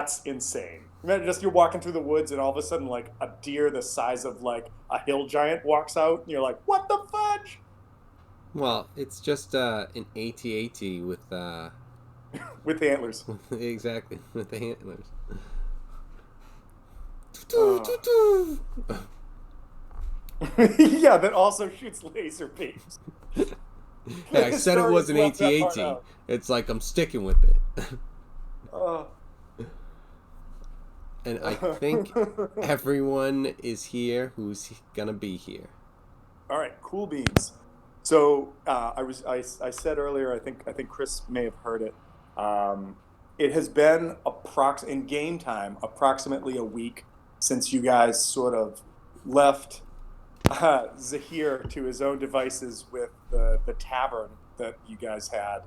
That's insane. Imagine just you're walking through the woods and all of a sudden like a deer the size of like a hill giant walks out and you're like, what the fudge? Well, it's just an AT-AT With antlers. with exactly with the antlers. Uh, yeah, that also shoots laser beams. Hey, The I said it was historians an left that part AT-AT. out. It's like I'm sticking with it. Uh, And I think everyone is here who's gonna be here. all right, cool beans. So I said earlier, I think Chris may have heard it. Um, it has been in game time approximately a week since you guys sort of left Zahir to his own devices with the tavern that you guys had.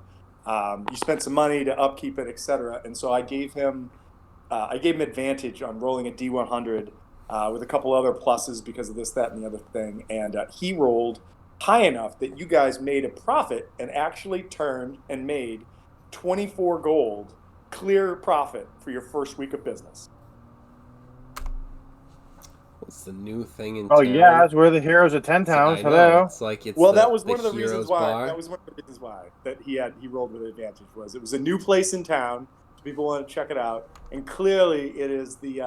You spent some money to upkeep it, etc. And so I gave him advantage on rolling a D100 with a couple other pluses because of this, that, and the other thing. And he rolled high enough that you guys made a profit and actually turned and made 24 gold, clear profit for your first week of business. What's the new thing in Oh town? yeah, we're the heroes of Ten Towns. I know. Hello. It's like it's Well, that the was the one of the reasons heroes why. bar. That was one of the reasons why that he rolled with advantage was it was a new place in town. So people want to check it out, and clearly it is the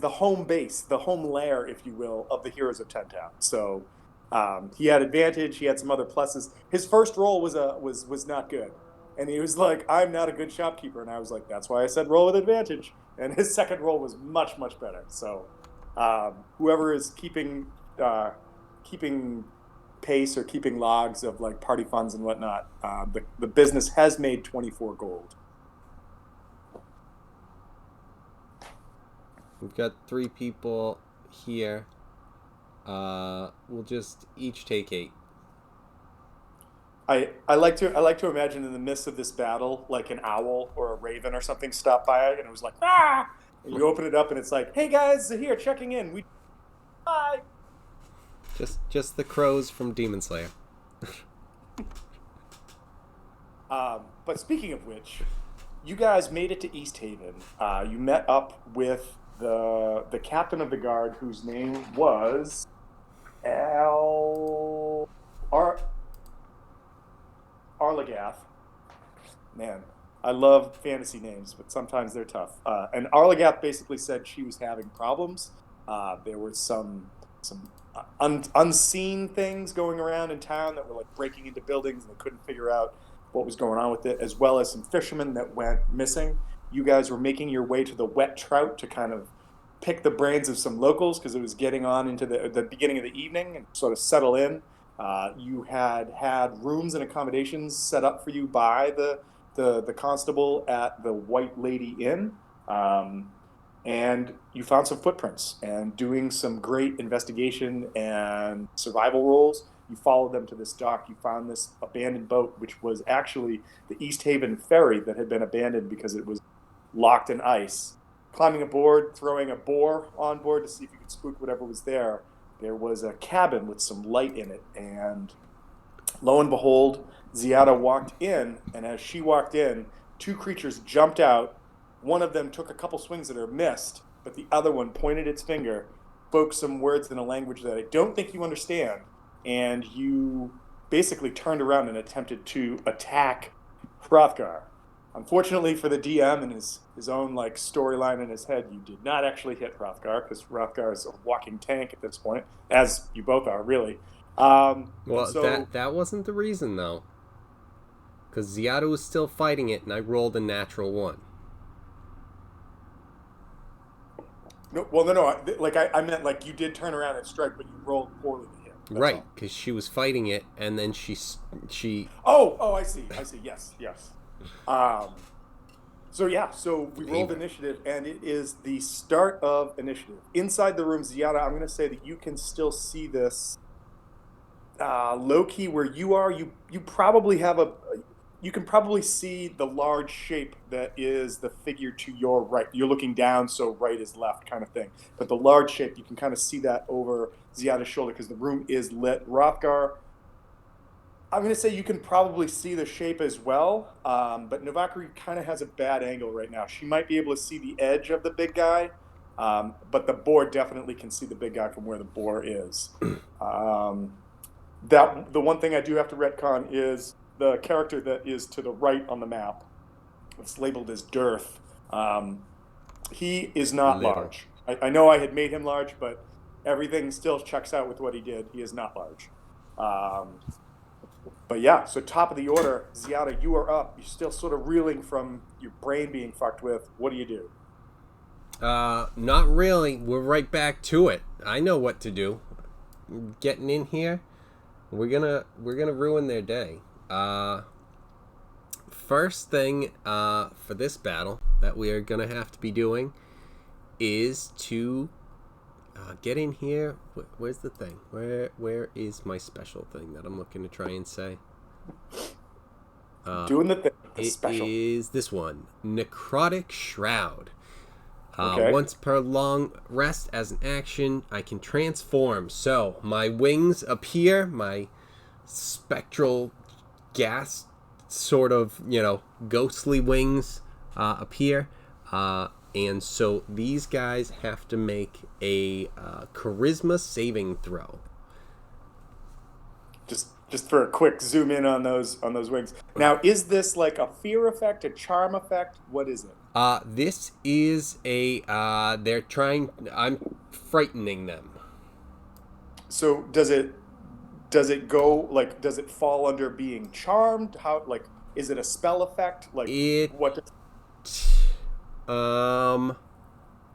home base, the home lair, if you will, of the Heroes of Ten Town. So he had advantage. He had some other pluses. His first roll was not good, and he was like, "I'm not a good shopkeeper," and I was like, "That's why I said roll with advantage." And his second roll was much better. So whoever is keeping pace or keeping logs of like party funds and whatnot, the business has made 24 gold. We've got 3 people here. We'll just each take 8. I like to imagine in the midst of this battle, like an owl or a raven or something stopped by and it was like ah, and you open it up and it's like, hey guys, here checking in. We Bye. Just the crows from Demon Slayer. But speaking of which, you guys made it to East Haven. You met up with the captain of the guard, whose name was Al Ar Arlagath. Man, I love fantasy names, but sometimes they're tough. And Arlagath basically said she was having problems. There were some unseen things going around in town that were like breaking into buildings, and they couldn't figure out what was going on with it, as well as some fishermen that went missing. You guys were making your way to the wet trout to kind of pick the brains of some locals because it was getting on into the beginning of the evening and sort of settle in. You had rooms and accommodations set up for you by the constable at the White Lady Inn, um, and you found some footprints. And doing some great investigation and survival rolls, you followed them to this dock. You found this abandoned boat, which was actually the East Haven ferry that had been abandoned because it was locked in ice. Climbing aboard, throwing a boar on board to see if you could spook whatever was there. There was a cabin with some light in it, and lo and behold, Ziada walked in, and as she walked in, 2 creatures jumped out. One of them took a couple swings at her, missed, but the other one pointed its finger, spoke some words in a language that I don't think you understand, and you basically turned around and attempted to attack Hrothgar. Unfortunately for the DM and his own like storyline in his head, you did not actually hit Hrothgar because Hrothgar is a walking tank at this point, as you both are really. And Well, so that wasn't the reason though, because Ziado was still fighting it, and I rolled a natural 1. no, well, no, I meant like you did turn around and strike, but you rolled poorly to hit. That's Right, all. because she was fighting it, and then she Oh, I see. Yes, yes. Um, So yeah, so we rolled Aver. initiative, and it is the start of initiative. Inside the room, Ziada, I'm going to say that you can still see this low key where you are. You probably have you can probably see the large shape that is the figure to your right. You're looking down, so right is left, kind of thing. But the large shape, you can kind of see that over Ziada's shoulder because the room is lit. Rothgar, I'm going to say you can probably see the shape as well, but Novakari kind of has a bad angle right now. She might be able to see the edge of the big guy, but the boar definitely can see the big guy from where the boar is. That the one thing I do have to retcon is the character that is to the right on the map. It's labeled as Dearth. He is not Little. large. I know I had made him large, but everything still checks out with what he did. He is not large. But yeah, so top of the order, Ziada, you are up. You're still sort of reeling from your brain being fucked with. What do you do? Not really. We're right back to it. I know what to do. Getting in here, we're gonna ruin their day. First thing for this battle that we are gonna have to be doing is to get in here. Where's the thing? Where is my special thing that I'm looking to try and say? Doing the thing. The It special. is this one, Necrotic Shroud. Okay. Once per long rest as an action, I can transform. So my wings appear, my spectral gas sort of, ghostly wings appear. And so these guys have to make a charisma saving throw. Just for a quick zoom in on those wings. Now, is this like a fear effect, a charm effect? What is it? This is I'm frightening them. So does it go like does it fall under being charmed? How like is it a spell effect? Like what? I'm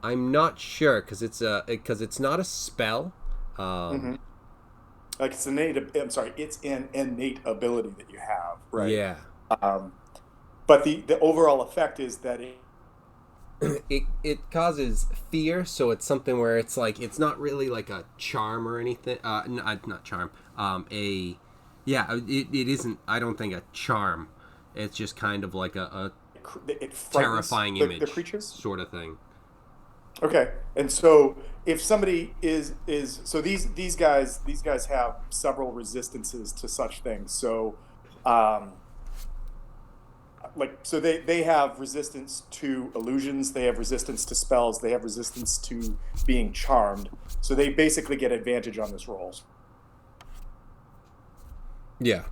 not sure because it's not a spell. Like it's it's an innate ability that you have, right? Yeah. But the overall effect is that it causes fear, so it's something where it's like it's not really like a charm or anything. Not charm. It isn't. I don't think a charm. It's just kind of like it terrifying image, the creatures, sort of thing. Okay, and so if somebody is so these guys have several resistances to such things. So, they have resistance to illusions, they have resistance to spells, they have resistance to being charmed. So they basically get advantage on this roll. Yeah.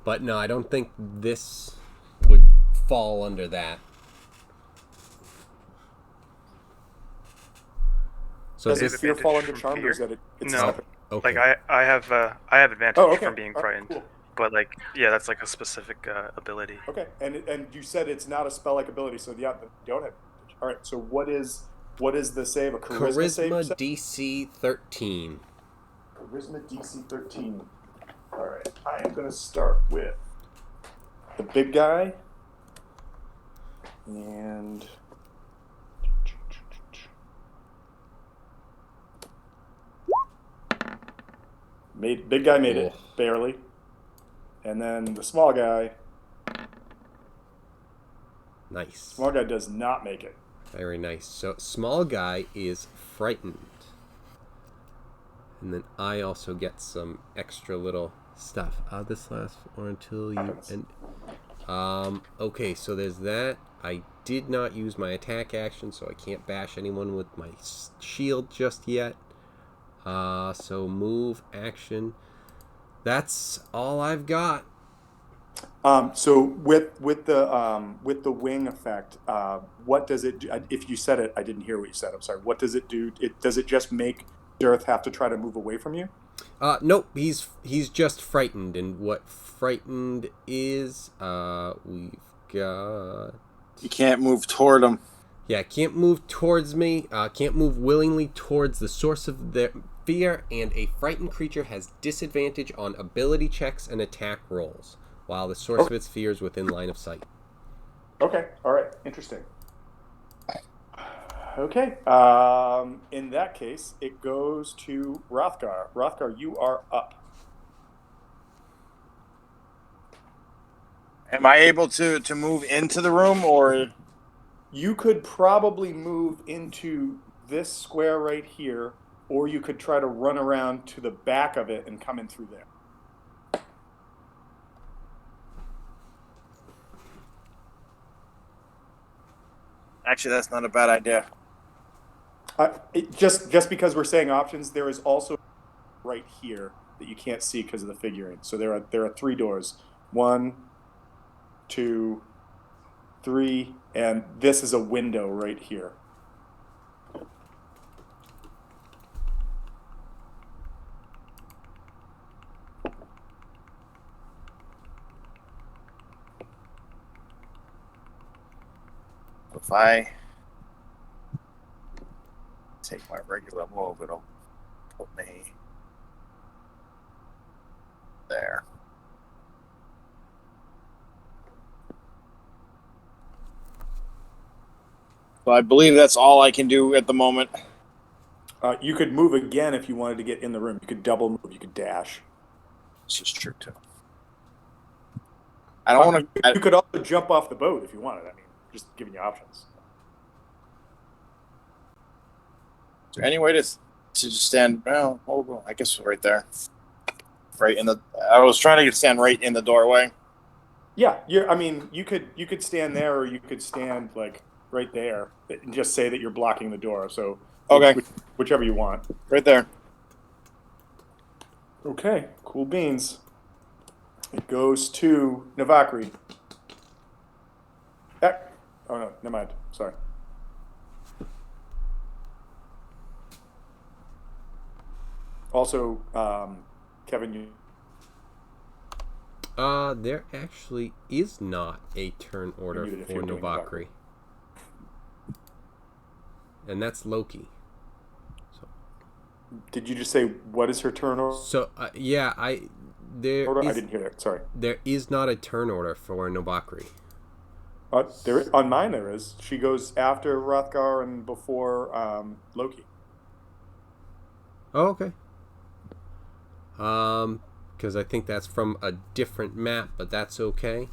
But no, I don't think this would fall under that. So does it fear fall under charmed, or is that it's no? Okay. Like I have advantage from being frightened, cool. but like that's like a specific ability. Okay, and you said it's not a spell-like ability, so yeah, you don't have advantage. All right, so what is the save? A charisma save? DC 13. Charisma DC 13. All right, I am going to start with the big guy and big guy made it barely, and then the small guy. Nice. Small guy does not make it. Very nice. So small guy is frightened, and then I also get some extra little stuff. This lasts or until you end. Okay, so there's that. I did not use my attack action, so I can't bash anyone with my shield just yet. So move, action. That's all I've got. So with the wing effect, what does it do? If you said it, I didn't hear what you said. I'm sorry. What does it do? Does it just make Dearth have to try to move away from you? Nope. He's just frightened, and what frightened is, we've got. You can't move toward him. Yeah, can't move towards me. Can't move willingly towards the source of their fear, and a frightened creature has disadvantage on ability checks and attack rolls, while the source of its fear is within line of sight. Okay. All right. Interesting. Okay. In that case, it goes to Rothgar. Rothgar, you are up. Am I able to move into the room, or you could probably move into this square right here, or you could try to run around to the back of it and come in through there. Actually, that's not a bad idea. Just because we're saying options, there is also right here that you can't see because of the figuring. So there are 3 doors. 1, 2, 3, and this is a window right here. If I take my regular move, it'll put me there. So I believe that's all I can do at the moment. You could move again if you wanted to get in the room. You could double move. You could dash. This is true too. I don't want to. You could also jump off the boat if you wanted. I mean, just giving you options. Is there any way to just stand? Well, hold on. I guess right there, right in the. I was trying to stand right in the doorway. Yeah, I mean, you could stand there, or you could stand like right there and just say that you're blocking the door. So Okay, whichever you want. right there. Okay, cool beans. It goes to Navakri. Oh no, never mind. Sorry. Also, Kevin, you. There actually is not a turn order for Navakri. And that's Loki. So. Did you just say what is her turn order? So yeah, there I is, didn't hear that. Sorry. There is not a turn order for Navakri. On mine there is. She goes after Hrothgar and before Loki. Oh, okay. Because I think that's from a different map, but that's okay.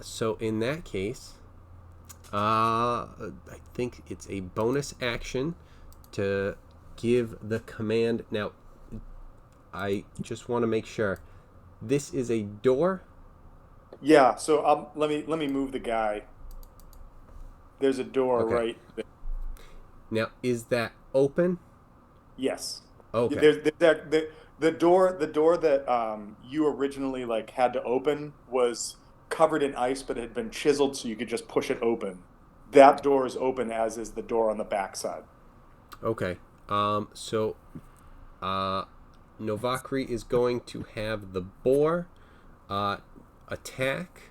So in that case, I think it's a bonus action to give the command. Now, I just want to make sure this is a door. Yeah. So let me move the guy. There's a door right there. Now, is that open? Yes. Okay. The door that you originally like had to open was covered in ice, but it had been chiseled so you could just push it open. That door is open, as is the door on the back side. Okay. So Navakri is going to have the boar attack.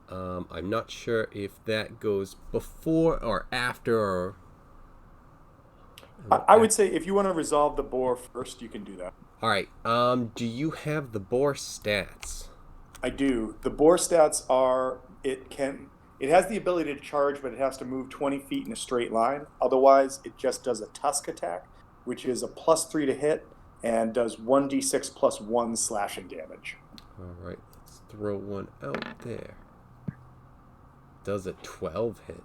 I'm not sure if that goes before or after or. I would say if you want to resolve the boar first, you can do that. All right. Do you have the boar stats? I do. The boar stats are it has the ability to charge, but it has to move 20 feet in a straight line. Otherwise, it just does a tusk attack, which is a +3 to hit and does 1d6 + 1 slashing damage. All right. Let's throw one out there. Does a 12 hit?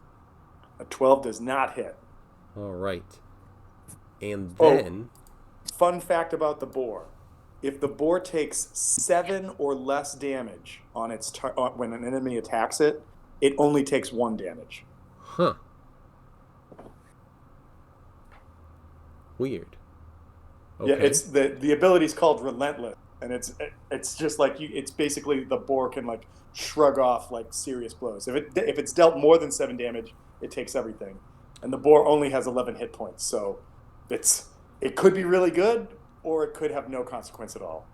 A 12 does not hit. All right. And then... fun fact about the boar. If the boar takes 7 or less damage on its when an enemy attacks it, it only takes 1 damage. Huh. Weird. Okay. Yeah, it's the ability is called Relentless, and it's just like it's basically the boar can like shrug off like serious blows. If it's dealt more than 7 damage, it takes everything, and the boar only has 11 hit points, so it could be really good, or it could have no consequence at all.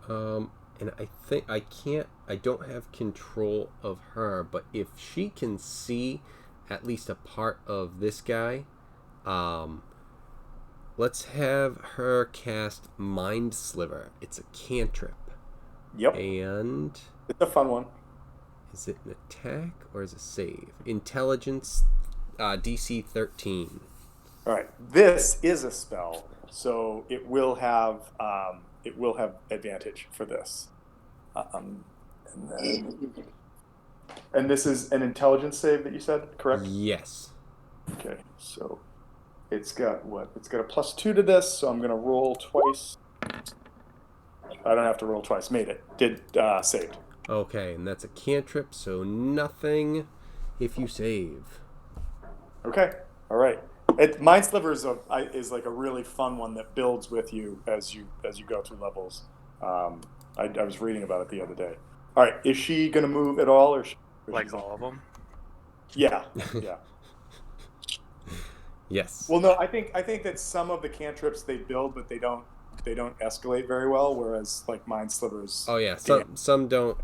And I think I don't have control of her, but if she can see at least a part of this guy, let's have her cast Mind Sliver. It's a cantrip. Yep. And it's a fun one. Is it an attack or is it save? Intelligence, DC 13. All right. This is a spell, so it will have advantage for this. And this is an intelligence save that you said, correct? Yes. Okay, so it's got what? It's got a +2 to this, so I'm going to roll twice. I don't have to roll twice. Made it. Did saved. Okay, and that's a cantrip, so nothing if you save. Okay. All right. Mind Sliver is like a really fun one that builds with you as you go through levels. I was reading about it the other day. All right. Is she going to move at all, or Like she's all of them? Yeah. Yeah. Yes. Well, no. I think that some of the cantrips they build, but they don't escalate very well. Whereas like Mind Slivers. Oh yeah, some don't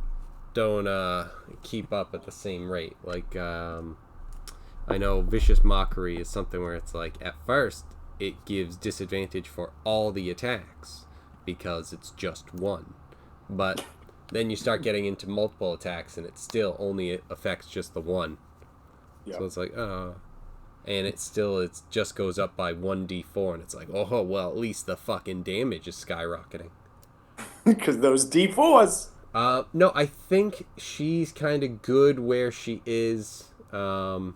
keep up at the same rate. Like I know Vicious Mockery is something where it's like at first it gives disadvantage for all the attacks because it's just one. But then you start getting into multiple attacks and it still only affects just the one. Yeah. So it's like, and it just goes up by 1d4 and it's like, oh well, at least the fucking damage is skyrocketing. Because those D4s. No, I think she's kind of good where she is. I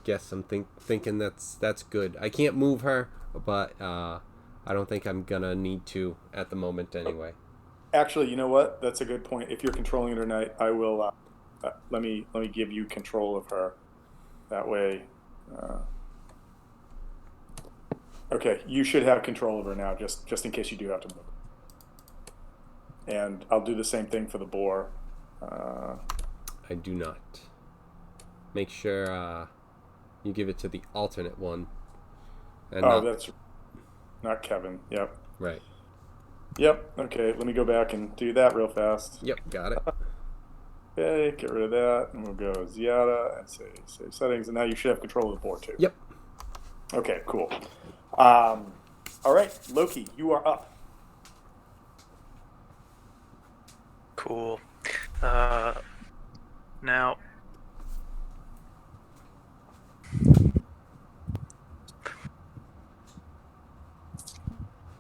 guess I'm thinking that's good. I can't move her, but I don't think I'm gonna need to at the moment anyway. Actually, you know what? That's a good point. If you're controlling her tonight, I will. Let me give you control of her. That way. Okay, you should have control of her now, just in case you do have to move. And I'll do the same thing for the boar. I do not. Make sure you give it to the alternate one. And that's not Kevin. Yep. Right. Yep. Okay, let me go back and do that real fast. Yep, got it. Okay, get rid of that, and we'll go Ziada and save settings, and now you should have control of the board too. Yep. Okay, cool. All right, Loki, you are up. Cool. Now, I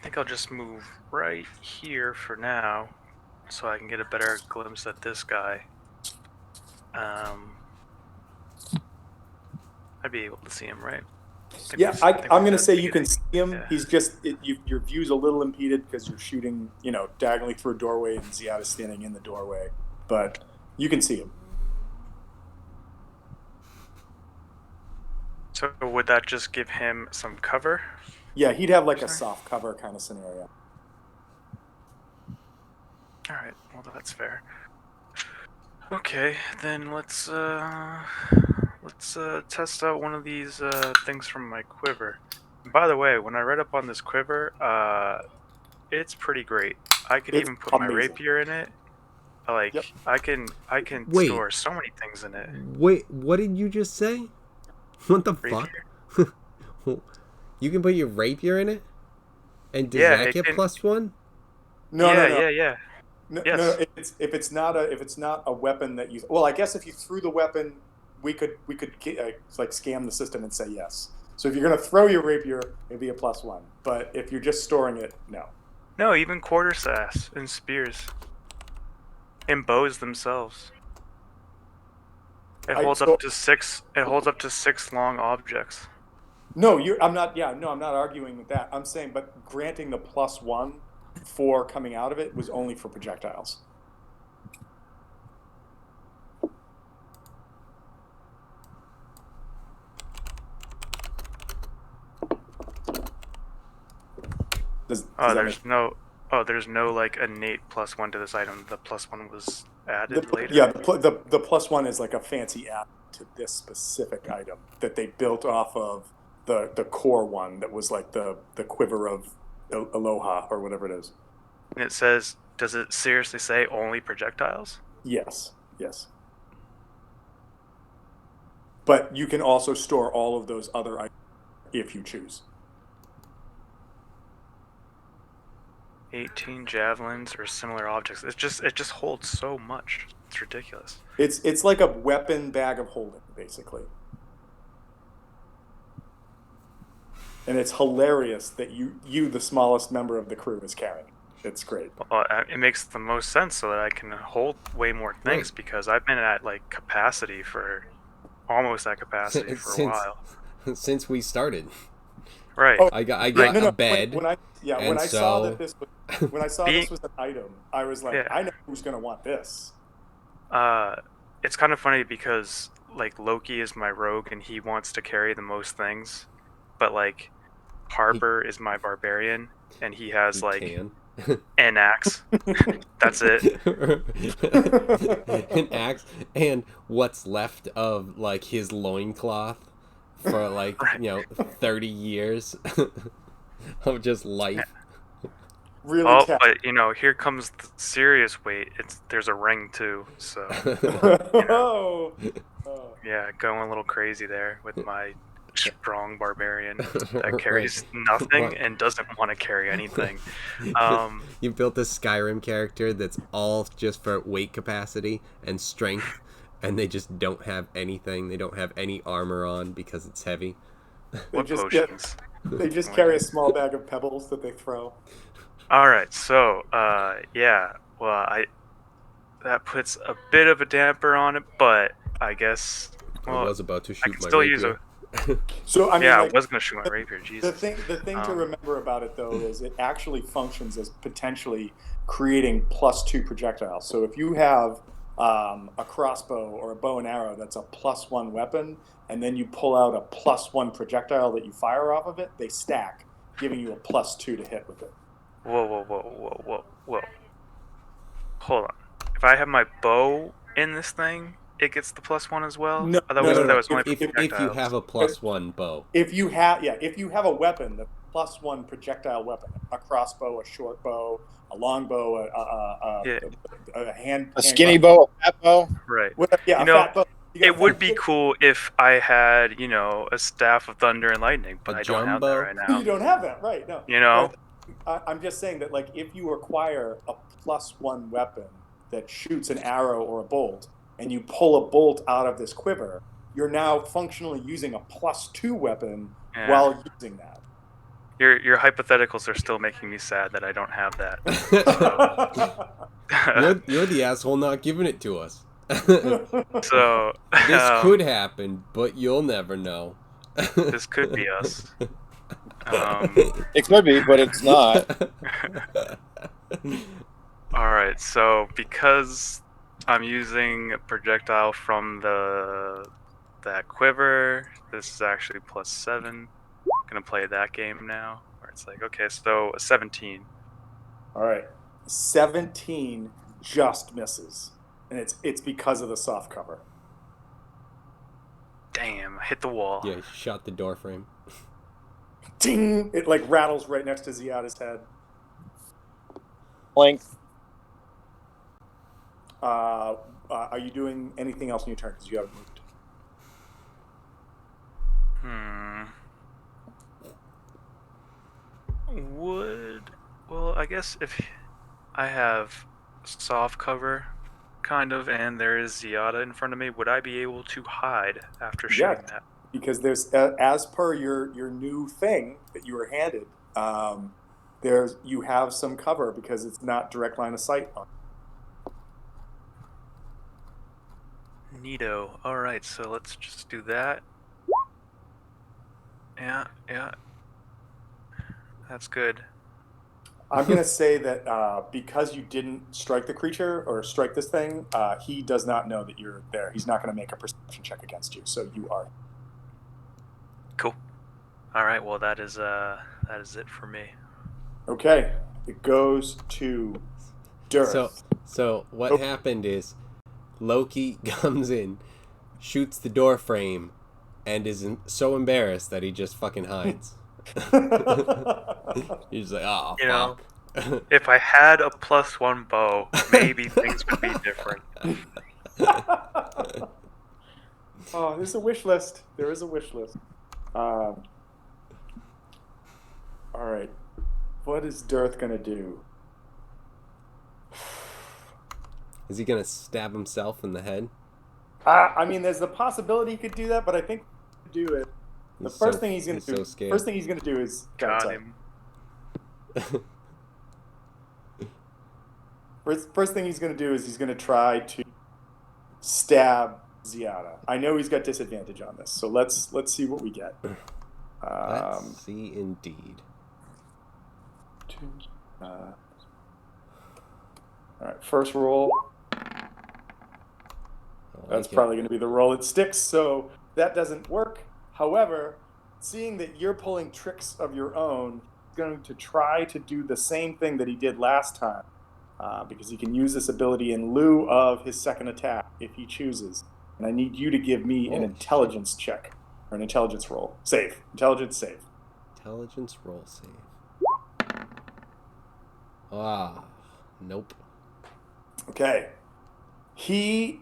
think I'll just move right here for now, so I can get a better glimpse at this guy. I'd be able to see him, right? Yeah, I'm going to say you can see him. Yeah. He's just your view's a little impeded because you're shooting, diagonally through a doorway, and Ziada's standing in the doorway. But you can see him. So would that just give him some cover? Yeah, he'd have like a soft cover kind of scenario. All right, well that's fair. Okay, then let's test out one of these things from my quiver. And by the way, when I read up on this quiver, it's pretty great. I could even put my rapier in it. Like, yep. I can store so many things in it. Wait, what did you just say? What the rapier. Fuck? You can put your rapier in it? And does that get +1? No. No, yes. No, if it's not a weapon that you, well, I guess if you threw the weapon, we could like scam the system and say yes. So if you're gonna throw your rapier, it'd be a +1. But if you're just storing it, no. No, even quarterstaffs and spears and bows themselves. It holds up to 6. It holds up to 6 long objects. No, I'm not. Yeah, no, I'm not arguing with that. I'm saying, but granting the +1 for coming out of it was only for projectiles. There's no like innate +1 to this item. The +1 was added later. Yeah, the +1 is like a fancy add to this specific item that they built off of the core one that was like the quiver of Aloha or whatever it is. And it says, does it seriously say only projectiles? Yes. But you can also store all of those other items if you choose. 18 javelins or similar objects. It just holds so much. It's ridiculous. It's like a weapon bag of holding, basically. And it's hilarious that you the smallest member of the crew, is carrying it. It's great. Well, it makes the most sense so that I can hold way more things because I've been at like almost at capacity for a while. Since we started. Right. Oh, I got yeah, no, a no. bed, When I and saw that so when I saw Being, this was an item, I was like, yeah. I know who's gonna want this. It's kind of funny because like Loki is my rogue and he wants to carry the most things, but like Harper is my barbarian and he has he like can. an axe. That's it. An axe and what's left of like his loincloth for like, Right. 30 years of just Yeah. life. Really Oh, tap. but here comes the serious weight. There's a ring too, so Oh. Oh. yeah, going a little crazy there with my strong barbarian that Right. carries nothing What? and doesn't want to carry anything. Um, You built a Skyrim character that's all just for weight capacity and strength, and they just don't have anything. They don't have any armor on because it's heavy. They what just get potions? they just Wait. carry a small bag of pebbles that they throw. All right, so yeah, well, that puts a bit of a damper on it, but I guess, I well, was about to I shoot can my still use a. rapier. So I mean, Yeah, I like was gonna shoot my rapier. Jesus. the thing to Um, remember about it though is it actually functions as potentially creating +2 projectiles. So if you have a crossbow or a bow and arrow that's a +1 weapon, and then you pull out a +1 projectile that you fire off of it, they stack, giving you a +2 to hit with it. whoa, whoa, whoa, whoa, whoa, whoa. Hold on. If I have my bow in this thing, it gets the +1 as well. No, I thought no, we no, said that no. was only for If you projectiles. have a +1 bow. If you have a weapon that's +1 projectile weapon, a crossbow, a short bow, a long bow, Yeah, a hand A hand skinny crossbow, bow, a fat bow. right. yeah, You a know, fat bow. You got a it would fat. be cool if I had, a staff of thunder and lightning, A but I don't have that jumbo. right You now. don't have that, right? No, You know? but I'm just saying that like if you acquire a +1 weapon that shoots an arrow or a bolt, and you pull a bolt out of this quiver, you're now functionally using a +2 weapon Yeah. while using that. Your hypotheticals are still making me sad that I don't have that. You're the asshole not giving it to us. So, This could happen, but you'll never know. this could be us. Um, It could be, but it's not. all right. So because I'm using a projectile from that quiver, this is actually +7. I'm gonna play that game now, where it's like, okay, so a 17. All right, 17 just misses, and it's because of the soft cover. Damn, I hit the wall. Yeah, shot the door frame. Ding! It like rattles right next to Ziada's head. Length. Are you doing anything else in your turn? Because you haven't moved. Well, I guess if I have soft cover, kind of, and there is Ziada in front of me, would I be able to hide after shooting that? Because there's as per your new thing that you were handed, you have some cover because it's not direct line of sight. Neato. Alright, so let's just do that. Yeah. That's good. I'm gonna say that because you didn't strike the creature or strike this thing, he does not know that you're there. He's not gonna make a perception check against you, so you are. Cool. Alright, well that is it for me. Okay, it goes to Dirth. So what happened is Loki comes in, shoots the door frame, and is so embarrassed that he just fucking hides. He's like, oh, fuck. If I had a +1 bow, maybe things would be different. Oh, there's a wish list. There is a wish list. All right. What is Dirth gonna do? Is he gonna stab himself in the head? I mean, there's the possibility he could do that, but I think do it. The first thing he's gonna do. So scared. First thing he's gonna do is Got him. First thing he's gonna do is he's gonna try to stab Ziada. I know he's got disadvantage on this, so let's see what we get. Let's see, indeed. All right, first roll. That's probably going to be the roll that sticks, so that doesn't work. However, seeing that you're pulling tricks of your own, he's going to try to do the same thing that he did last time, because he can use this ability in lieu of his second attack if he chooses. And I need you to give me an intelligence check, or an intelligence roll. Save. Intelligence save. Intelligence roll save. Ah, nope. Okay. He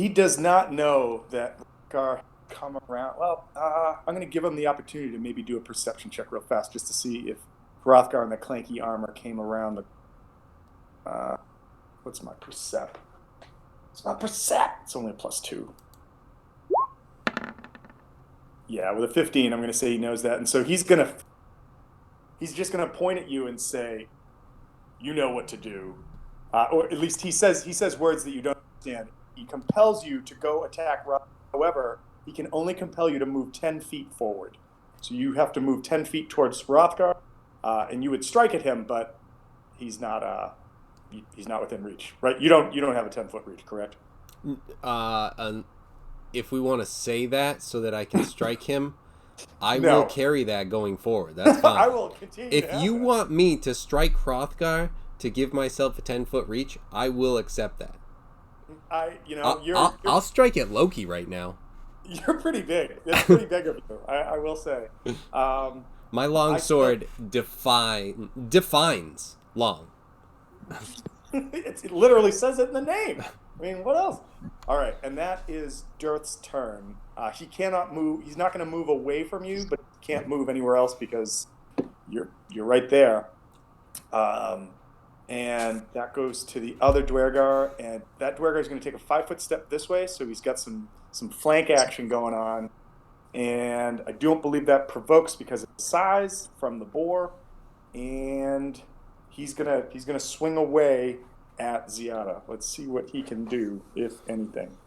does not know that Hrothgar come around. Well, I'm going to give him the opportunity to maybe do a perception check real fast just to see if Hrothgar in the clanky armor came around the... what's my percept? It's not percept. It's only a +2. Yeah, with a 15, I'm going to say he knows that. And so he's just going to point at you and say, you know what to do. Or at least he says words that you don't understand. He compels you to go attack Hrothgar. However, he can only compel you to move 10 feet forward. So you have to move 10 feet towards Hrothgar, and you would strike at him, but he's not within reach, right? You don't have a 10-foot reach, correct? If we want to say that so that I can strike him, I will carry that going forward. That's fine. I will continue. If you want me to strike Hrothgar to give myself a 10-foot reach, I will accept that. I'll strike at Loki right now. You're pretty big. It's pretty big of you, I will say. My long sword defines long. It literally says it in the name. I mean, what else? All right, and that is Dirth's turn. He cannot move. He's not going to move away from you, but can't move anywhere else because you're right there. And that goes to the other Dwergar, and that Dwergar is going to take a 5-foot step this way, so he's got some flank action going on. And I don't believe that provokes because of the size from the boar, and he's gonna swing away at Ziada. Let's see what he can do, if anything.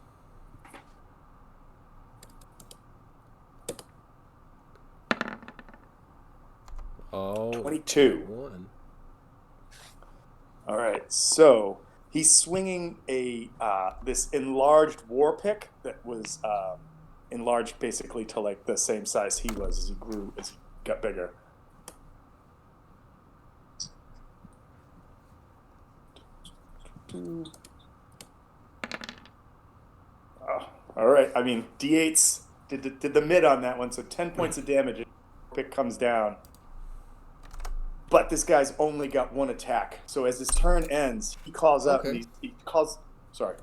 Oh, 22. 1. All right, so he's swinging this enlarged war pick that was enlarged basically to like the same size he was as he got bigger. Oh, all right. I mean, D8s did the mid on that one, so 10 points of damage. Pick comes down. But this guy's only got one attack. So as his turn ends, he calls up. And he calls. Sorry.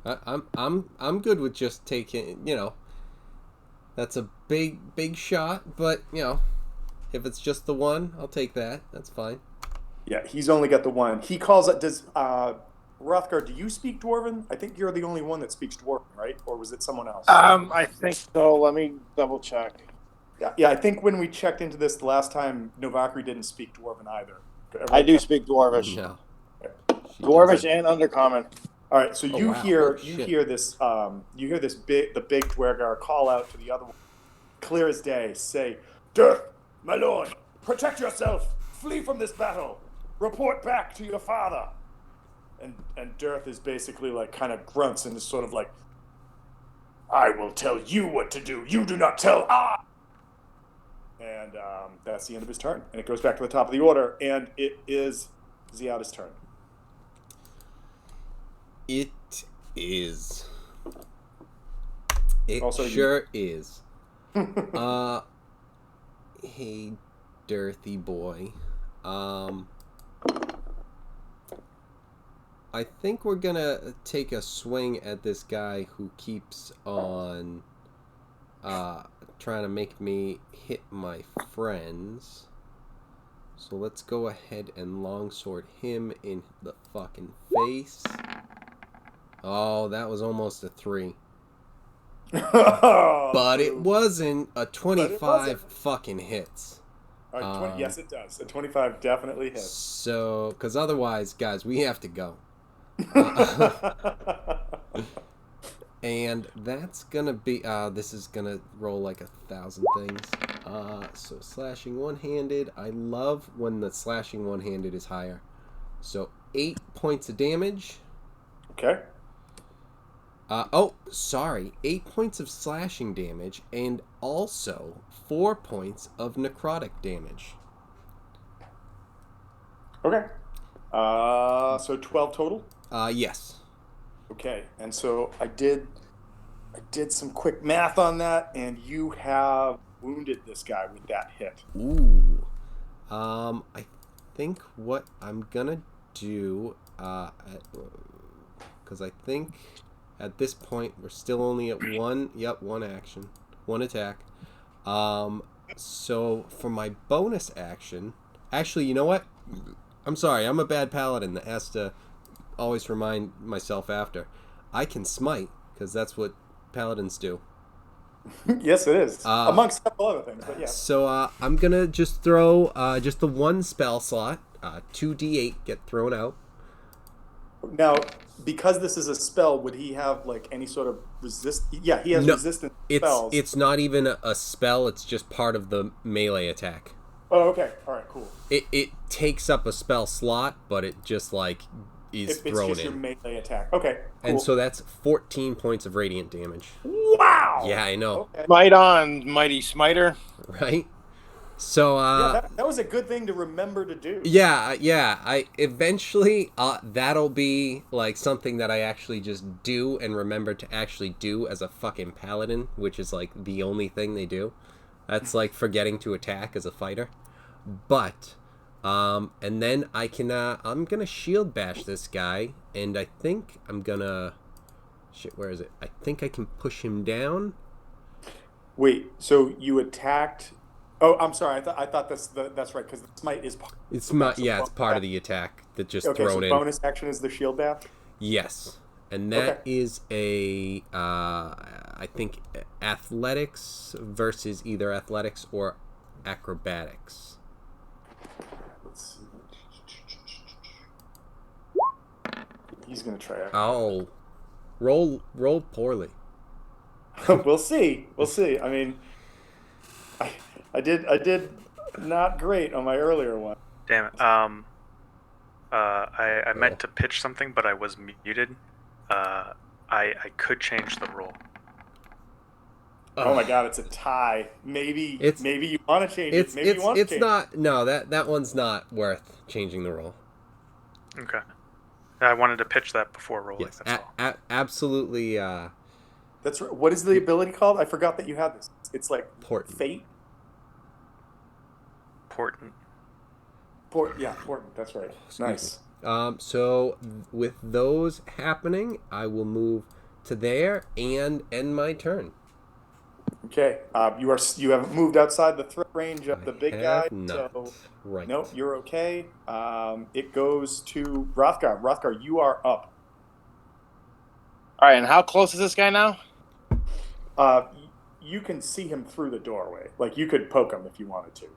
I'm good with just taking. That's a big shot. But if it's just the one, I'll take that. That's fine. Yeah, he's only got the one. He calls it. Does Hrothgar? Do you speak Dwarven? I think you're the only one that speaks Dwarven, right? Or was it someone else? I think so. Let me double check. Yeah, I think when we checked into this the last time, Novakri didn't speak Dwarven either. I do speak Dwarvish. No. Dwarvish and Undercommon. All right, so you hear this the big Dwergar call out to the other one, clear as day, say, "Dirth, my lord, protect yourself. Flee from this battle. Report back to your father." And Dirth is basically like kind of grunts and is sort of like, "I will tell you what to do. You do not tell I." And that's the end of his turn. And it goes back to the top of the order, and it is Ziada's turn. It is. It Also sure is. Hey, Dirthy boy. I think we're gonna take a swing at this guy who keeps on trying to make me hit my friends. So let's go ahead and longsword him in the fucking face. Oh, that was almost a 3. But it wasn't. A 25 fucking hits. All right, yes, it does. A 25 definitely hits. So, because otherwise, guys, we have to go. And that's gonna be, this is gonna roll like 1,000 things. So slashing one-handed. I love when the slashing one-handed is higher. So 8 points of damage. Okay. Oh, sorry. 8 points of slashing damage and also 4 points of necrotic damage. Okay. So 12 total? Yes. Okay. And so I did some quick math on that, and you have wounded this guy with that hit. Ooh. I think what I'm gonna do, because I think at this point we're still only at one action, one attack. So for my bonus action, actually, you know what? I'm sorry, I'm a bad paladin that has to always remind myself after. I can smite, because that's what paladins do. Yes, it is. Amongst several other things, but yeah. So I'm gonna just throw just the one spell slot. 2d8 get thrown out. Now, because this is a spell, would he have like any sort of resist? Yeah, he has No, resistance spells. It's not even a spell. It's just part of the melee attack. Oh, okay. All right, cool. It takes up a spell slot, but it just like is thrown it's just in. your melee attack. Okay, cool. And so that's 14 points of radiant damage. Wow. Yeah, I know. Okay. Smite on, mighty smiter. Right? So that was a good thing to remember to do. Yeah. I eventually that'll be like something that I actually just do and remember to actually do as a fucking paladin, which is like the only thing they do. That's like forgetting to attack as a fighter. But and then I can I'm gonna shield bash this guy, and I think I'm gonna where is it? I think I can push him down. Wait, so you attacked? Oh, I'm sorry. I thought that's right, because the smite is part. It's not. Yeah, it's part of the attack that just thrown in. Bonus action is the shield bash. Yes, and that is a I think athletics versus either athletics or acrobatics. Let's see. He's gonna try. Oh, roll poorly. We'll see. I mean, I did not great on my earlier one. Damn it. I meant to pitch something, but I was muted. I could change the roll. Oh my god, it's a tie. Maybe you want to change it. Maybe you want to change it. It's not. No, that one's not worth changing the roll. Okay. I wanted to pitch that before rolling. Yes, that's all. absolutely. That's right. What is the ability called? I forgot that you had this. It's like fate. Important. Important. That's right. Nice. So with those happening, I will move to there and end my turn. Okay. You haven't moved outside the threat range of the big guy. Not. So Right. nope, you're okay. It goes to Rothgar. Rothgar, you are up. All right, and how close is this guy now? You can see him through the doorway. Like, you could poke him if you wanted to.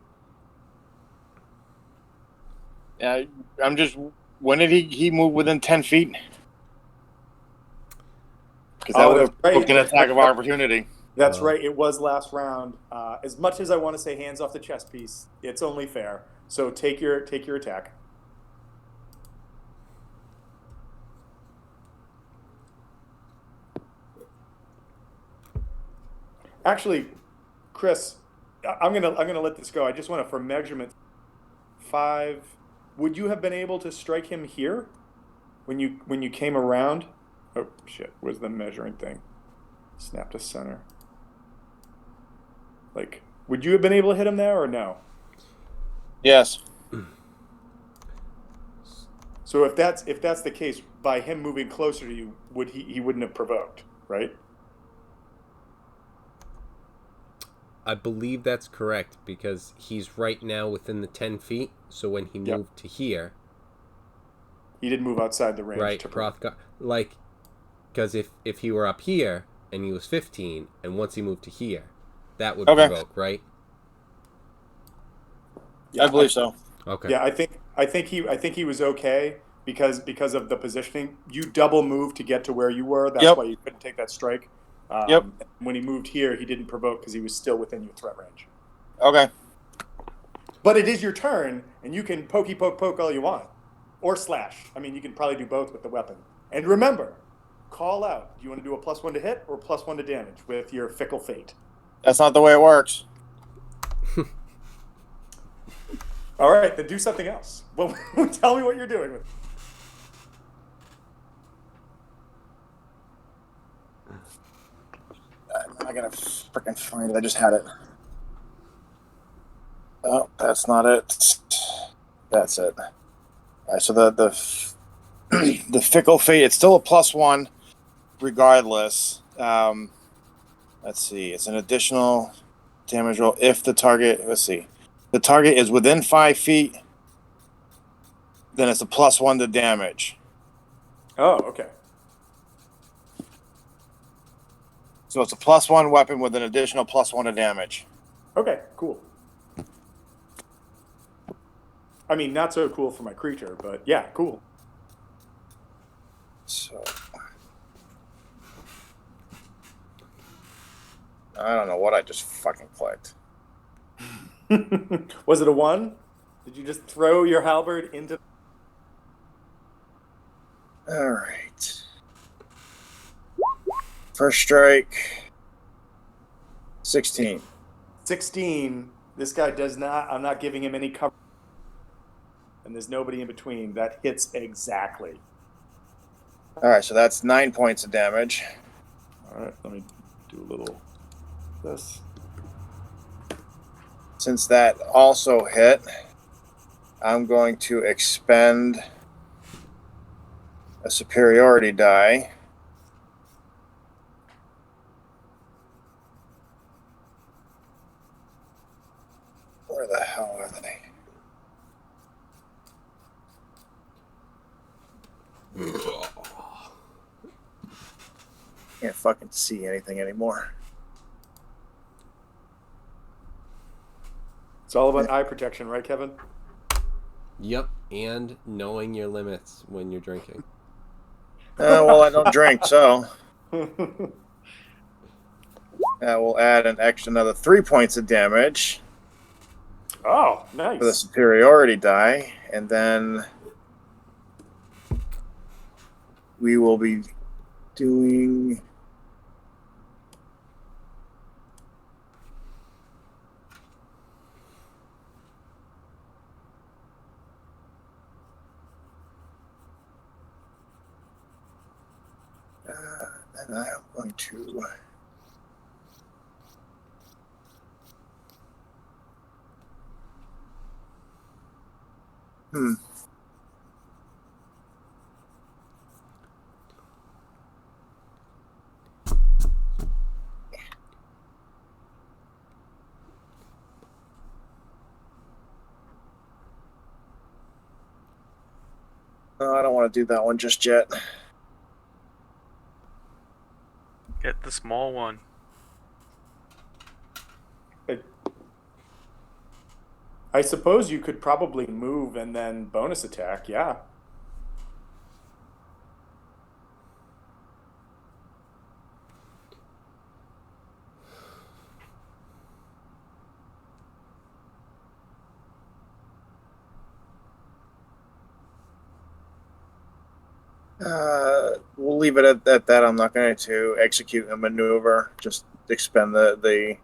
Yeah, I'm just. When did he move within 10 feet? Because that would have booked an attack of opportunity. That's right. It was last round. As much as I want to say hands off the chess piece, it's only fair. So take your attack. Actually, Chris, I'm gonna let this go. I just want to, for measurement, 5. Would you have been able to strike him here when you came around? Oh shit! Where's the measuring thing? Snap to center. Like, would you have been able to hit him there or no? Yes. So if that's the case, by him moving closer to you, he wouldn't have provoked, right? I believe that's correct, because he's right now within the 10 feet. So when he moved to here, he did move outside the range. Right, Hrothgar. Like, because if he were up here and he was 15, and once he moved to here, that would provoke, right? Yeah, I believe so. Okay. Yeah, I think he was okay. because of the positioning. You double move to get to where you were. That's Yep. why you couldn't take that strike. Yep. When he moved here, he didn't provoke because he was still within your threat range. Okay. But it is your turn, and you can poke all you want, or slash. I mean, you can probably do both with the weapon. And remember, call out. Do you want to do a +1 to hit or +1 to damage with your fickle fate? That's not the way it works. All right, then do something else. Well, tell me what you're doing with it. I gotta freaking find it. I just had it. Oh, that's not it. That's it. All right, so the fickle fate. It's still a +1, regardless. Let's see. It's an additional damage roll if the target. Let's see. The target is within 5 feet. Then it's a +1 to damage. Oh, okay. So it's a +1 weapon with an additional +1 to damage. Okay, cool. I mean, not so cool for my creature, but yeah, cool. So I don't know what I just fucking clicked. Was it a 1? Did you just throw your halberd into... All right. First strike. 16. 16. This guy does not... I'm not giving him any cover. And there's nobody in between. That hits exactly. All right, so that's 9 points of damage. All right, let me do a little... this. Since that also hit, I'm going to expend a superiority die. Where the hell are they? Can't fucking see anything anymore. It's all about eye protection, right, Kevin? Yep, and knowing your limits when you're drinking. Well, I don't drink, so we'll add another 3 points of damage Oh, nice. for the superiority die, and then we will be doing... and I'm going to... No, I don't want to do that one just yet. Get the small one. I suppose you could probably move and then bonus attack, yeah. We'll leave it at that. I'm not going to execute a maneuver. Just expend the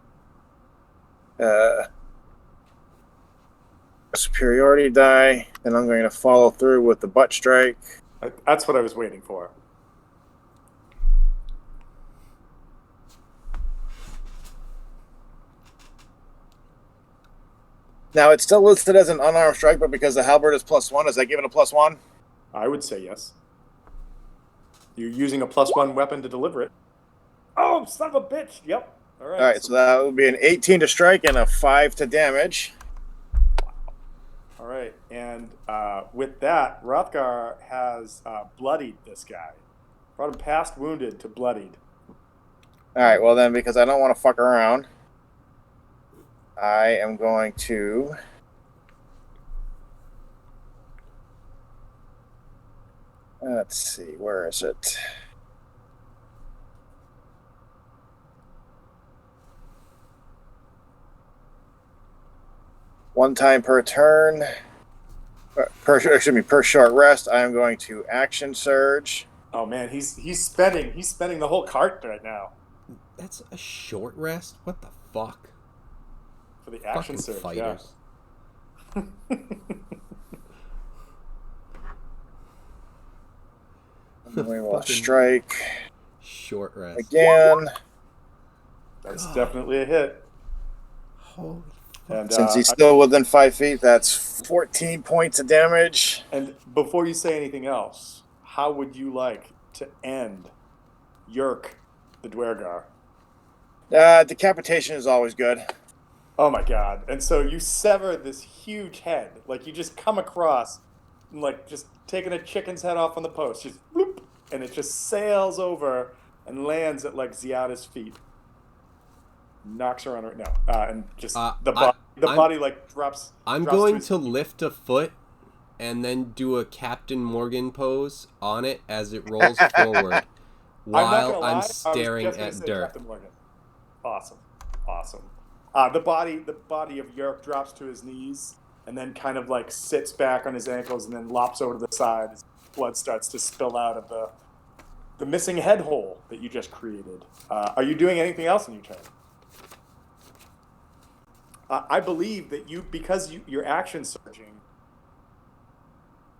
superiority die, and I'm going to follow through with the butt strike. That's what I was waiting for. Now, it's still listed as an unarmed strike, but because the halberd is +1, does that give it a +1? I would say yes. You're using a +1 weapon to deliver it. Oh, son of a bitch! Yep. All right. All right, so that would be an 18 to strike and a 5 to damage. All right, and with that, Rothgar has bloodied this guy. Brought him past wounded to bloodied. All right, well then, because I don't want to fuck around, I am going to Let's see, where is it? One time per turn, per short rest. I am going to action surge. Oh man, he's spending the whole cart right now That's a short rest? What the fuck? for the action Fucking surge. fighters. Yeah. We will Fucking strike short rest. again. That's God. definitely a hit. Holy And Since he's still within 5 feet, that's 14 points of damage. And before you say anything else, how would you like to end Yerk the Dwergar? Decapitation is always good. Oh my god. And so you sever this huge head. Like you just come across, like just taking a chicken's head off on the post, just bloop, and it just sails over and lands at like Ziada's feet. Knocks her on her and just the body like drops. I'm drops going his to feet. lift a foot and then do a Captain Morgan pose on it as it rolls forward I'm not while gonna lie, I'm I was staring just gonna at say Dirk. Captain Morgan. Awesome. The body of Yerk drops to his knees and then kind of like sits back on his ankles and then lops over to the side as blood starts to spill out of the missing head hole that you just created. Are you doing anything else in your turn? I believe that you're action surging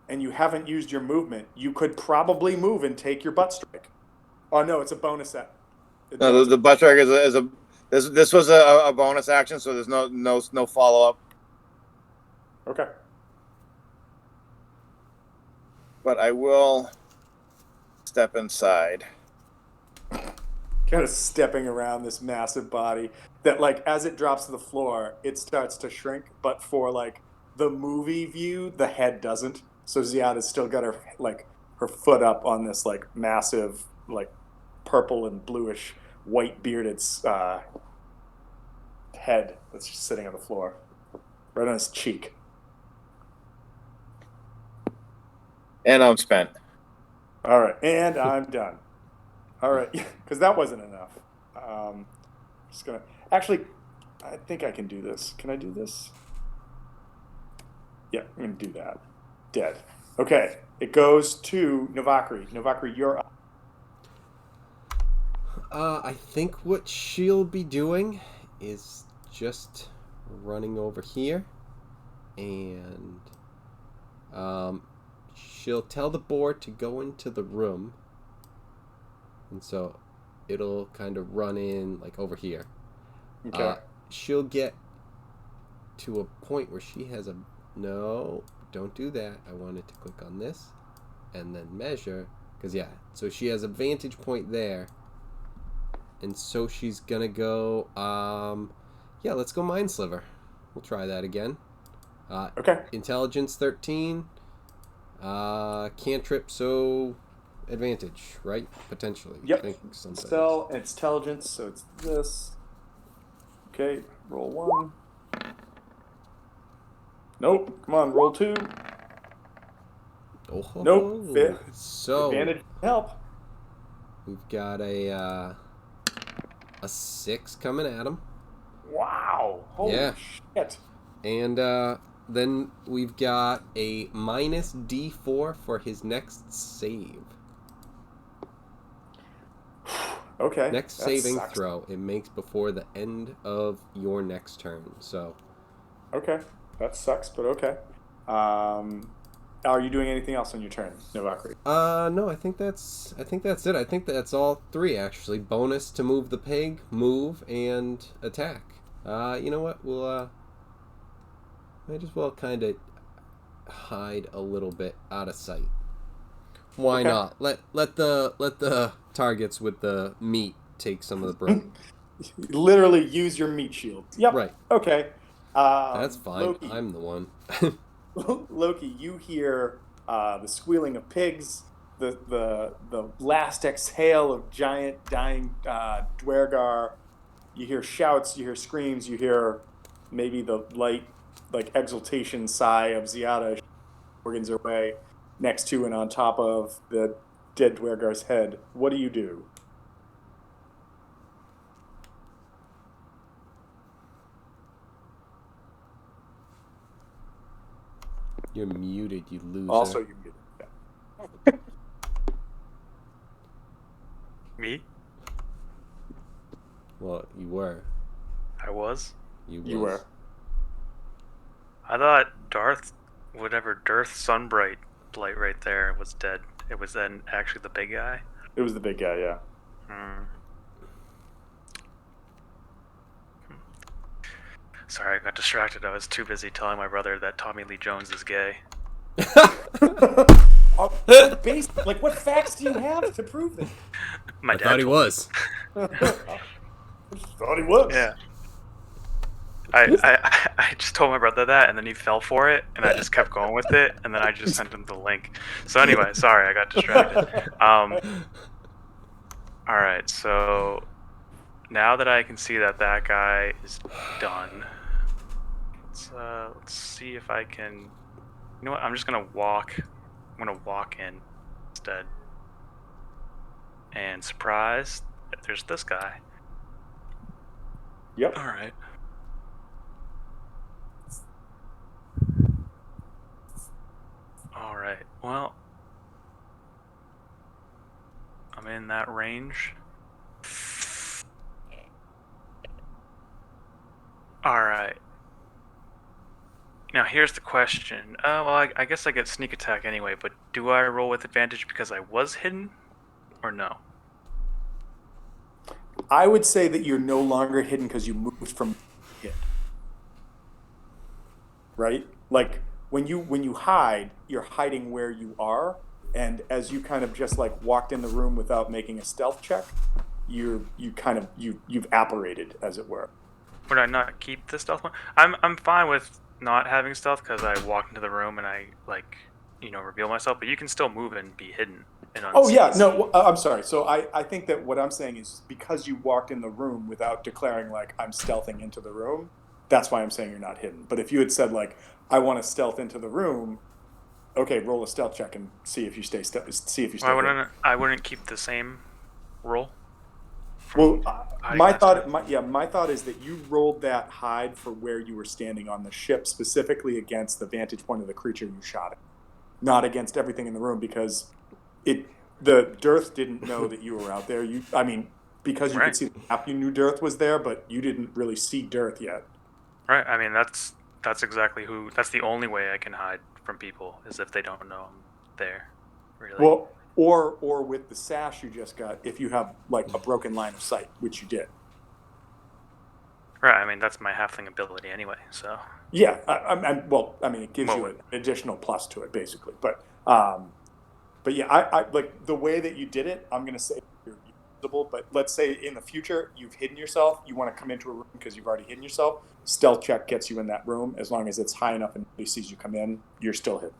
and you haven't used your movement, you could probably move and take your butt strike. Oh no, it's a bonus set. No, the butt strike is a this was a bonus action, so there's no follow up. Okay. But I will step inside. Kind of stepping around this massive body that, like, as it drops to the floor, it starts to shrink. But for like the movie view, the head doesn't. So Ziada's still got her foot up on this like massive like purple and bluish white bearded head that's just sitting on the floor, right on his cheek. And I'm spent. All right, and I'm done. All right, because that wasn't enough. Just gonna actually. I think I can do this. Can I do this? Yeah, I'm gonna do that. Dead. Okay, it goes to Novakri. Novakri, you're up. I think what she'll be doing is just running over here and she'll tell the board to go into the room, and so it'll kind of run in like over here. Okay. She'll get to a point where she has a no, don't do that. I wanted to click on this and then measure, because so she has a vantage point there, and so she's gonna go let's go Mind Sliver. We'll try that again. Okay. Intelligence 13, cantrip, so advantage, right? Potentially. Yep. I think sometimes. Spell and it's intelligence, so it's this. Okay, roll 1. Nope. Come on, roll 2. Oh, Nope. Fit. So Advantage help. we've got a 6 coming at him. Wow. Holy shit. And then we've got a minus D4 for his next save. Okay. Next that saving sucks. throw it makes before the end of your next turn. So. Okay. That sucks, but okay. Are you doing anything else on your turn, Novakri? No, I think that's it. I think that's all 3 actually. Bonus to move the pig, move, and attack. You know what? We'll might as well kind of hide a little bit out of sight. Why not? Let the targets with the meat take some of the brunt. Literally use your meat shield. Yep. Right. Okay. That's fine. Loki. I'm the one. Loki, you hear the squealing of pigs, the last exhale of giant dying Dwergar. You hear shouts, you hear screams, you hear maybe the light like exultation sigh of Ziada organs away. next to and on top of the dead Dwergar's head, what do you do? You're muted, you loser. Also, you muted. Yeah. Me? Well, you were. I was? You were. I thought Darth Sunbright Blight right there was dead. It was then actually the big guy. It was the big guy, yeah. Sorry, I got distracted. I was too busy telling my brother that Tommy Lee Jones is gay. What facts do you have to prove that? I thought he was. Thought he was. Yeah. I just told my brother that, and then he fell for it, and I just kept going with it, and then I just sent him the link. So anyway, sorry, I got distracted. All right, so now that I can see that that guy is done, let's see if I can. You know what? I'm just gonna walk. I'm gonna walk in instead. And surprise, there's this guy. Yep. All right. All right. Well, I'm in that range. All right. Now here's the question. Well, I guess I get sneak attack anyway, but do I roll with advantage because I was hidden, or no? I would say that you're no longer hidden because you moved from hid. Right? Like when you hide, you're hiding where you are, and as you kind of just like walked in the room without making a stealth check, you've apparated, as it were. Would I not keep the stealth one? I'm fine with not having stealth because I walked into the room and I reveal myself, but you can still move and be hidden. Oh yeah, no, I'm sorry. So I think that what I'm saying is because you walked in the room without declaring like I'm stealthing into the room, that's why I'm saying you're not hidden. But if you had said like I want to stealth into the room, okay, roll a stealth check and see if you stay hidden. I wouldn't keep the same roll. Well, my thought is that you rolled that hide for where you were standing on the ship, specifically against the vantage point of the creature you shot at, not against everything in the room, because the Dearth didn't know that you were out there. Because you could see the map, you knew Dearth was there, but you didn't really see Dearth yet. Right. I mean, that's exactly who. That's the only way I can hide from people is if they don't know I'm there. Really. Well, or with the sash you just got, if you have like a broken line of sight, which you did. Right. I mean, that's my halfling ability anyway. So. Yeah. It gives you an additional plus to it, basically. But yeah, I like the way that you did it. I'm gonna say you're visible, but let's say in the future you've hidden yourself. You want to come into a room because you've already hidden yourself. Stealth check gets you in that room as long as it's high enough and nobody sees you come in. You're still hidden.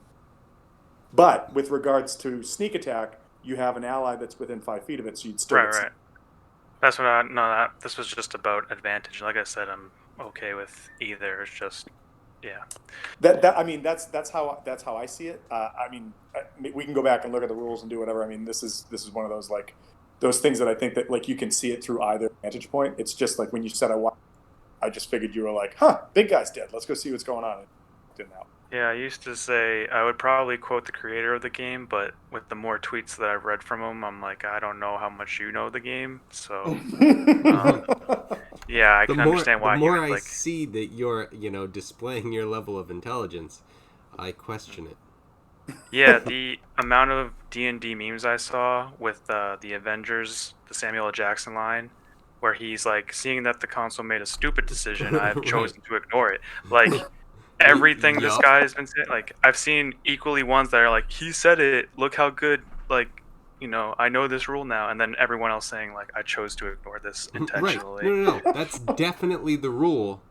But with regards to sneak attack, you have an ally that's within 5 feet of it, so you'd still right. That's what this was just about advantage. Like I said, I'm okay with either. It's just, yeah. That's how I see it. We can go back and look at the rules and do whatever. I mean, this is one of those like those things that I think that like you can see it through either vantage point. It's just like when you said I just figured you were like, big guy's dead. Let's go see what's going on. Didn't help. Yeah, I used to say I would probably quote the creator of the game, but with the more tweets that I've read from him, I'm like, I don't know how much you know the game, so yeah, I can understand why. The more I see that you're, displaying your level of intelligence, I question it. Yeah, the amount of D&D memes I saw with the Avengers, the Samuel L. Jackson line, where he's like, seeing that the console made a stupid decision, I've chosen to ignore it. Like. Everything this guy has been saying, like I've seen equally ones that are like, he said it, look how good, like, I know this rule now, and then everyone else saying like, I chose to ignore this intentionally. Right. No, that's definitely the rule.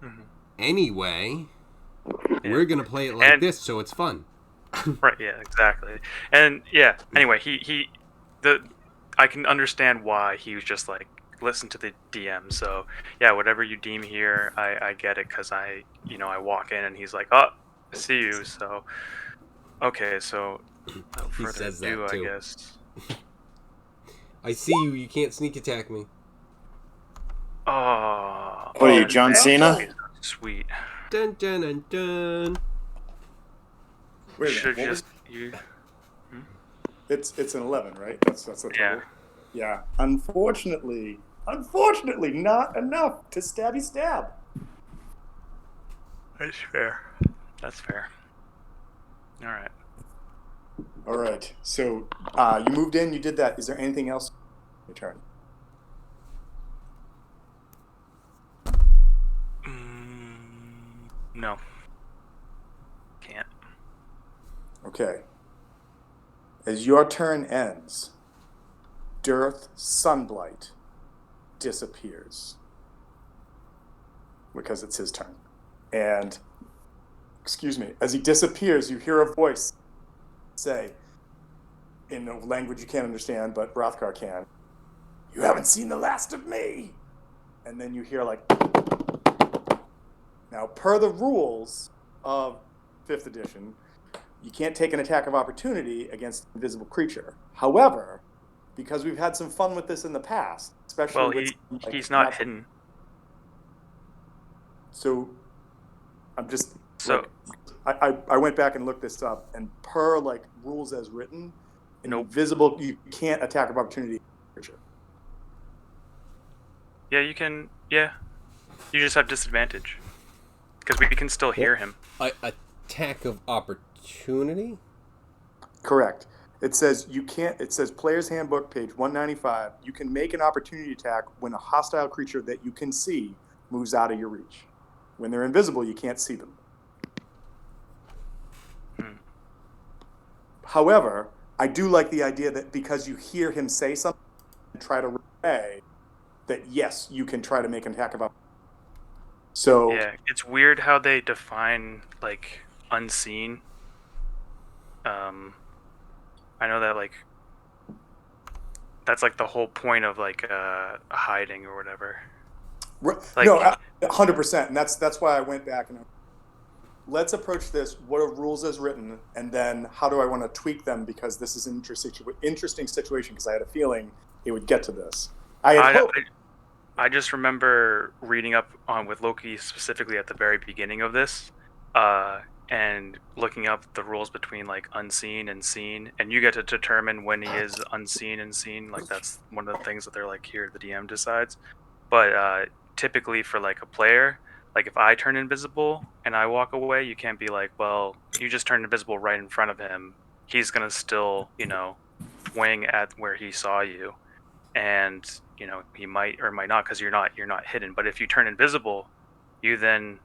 Mm-hmm. Anyway, we're gonna play it like this, so it's fun. Right, yeah, exactly. And yeah, anyway, I can understand why he was just like, listen to the DM. So yeah, whatever you deem here, I get it, because I walk in and he's like, oh, I see you. So Okay, so without He further says ado, that I too. guess. I see you. You can't sneak attack me. Oh, What are you, that John advantage Cena? is sweet. Dun dun dun dun. Wait a minute. Should What was just you. Hmm? it's an 11, right? That's the total. Yeah. Yeah. Unfortunately, not enough to stabby stab. That's fair. That's fair. All right. All right. So you moved in. You did that. Is there anything else? Your turn. No. Can't. Okay. As your turn ends, Dearth Sunblight disappears because it's his turn. And, excuse me, as he disappears, you hear a voice say, in a language you can't understand, but Hrothgar can, "You haven't seen the last of me!" And then you hear like... Now, per the rules of 5th edition, you can't take an attack of opportunity against an invisible creature. However, because we've had some fun with this in the past, especially Well, with he's not hidden. So I'm just So I went back and looked this up, and per like rules as written, an Nope. invisible, you can't attack of opportunity creature. yeah, you can. Yeah, you just have disadvantage because we can still hear him. Attack of opportunity? Correct. It says you can't. It says Player's Handbook, page 195. You can make an opportunity attack when a hostile creature that you can see moves out of your reach. When they're invisible, you can't see them. However, I do like the idea that because you hear him say something and try to run away, that yes, you can try to make an attack of opportunity. So Yeah, it's weird how they define like unseen. I know that like that's like the whole point of like hiding or whatever. Like, no, 100%, and that's why I went back and let's approach this. What are rules as written, and then how do I want to tweak them, because this is an interesting situation, because I had a feeling it would get to this. I just remember reading up on with Loki specifically at the very beginning of this, and looking up the rules between like unseen and seen, and you get to determine when he is unseen and seen. Like that's one of the things that they're like, here the DM decides. But typically for like a player, like if I turn invisible and I walk away, you can't be like, well, you just turned invisible right in front of him. He's gonna still, wing at where he saw you, and he might or might not, because you're not hidden. But if you turn invisible, you then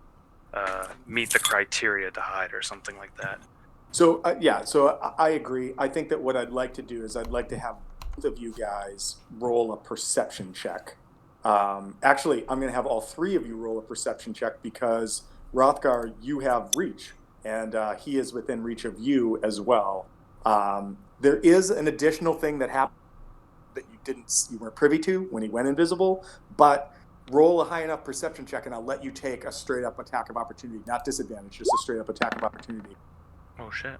meet the criteria to hide or something like that. So yeah, so I agree. I think that what I'd like to do is I'd like to have both of you guys roll a perception check. Actually, I'm going to have all three of you roll a perception check, because Hrothgar, you have reach, and he is within reach of you as well. There is an additional thing that happened that you weren't privy to when he went invisible, but roll a high enough perception check and I'll let you take a straight up attack of opportunity, not disadvantage, just a straight up attack of opportunity. Oh shit.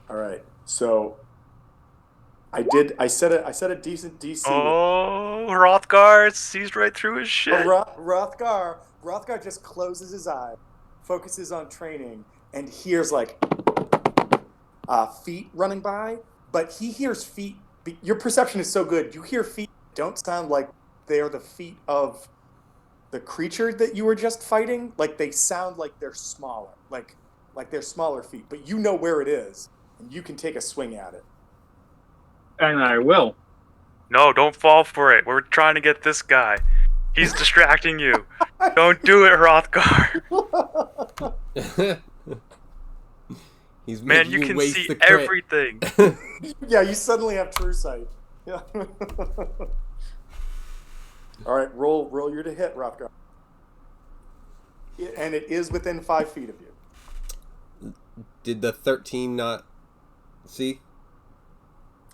All right. So I set a decent DC. Oh, Hrothgar sees right through his shit. Hrothgar just closes his eyes, focuses on training, and hears like feet running by, but he hears feet. Your perception is so good. You hear feet that don't sound like they're the feet of the creature that you were just fighting. Like they sound like they're smaller, like they're smaller feet, but you know where it is, and you can take a swing at it. And I will. No, don't fall for it. We're trying to get this guy. He's distracting you. Don't do it, Hrothgar. He's Man, making you you can waste see the crit. everything. Yeah, you suddenly have true sight. Yeah. All right, roll your to hit, Hrothgar. And it is within 5 feet of you. Did the 13 not see?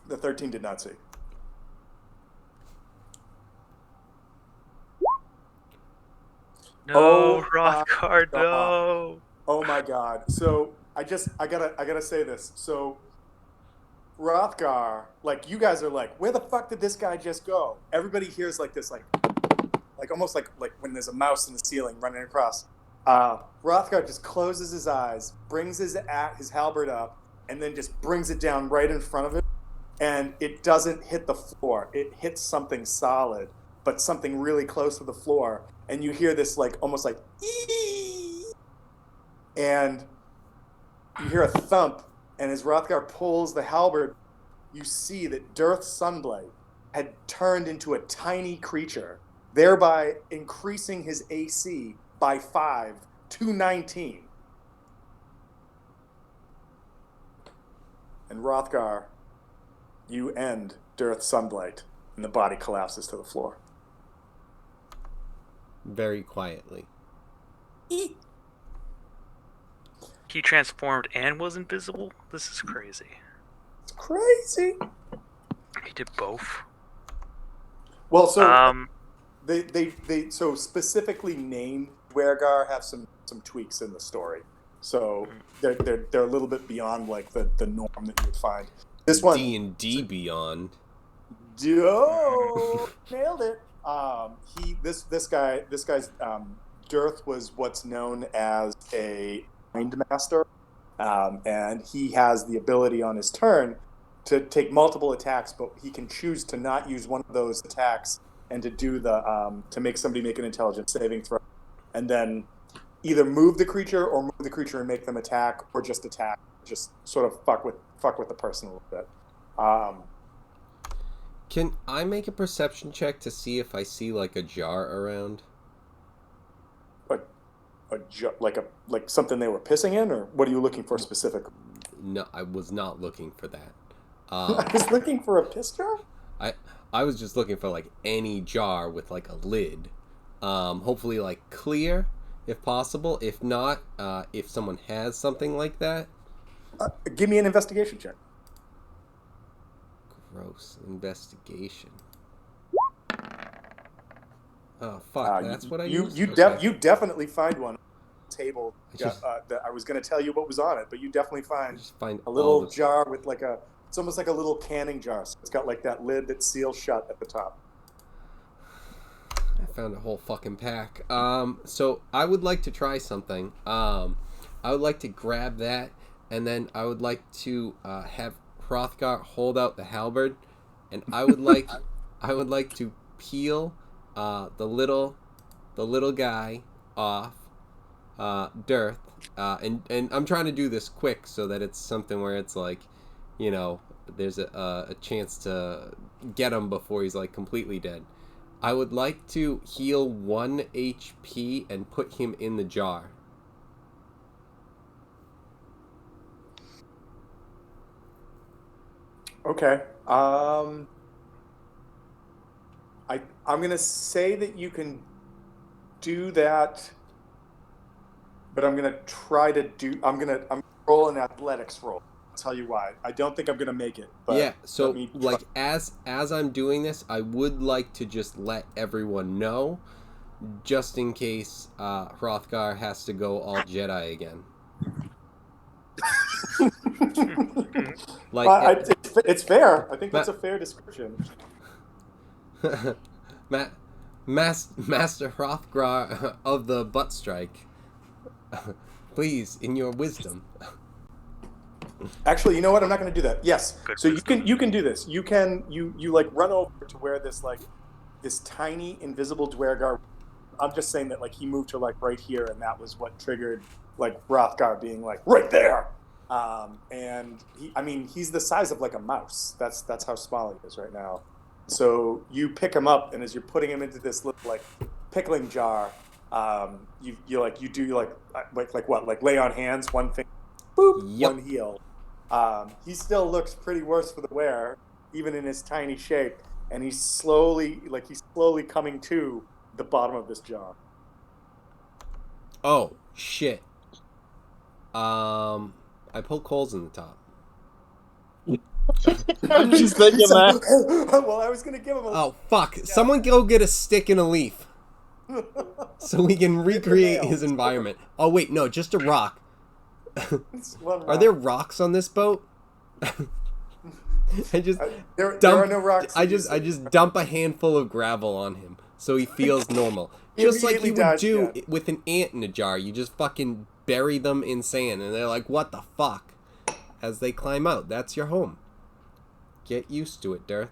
The 13 did not see. No, Oh my Rothgar, God. no. Oh my God. So I gotta say this. So Rothgar, like you guys are like, where the fuck did this guy just go? Everybody hears like this, like almost like when there's a mouse in the ceiling running across. Rothgar just closes his eyes, brings his halberd up, and then just brings it down right in front of him. And it doesn't hit the floor. It hits something solid, but something really close to the floor. And you hear this like almost like ee, and you hear a thump. And as Rothgar pulls the halberd, you see that Dirth's Sunblade had turned into a tiny creature, thereby increasing his AC by 5 to 19. And Rothgar, you end Dirth's Sunblade, and the body collapses to the floor. Very quietly. Eek. He transformed and was invisible? This is crazy. It's crazy. He did both. Well, so they so specifically named Dwergar have some tweaks in the story. So they're a little bit beyond like the norm that you would find. This one D&D Beyond. Oh, nailed it. This guy's Dirth was what's known as a mind master, and he has the ability on his turn to take multiple attacks, but he can choose to not use one of those attacks and to do to make somebody make an intelligence saving throw, and then either move the creature or move the creature and make them attack, or just attack, just sort of fuck with the person a little bit. Can I make a perception check to see if I see like a jar around? Like something they were pissing in, or what are you looking for specifically? No, I was not looking for that. I was looking for a piss jar? I was just looking for like any jar with like a lid. Hopefully like clear if possible. If not, if someone has something like that. Give me an investigation check. Gross investigation. Oh fuck! That's what I used. You definitely find one on the table that I was going to tell you what was on it, but you definitely find a little jar with like it's almost like a little canning jar. So it's got like that lid that seals shut at the top. I found a whole fucking pack. So I would like to try something. I would like to grab that, and then I would like to have Hrothgar hold out the halberd, and I would like to peel the little guy off Dirth, and I'm trying to do this quick so that it's something where it's like, you know, there's a chance to get him before he's like completely dead. I would like to heal 1 HP and put him in the jar. Okay. I'm gonna say that you can do that, but I'm gonna try to do. I'm roll an athletics roll. I'll tell you why. I don't think I'm gonna make it. But yeah. So like as I'm doing this, I would like to just let everyone know, just in case Hrothgar has to go all Jedi again. Like it's fair. I think that's a fair description. Master Hrothgar of the Butt Strike, please, in your wisdom. Actually, you know what? I'm not going to do that. Yes. So you can do this. You like run over to where this tiny invisible Dwergar. I'm just saying that like he moved to like right here, and that was what triggered like Hrothgar being like right there. And he's the size of like a mouse. That's how small he is right now. So you pick him up, and as you're putting him into this little like pickling jar, you lay on hands, one finger, boop, Yep. one heel. He still looks pretty worse for the wear, even in his tiny shape, and he's slowly coming to the bottom of this jar. Oh shit. I poke holes in the top. I'm just thinking that. Well, I was gonna give him a. Oh fuck! Someone go get a stick and a leaf. so we can recreate nail. his environment. Oh wait, no, just a rock. It's one Are rock. there rocks on this boat? I just There dump. are no rocks. I just dump a handful of gravel on him so he feels normal, just like Immediately you would dies do again. with an ant in a jar. You just fucking bury them in sand, and they're like, "What the fuck?" As they climb out, that's your home. Get used to it, Dirth.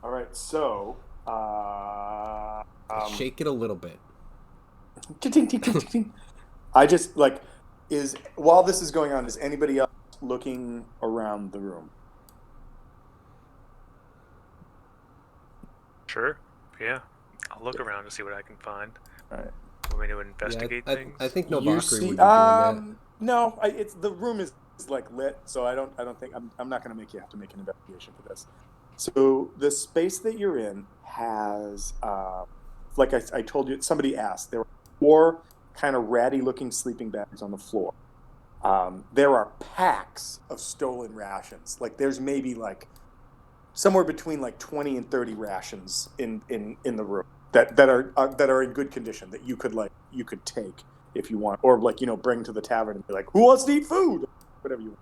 All right, so Shake it a little bit. I just while this is going on, is anybody else looking around the room? Sure. Yeah. I'll look around to see what I can find. All right. Want me to investigate things? I think You Nobakri see, would be doing that. no, it's the room is like lit, so I don't think I'm not going to make you have to make an investigation for this. So the space that you're in has, like I told you, somebody asked, there are 4 kind of ratty-looking sleeping bags on the floor. There are packs of stolen rations. Like there's maybe like somewhere between like 20 and 30 rations in the room that are in good condition that you could take if you want, or bring to the tavern and be like, who wants to eat food? Whatever you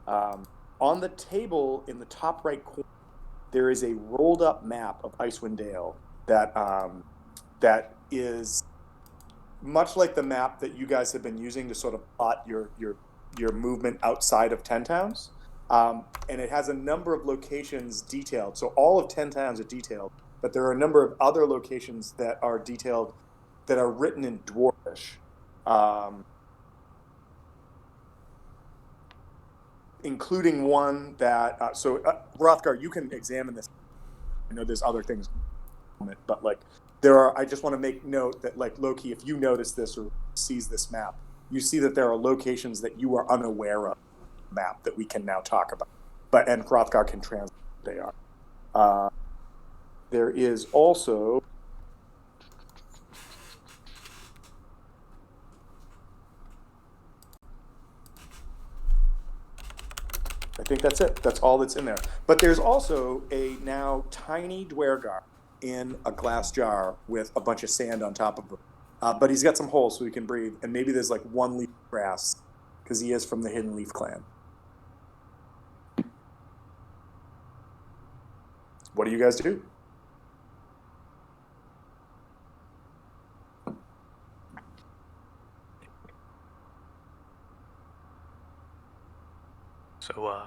want. On the table in the top right corner, there is a rolled up map of Icewind Dale that is much like the map that you guys have been using to sort of plot your movement outside of 10 towns. And it has a number of locations detailed. So all of 10 towns are detailed, but there are a number of other locations that are detailed that are written in Dwarvish. Including one that, Rothgar, you can examine this. I know there's other things, but I just want to make note that Loki, if you notice this or sees this map, you see that there are locations that you are unaware of the map that we can now talk about. And Rothgar can translate what they are. There is also I think that's it. That's all that's in there. But there's also a now tiny Dwergar in a glass jar with a bunch of sand on top of it. But he's got some holes so he can breathe. And maybe there's 1 leaf of grass because he is from the Hidden Leaf clan. What do you guys do? So,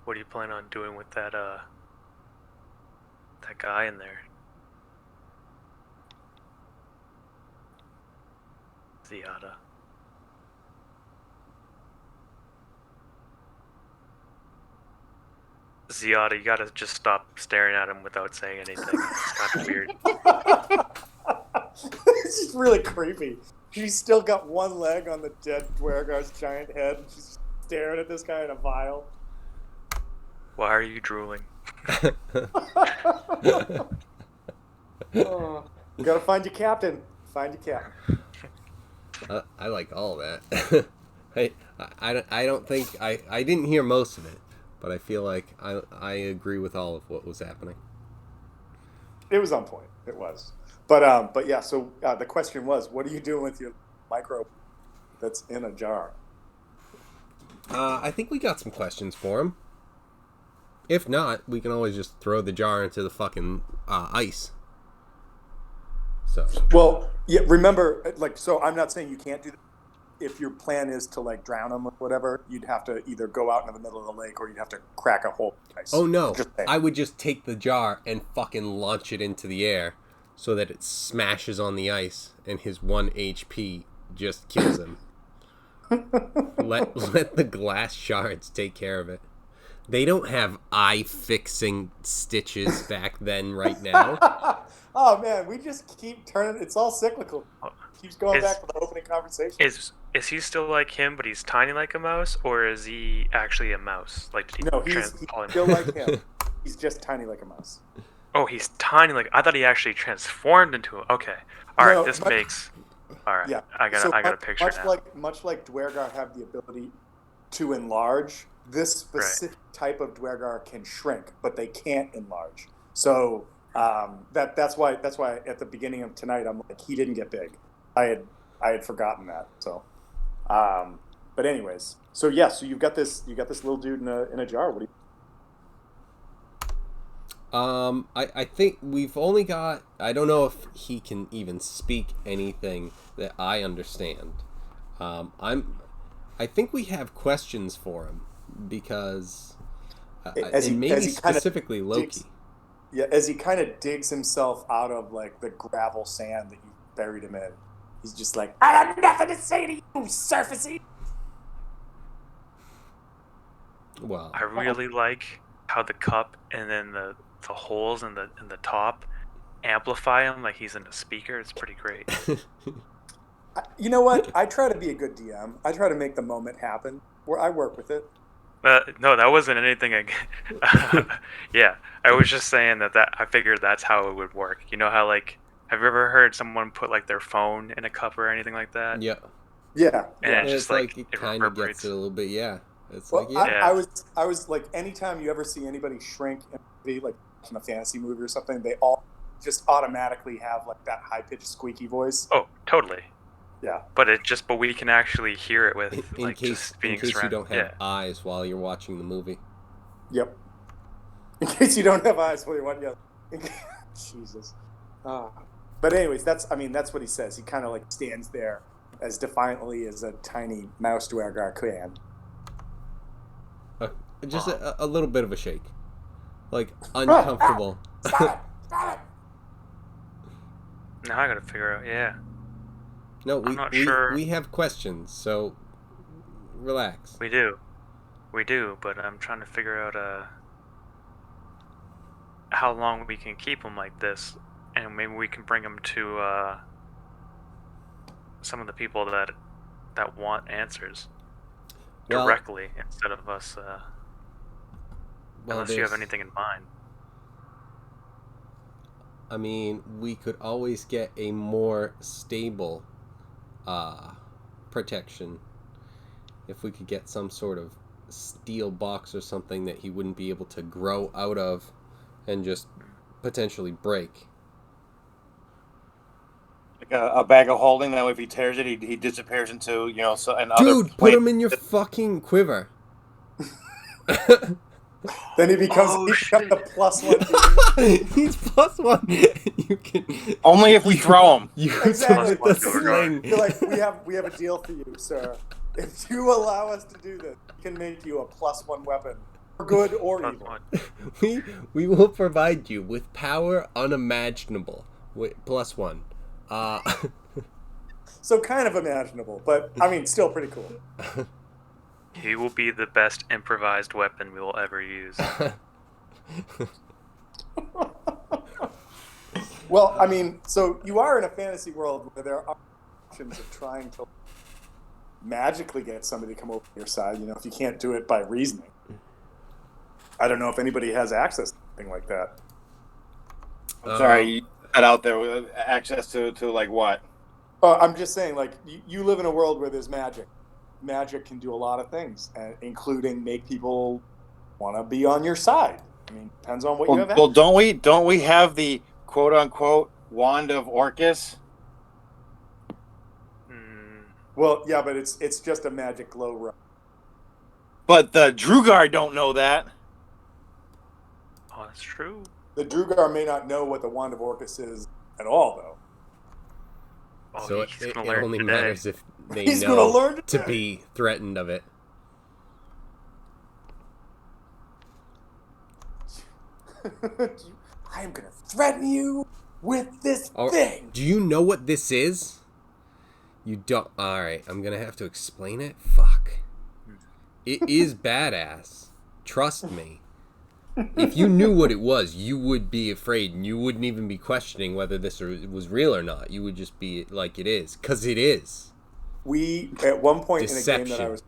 what do you plan on doing with that guy in there? Ziada. Ziada, you gotta just stop staring at him without saying anything. It's kind of weird. This is really creepy. She's still got 1 leg on the dead Dwergar's giant head. And she's staring at this guy in a vial. Why are you drooling? Oh, you gotta find your captain. Find your captain. I like all that. I don't think I didn't hear most of it, but I feel like I agree with all of what was happening. It was on point. It was. But yeah. So the question was, what are you doing with your micro that's in a jar? I think we got some questions for him. If not, we can always just throw the jar into the fucking ice. So. Well, yeah. Remember, so I'm not saying you can't do that. If your plan is to drown him or whatever, you'd have to either go out into the middle of the lake or you'd have to crack a hole in the ice. Oh no! I would just take the jar and fucking launch it into the air so that it smashes on the ice and his 1 HP just kills him. let the glass shards take care of it. They don't have eye-fixing stitches back then right now. Oh man, we just keep turning. It's all cyclical. Keeps going back to the opening conversation. Is he still like him, but he's tiny like a mouse, or is he actually a mouse? He's still like him. He's just tiny like a mouse. Oh, he's tiny like. I thought he actually transformed into a... Okay, all right. This makes. All right. Yeah. I got a picture now. Much like Dwergar have the ability to enlarge, this specific type of Dwergar can shrink, but they can't enlarge. So That's why at the beginning of tonight I'm like, he didn't get big. I had forgotten that. So, but anyways, so yeah, so you've got this little dude in a jar. What do you? I think we've only got. I don't know if he can even speak anything that I understand. I think we have questions for him because, and maybe specifically Loki. Yeah, as he kind of digs himself out of like the gravel sand that you buried him in, he's just like, I have nothing to say to you, surfacey. Well, I really like how the cup and then the holes in the top amplify him like he's in a speaker. It's pretty great. You know what? I try to be a good DM. I try to make the moment happen. Where I work with it. No, that wasn't anything. Yeah, I was just saying that I figured that's how it would work. You know how like, have you ever heard someone put like their phone in a cup or anything like that? Yeah. Yeah. And It's just like it it kind of reverberates. gets it a little bit. Yeah. It's Well, like yeah. I was like, anytime you ever see anybody shrink in a movie, like in a fantasy movie or something, they all just automatically have like that high pitched squeaky voice. Oh, totally. Yeah. But we can actually hear it with in case you don't have eyes while you're watching the movie. Yep. In case you don't have eyes while you're watching. Jesus. But anyways, that's what he says. He kind of like stands there as defiantly as a tiny mouse dweller can. Just a little bit of a shake, like uncomfortable. Stop it! Now I gotta figure out. Yeah. No, I'm not sure. We have questions, so relax. We do, but I'm trying to figure out how long we can keep him like this, and maybe we can bring him to some of the people that want answers directly instead of us. Unless you have anything in mind. I mean, we could always get a more stable protection if we could get some sort of steel box or something that he wouldn't be able to grow out of and just potentially break. Like a bag of holding, that way if he tears it, he disappears into, another. Dude, put him in your fucking quiver. Then he becomes the +1. He's +1. You can only if we throw him. You exactly. The sling. You're like, we have a deal for you, sir. If you allow us to do this, we can make you a +1 weapon, for good or evil. We will provide you with power unimaginable. +1. So kind of imaginable, but I mean, still pretty cool. He will be the best improvised weapon we will ever use. Well, I mean, so you are in a fantasy world where there are options of trying to magically get somebody to come over to your side, if you can't do it by reasoning. I don't know if anybody has access to anything like that. I'm sorry, you got out there with access to like what? I'm just saying, like, you live in a world where there's magic. Magic can do a lot of things, including make people want to be on your side. I mean, depends on what you have. Well, don't we have the quote unquote wand of Orcus? Well, yeah, but it's just a magic glow rod. But the Drugar don't know that. Oh, that's true. The Drugar may not know what the wand of Orcus is at all, though. Oh, so it only matters if they know to be threatened of it. I am going to threaten you with this thing. Do you know what this is? You don't. All right, I'm going to have to explain it. Fuck. It is badass. Trust me. If you knew what it was, you would be afraid, and you wouldn't even be questioning whether this was real or not. You would just be like, it is, because it is. We at one point in a game that I was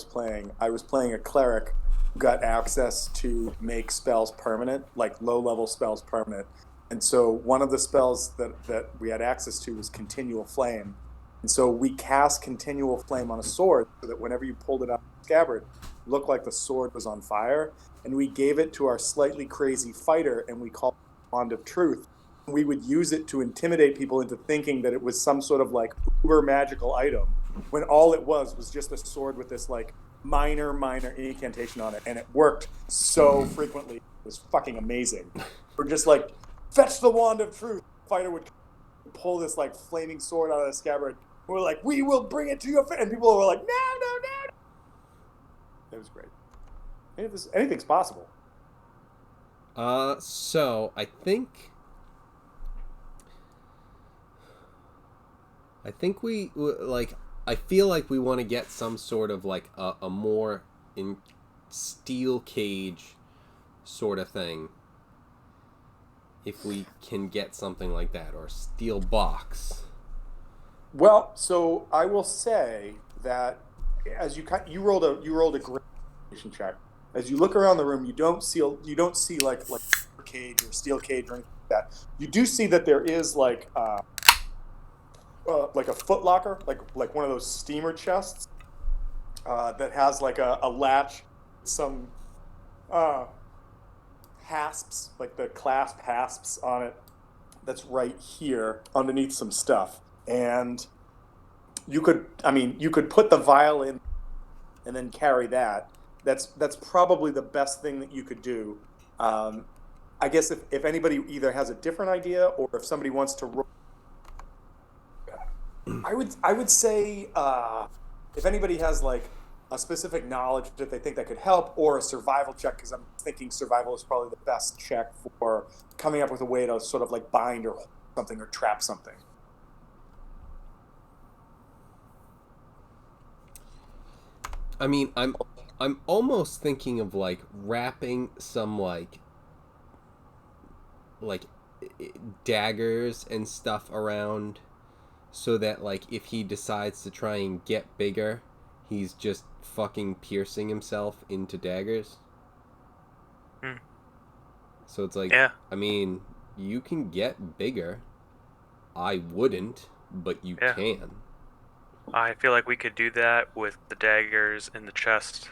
playing, I was playing a cleric who got access to make spells permanent, like low-level spells permanent. And so one of the spells that we had access to was Continual Flame. And so we cast Continual Flame on a sword so that whenever you pulled it out of the scabbard, looked like the sword was on fire, and we gave it to our slightly crazy fighter, and we called it Wand of Truth. We would use it to intimidate people into thinking that it was some sort of like uber magical item, when all it was just a sword with this like minor incantation on it, and it worked so frequently. It was fucking amazing. We're just like, fetch the Wand of Truth. The fighter would pull this like flaming sword out of the scabbard. We're like, we will bring it to your face. And people were like, no. It was great. Anything's possible. So I think we like. I feel like we want to get some sort of like a more in steel cage sort of thing. If we can get something like that, or steel box. Well, so I will say that as you rolled a great investigation check. As you look around the room, you don't see like cage or steel cage or anything like that. You do see that there is like a foot locker, like one of those steamer chests that has like a latch, some hasps, like the clasp hasps on it. That's right here underneath some stuff. And you could put the vial in and then carry that. That's probably the best thing that you could do. I guess if anybody either has a different idea or if somebody wants to roll, I would say if anybody has like a specific knowledge that they think that could help, or a survival check, because I'm thinking survival is probably the best check for coming up with a way to sort of like bind or hold something or trap something. I mean, I'm almost thinking of like wrapping some like daggers and stuff around, so that like if he decides to try and get bigger, he's just fucking piercing himself into daggers. So it's like, yeah. I mean, you can get bigger. I wouldn't, but you can. I feel like we could do that with the daggers in the chest.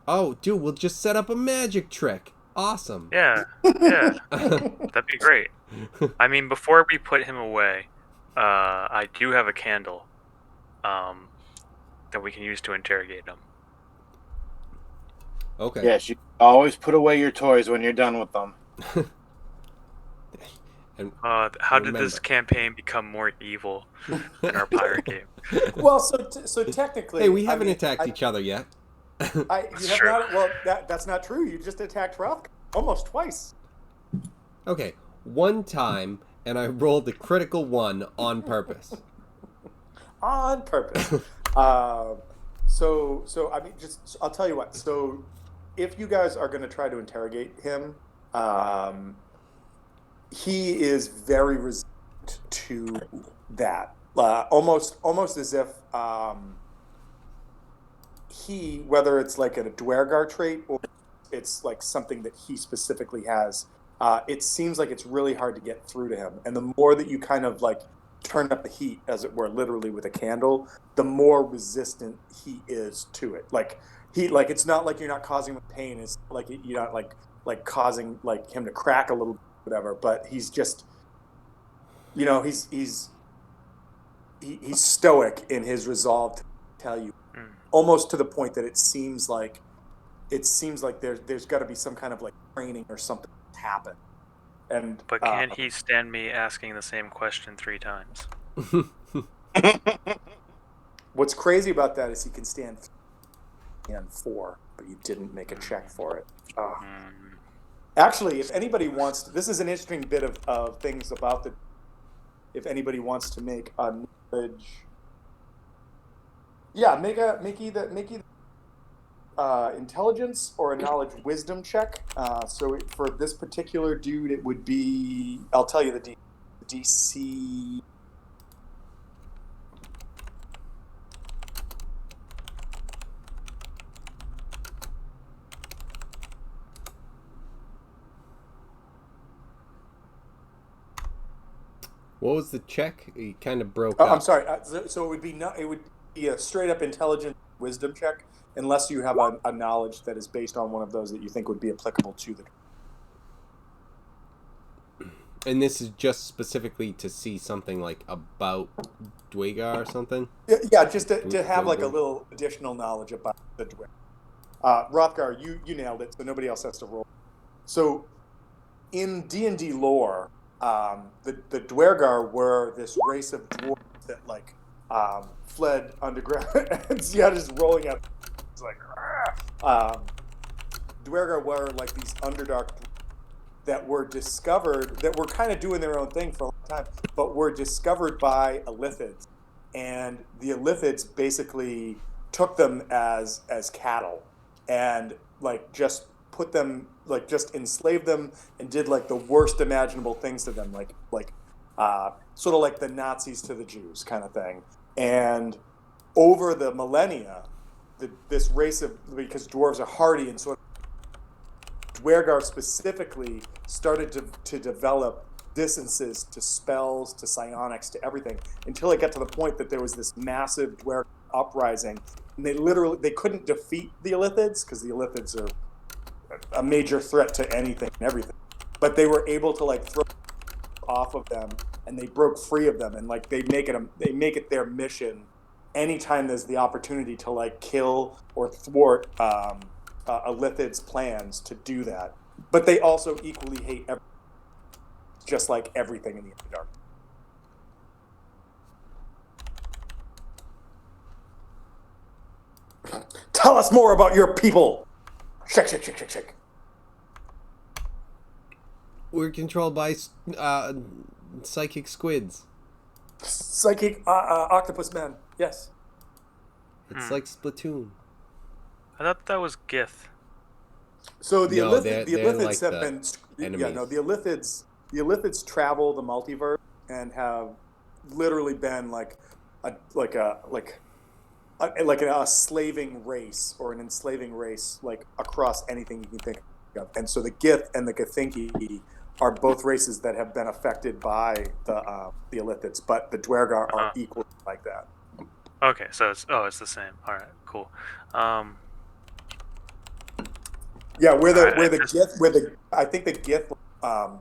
Oh, dude, we'll just set up a magic trick. Awesome. Yeah. That'd be great. I mean, before we put him away, I do have a candle that we can use to interrogate him. Okay. Yes, you always put away your toys when you're done with them. And how did this campaign become more evil than our pirate game? Well, so technically, hey, we haven't attacked each other yet. You have not. Well, that's not true. You just attacked Ralph almost twice. Okay, one time, and I rolled the critical one on purpose. On purpose. So I mean, just I'll tell you what. So if you guys are going to try to interrogate him, he is very resistant to that. Almost as if he, whether it's like a Dwergar trait or it's like something that he specifically has, it seems like it's really hard to get through to him. And the more that you kind of like turn up the heat, as it were, literally with a candle, the more resistant he is to it. Like it's not like you're not causing him pain. It's like you're not like causing like him to crack a little bit, whatever. But he's just, he's stoic in his resolve to tell you, almost to the point that it seems like there's got to be some kind of like training or something that's happened. But can he stand me asking the same question 3 times? What's crazy about that is he can stand 4, but you didn't make a check for it. Actually, if anybody wants to, this is an interesting bit of things about the. If anybody wants to make a knowledge, make either intelligence or a knowledge wisdom check. So for this particular dude, it would be, I'll tell you the DC. What was the check? He kind of broke up. I'm sorry. So it would be a straight up intelligence wisdom check, unless you have a knowledge that is based on one of those that you think would be applicable to the. And this is just specifically to see something like about Dwagar or something? Yeah, just to have like a little additional knowledge about the Dwagar. Rothgar, you nailed it, so nobody else has to roll. So, in D&D lore, the Dwergar were this race of dwarves that like fled underground, and Ziad is rolling out. It's like, Dwergar were like these underdark that were discovered, that were kind of doing their own thing for a long time, but were discovered by Illithids, and the Illithids basically took them as cattle, and like just put them, like just enslaved them, and did like the worst imaginable things to them, like sort of like the Nazis to the Jews kind of thing. And over the millennia, this race of, because dwarves are hardy and sort of, Dwergar specifically started to develop distances to spells, to psionics, to everything, until it got to the point that there was this massive Dwergar uprising, and they couldn't defeat the Illithids, because the Illithids are a major threat to anything and everything, but they were able to like throw off of them, and they broke free of them, and like they make it their mission anytime there's the opportunity to like kill or thwart Illithid's plans to do that. But they also equally hate everything, just like everything in the Underdark. Tell us more about your people. Shake. We're controlled by psychic squids. Psychic octopus men. Yes. It's like Splatoon. I thought that was Gith. So the No, Illithids like have the been. enemies. Yeah, no, the Illithids travel the multiverse and have literally been like a slaving race or an enslaving race, like across anything you can think of. And so the Gith and the Githinki are both races that have been affected by the Illithids, but the Dwergar are equally like that. Okay, so it's the same. All right, cool. Yeah, I think the Gith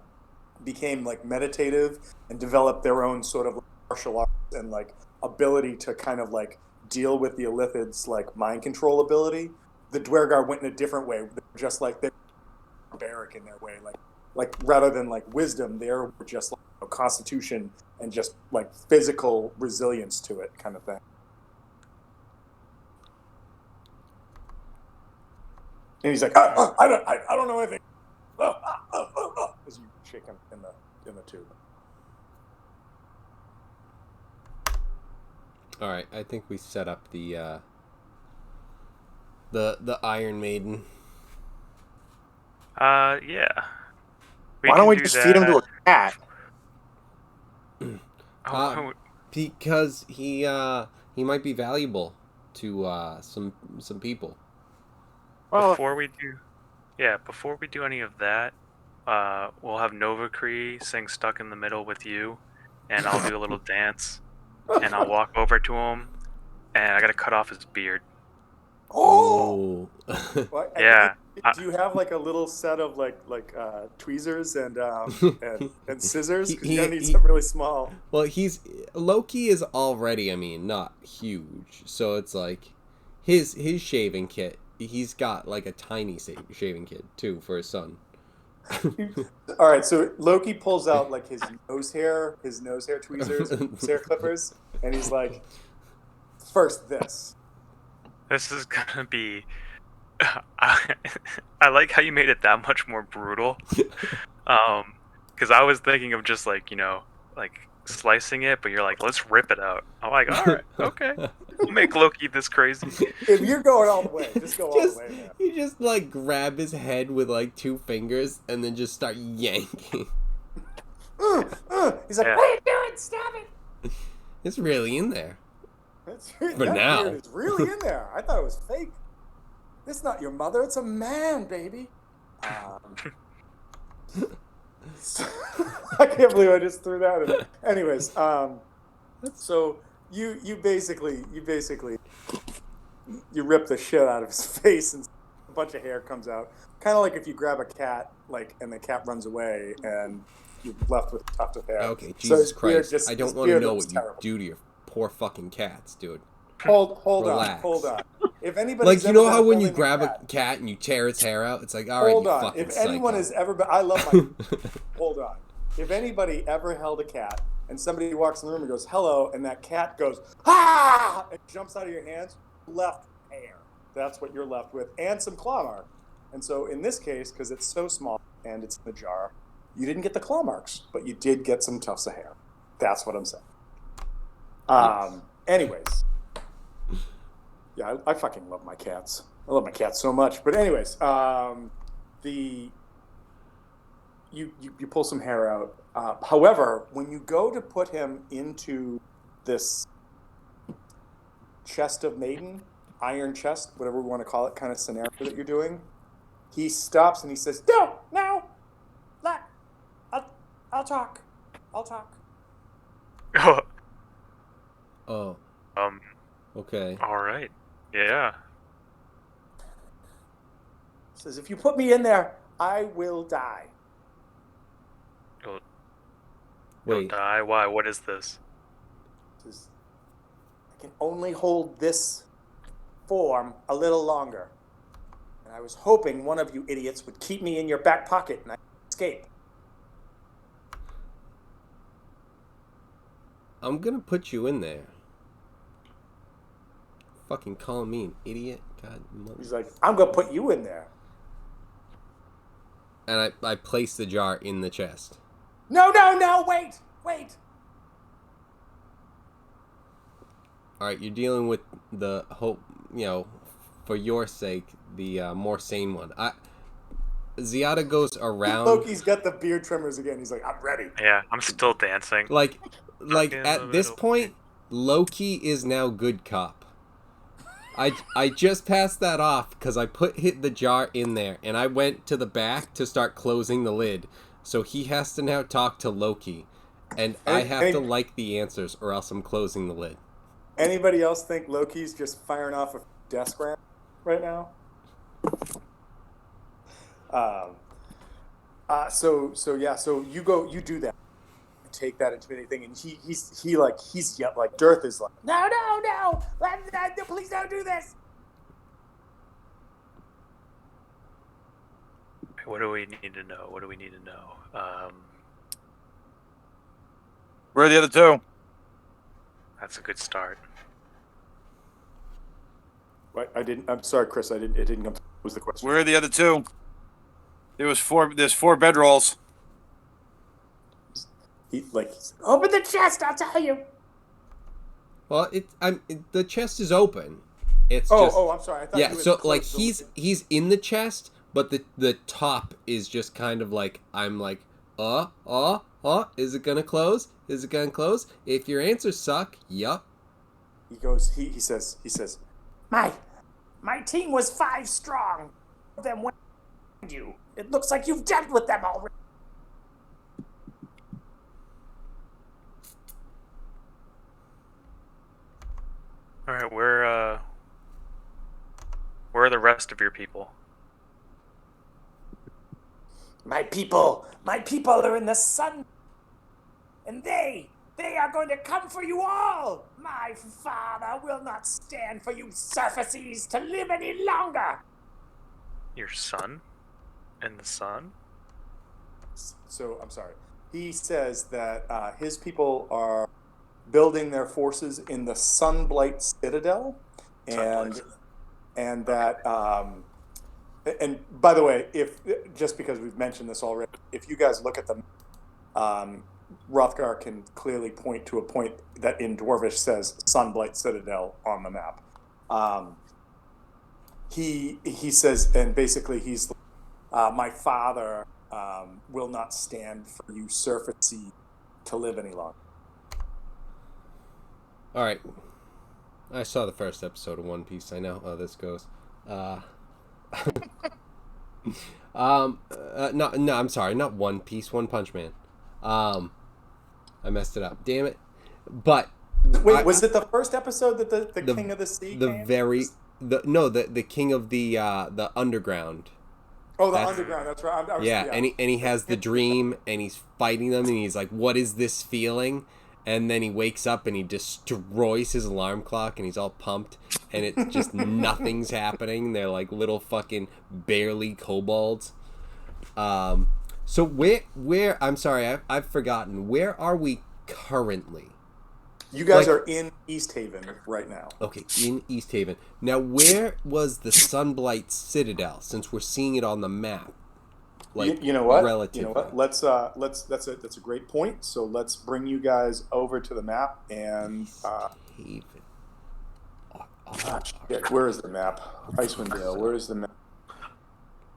became like meditative and developed their own sort of martial arts and like ability to kind of like deal with the Illithids' like mind control ability. The Dwergar went in a different way, just like they're barbaric in their way, like rather than like wisdom, they're just like constitution and just like physical resilience to it kind of thing. And he's like, I don't know anything. As you shake him in the tube. All right, I think we set up the Iron Maiden. Yeah. Why don't we just feed him to a cat? Because he might be valuable to some people. Well, before we do any of that, we'll have Nova Cree sing "Stuck in the Middle" with you, and I'll do a little dance, and I'll walk over to him, and I gotta cut off his beard. Oh. Well, Yeah. Do you have like a little set of like tweezers and scissors? Because you're gonna need something really small. Well, Loki is already, not huge, so it's like his shaving kit. He's got like a tiny shaving kit too for his son. All right, so Loki pulls out like his nose hair tweezers, his hair clippers, and he's like, "First, this." This is gonna be. I like how you made it that much more brutal. Because I was thinking of just like slicing it, but you're like, let's rip it out. I'm like, all right, okay, we'll make Loki this crazy. If you're going all the way, just go all the way, man. You just like grab his head with like 2 fingers and then just start yanking. He's like, Yeah. "What are you doing? Stop it!" It's really in there. That now. beard is really in there. I thought it was fake. It's not your mother. It's a man, baby. I can't believe I just threw that in. Anyways, so you basically you rip the shit out of his face, and a bunch of hair comes out. Kind of like if you grab a cat, and the cat runs away, and you're left with a tuft of hair. Okay, Jesus Christ. I don't want to know what you do to your poor fucking cats, dude. Hold Relax. on. If anybody's like, you know how when you grab a cat and you tear its hair out, it's like, all right, hold you on. fucking If anyone psycho. has ever been, I love my. Hold on. If anybody ever held a cat and somebody walks in the room and goes hello, and that cat goes ah, and jumps out of your hands, left hair. That's what you're left with, and some claw marks. And so in this case, because it's so small and it's in the jar, you didn't get the claw marks, but you did get some tufts of hair. That's what I'm saying. Anyways. Yeah, I fucking love my cats. I love my cats so much. But anyways, you pull some hair out. However, when you go to put him into this chest of maiden, iron chest, whatever we want to call it, kind of scenario that you're doing, he stops and he says, "No, I'll talk. Oh. Okay. All right. Yeah. Says, if you put me in there, I will die." You'll die? Why? What is this? Says, I can only hold this form a little longer. And I was hoping one of you idiots would keep me in your back pocket and I could escape. I'm gonna put you in there. Fucking calling me an idiot? God, mother. He's like, I'm going to put you in there. And I place the jar in the chest. No, wait. Alright, you're dealing with the hope, for your sake, the more sane one. Ziada goes around. Loki's got the beard trimmers again. He's like, I'm ready. Yeah, I'm still dancing. Like at this point, Loki is now good cop. I just passed that off because I hit the jar in there and I went to the back to start closing the lid. So he has to now talk to Loki. And I have to like the answers or else I'm closing the lid. Anybody else think Loki's just firing off a desk ramp right now? So you do that. You take that into anything, and he's yet like Dirth is like, no, please don't do this. What do we need to know? Where are the other two? That's a good start. What? I'm sorry, Chris. It didn't come. What was the question? Where are the other two? There's 4 bedrolls. Open the chest. I'll tell you. Well, the chest is open. It's I'm just, sorry. I thought yeah. you had So closed like he's in the chest, but the top is just kind of like I'm like is it gonna close? Is it gonna close? If your answers suck, yup. He goes. He says. My team was 5 strong. Them went you. It looks like you've dealt with them already. All right, where are the rest of your people? My people are in the sun, and they are going to come for you all. My father will not stand for you surfaces to live any longer. Your son? In the sun? So, I'm sorry. He says that his people are building their forces in the Sunblight Citadel, and that and by the way, if just because we've mentioned this already, if you guys look at them, Hrothgar can clearly point to a point that in Dwarvish says Sunblight Citadel on the map. He says, and basically he's my father will not stand for you surfacey to live any longer. All right. I saw the first episode of One Piece. I know how this goes. No, I'm sorry, not One Piece. One Punch Man. I messed it up. Damn it. But wait, was it the first episode that the King of the Sea? The came? very the king of the underground. Oh, the That's- underground. That's right. Yeah, and he has the dream, and he's fighting them, and he's like, "What is this feeling?" And then he wakes up and he destroys his alarm clock, and he's all pumped, and it's just nothing's happening. They're like little fucking barely kobolds. So where I'm sorry, I've forgotten. Where are we currently? You guys are in East Haven right now. Okay, in East Haven. Now, where was the Sunblight Citadel? Since we're seeing it on the map, You know what? relatively. You know what? Let's that's a great point. So let's bring you guys over to the map and East Haven. shit, where is the map? Icewind Dale. Where is the map?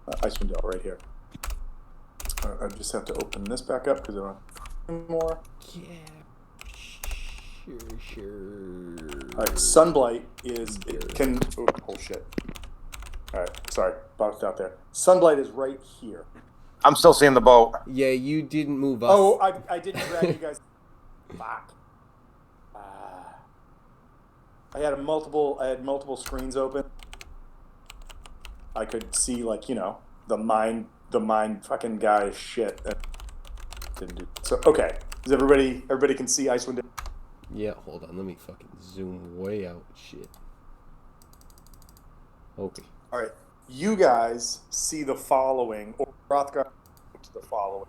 Icewind Dale, right here. I just have to open this back up because I don't have more. Yeah. Sure. All right, Sunblight is oh shit. All right, sorry, bounced out there. Sunblight is right here. I'm still seeing the boat. Yeah, you didn't move up. Oh, I didn't drag you guys. Fuck. I had multiple screens open. I could see the mine fucking guy's shit. Didn't do so. Okay, does everybody can see Icewind Dale? Yeah, hold on. Let me fucking zoom way out. Shit. Okay. All right, you guys see the following, or Rothgar to the following.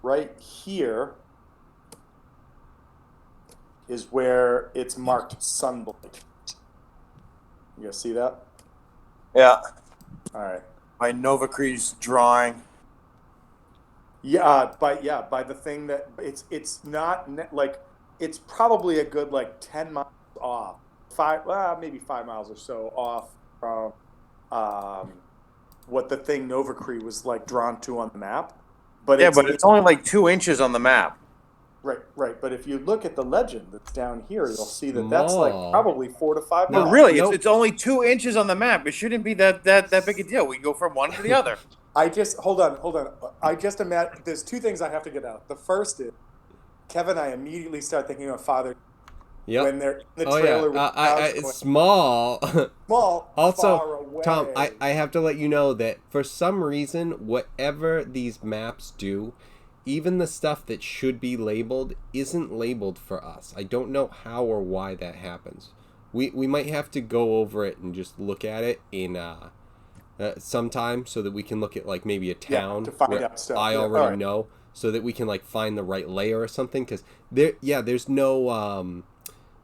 Right here is where it's marked Sunblight. You guys see that? Yeah. All right. By Nova Cree's drawing. Yeah, by the thing that it's not it's probably a good 10 miles off, maybe 5 miles or so off from what the thing Nova Cree was drawn to on the map. But it's only 2 inches on the map. Right. But if you look at the legend that's down here, you'll see that that's Small. probably 4 to 5 No, miles. really, Nope. it's only 2 inches on the map. It shouldn't be that big a deal. We can go from one to the other. Hold on. I just imagine there's 2 things I have to get out. The first is Kevin. I immediately start thinking of Father Yep. when they're in the Oh trailer. yeah. With the It's going, small. small, Also, far away. Tom, I have to let you know that for some reason, whatever these maps do, even the stuff that should be labeled isn't labeled for us. I don't know how or why that happens. We might have to go over it and just look at it in sometime so that we can look at maybe a town to find where out stuff. I Yeah, already alright. know, so that we can find the right layer or something. Because there's no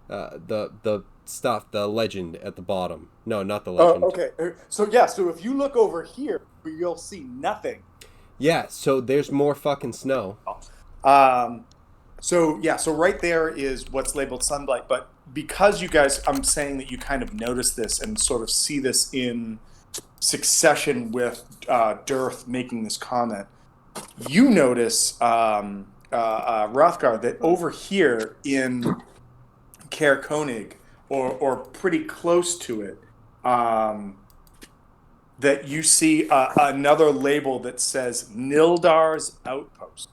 the stuff, the legend at the bottom. No, not the legend. Oh, okay. So if you look over here, you'll see nothing. Yeah, so there's more fucking snow. So right there is what's labeled Sunblight. But because you guys, I'm saying that you kind of notice this and sort of see this in succession with Dearth making this comment. You notice, Rothgar, that over here in Caer Konig, or pretty close to it, that you see another label that says Nildar's Outpost.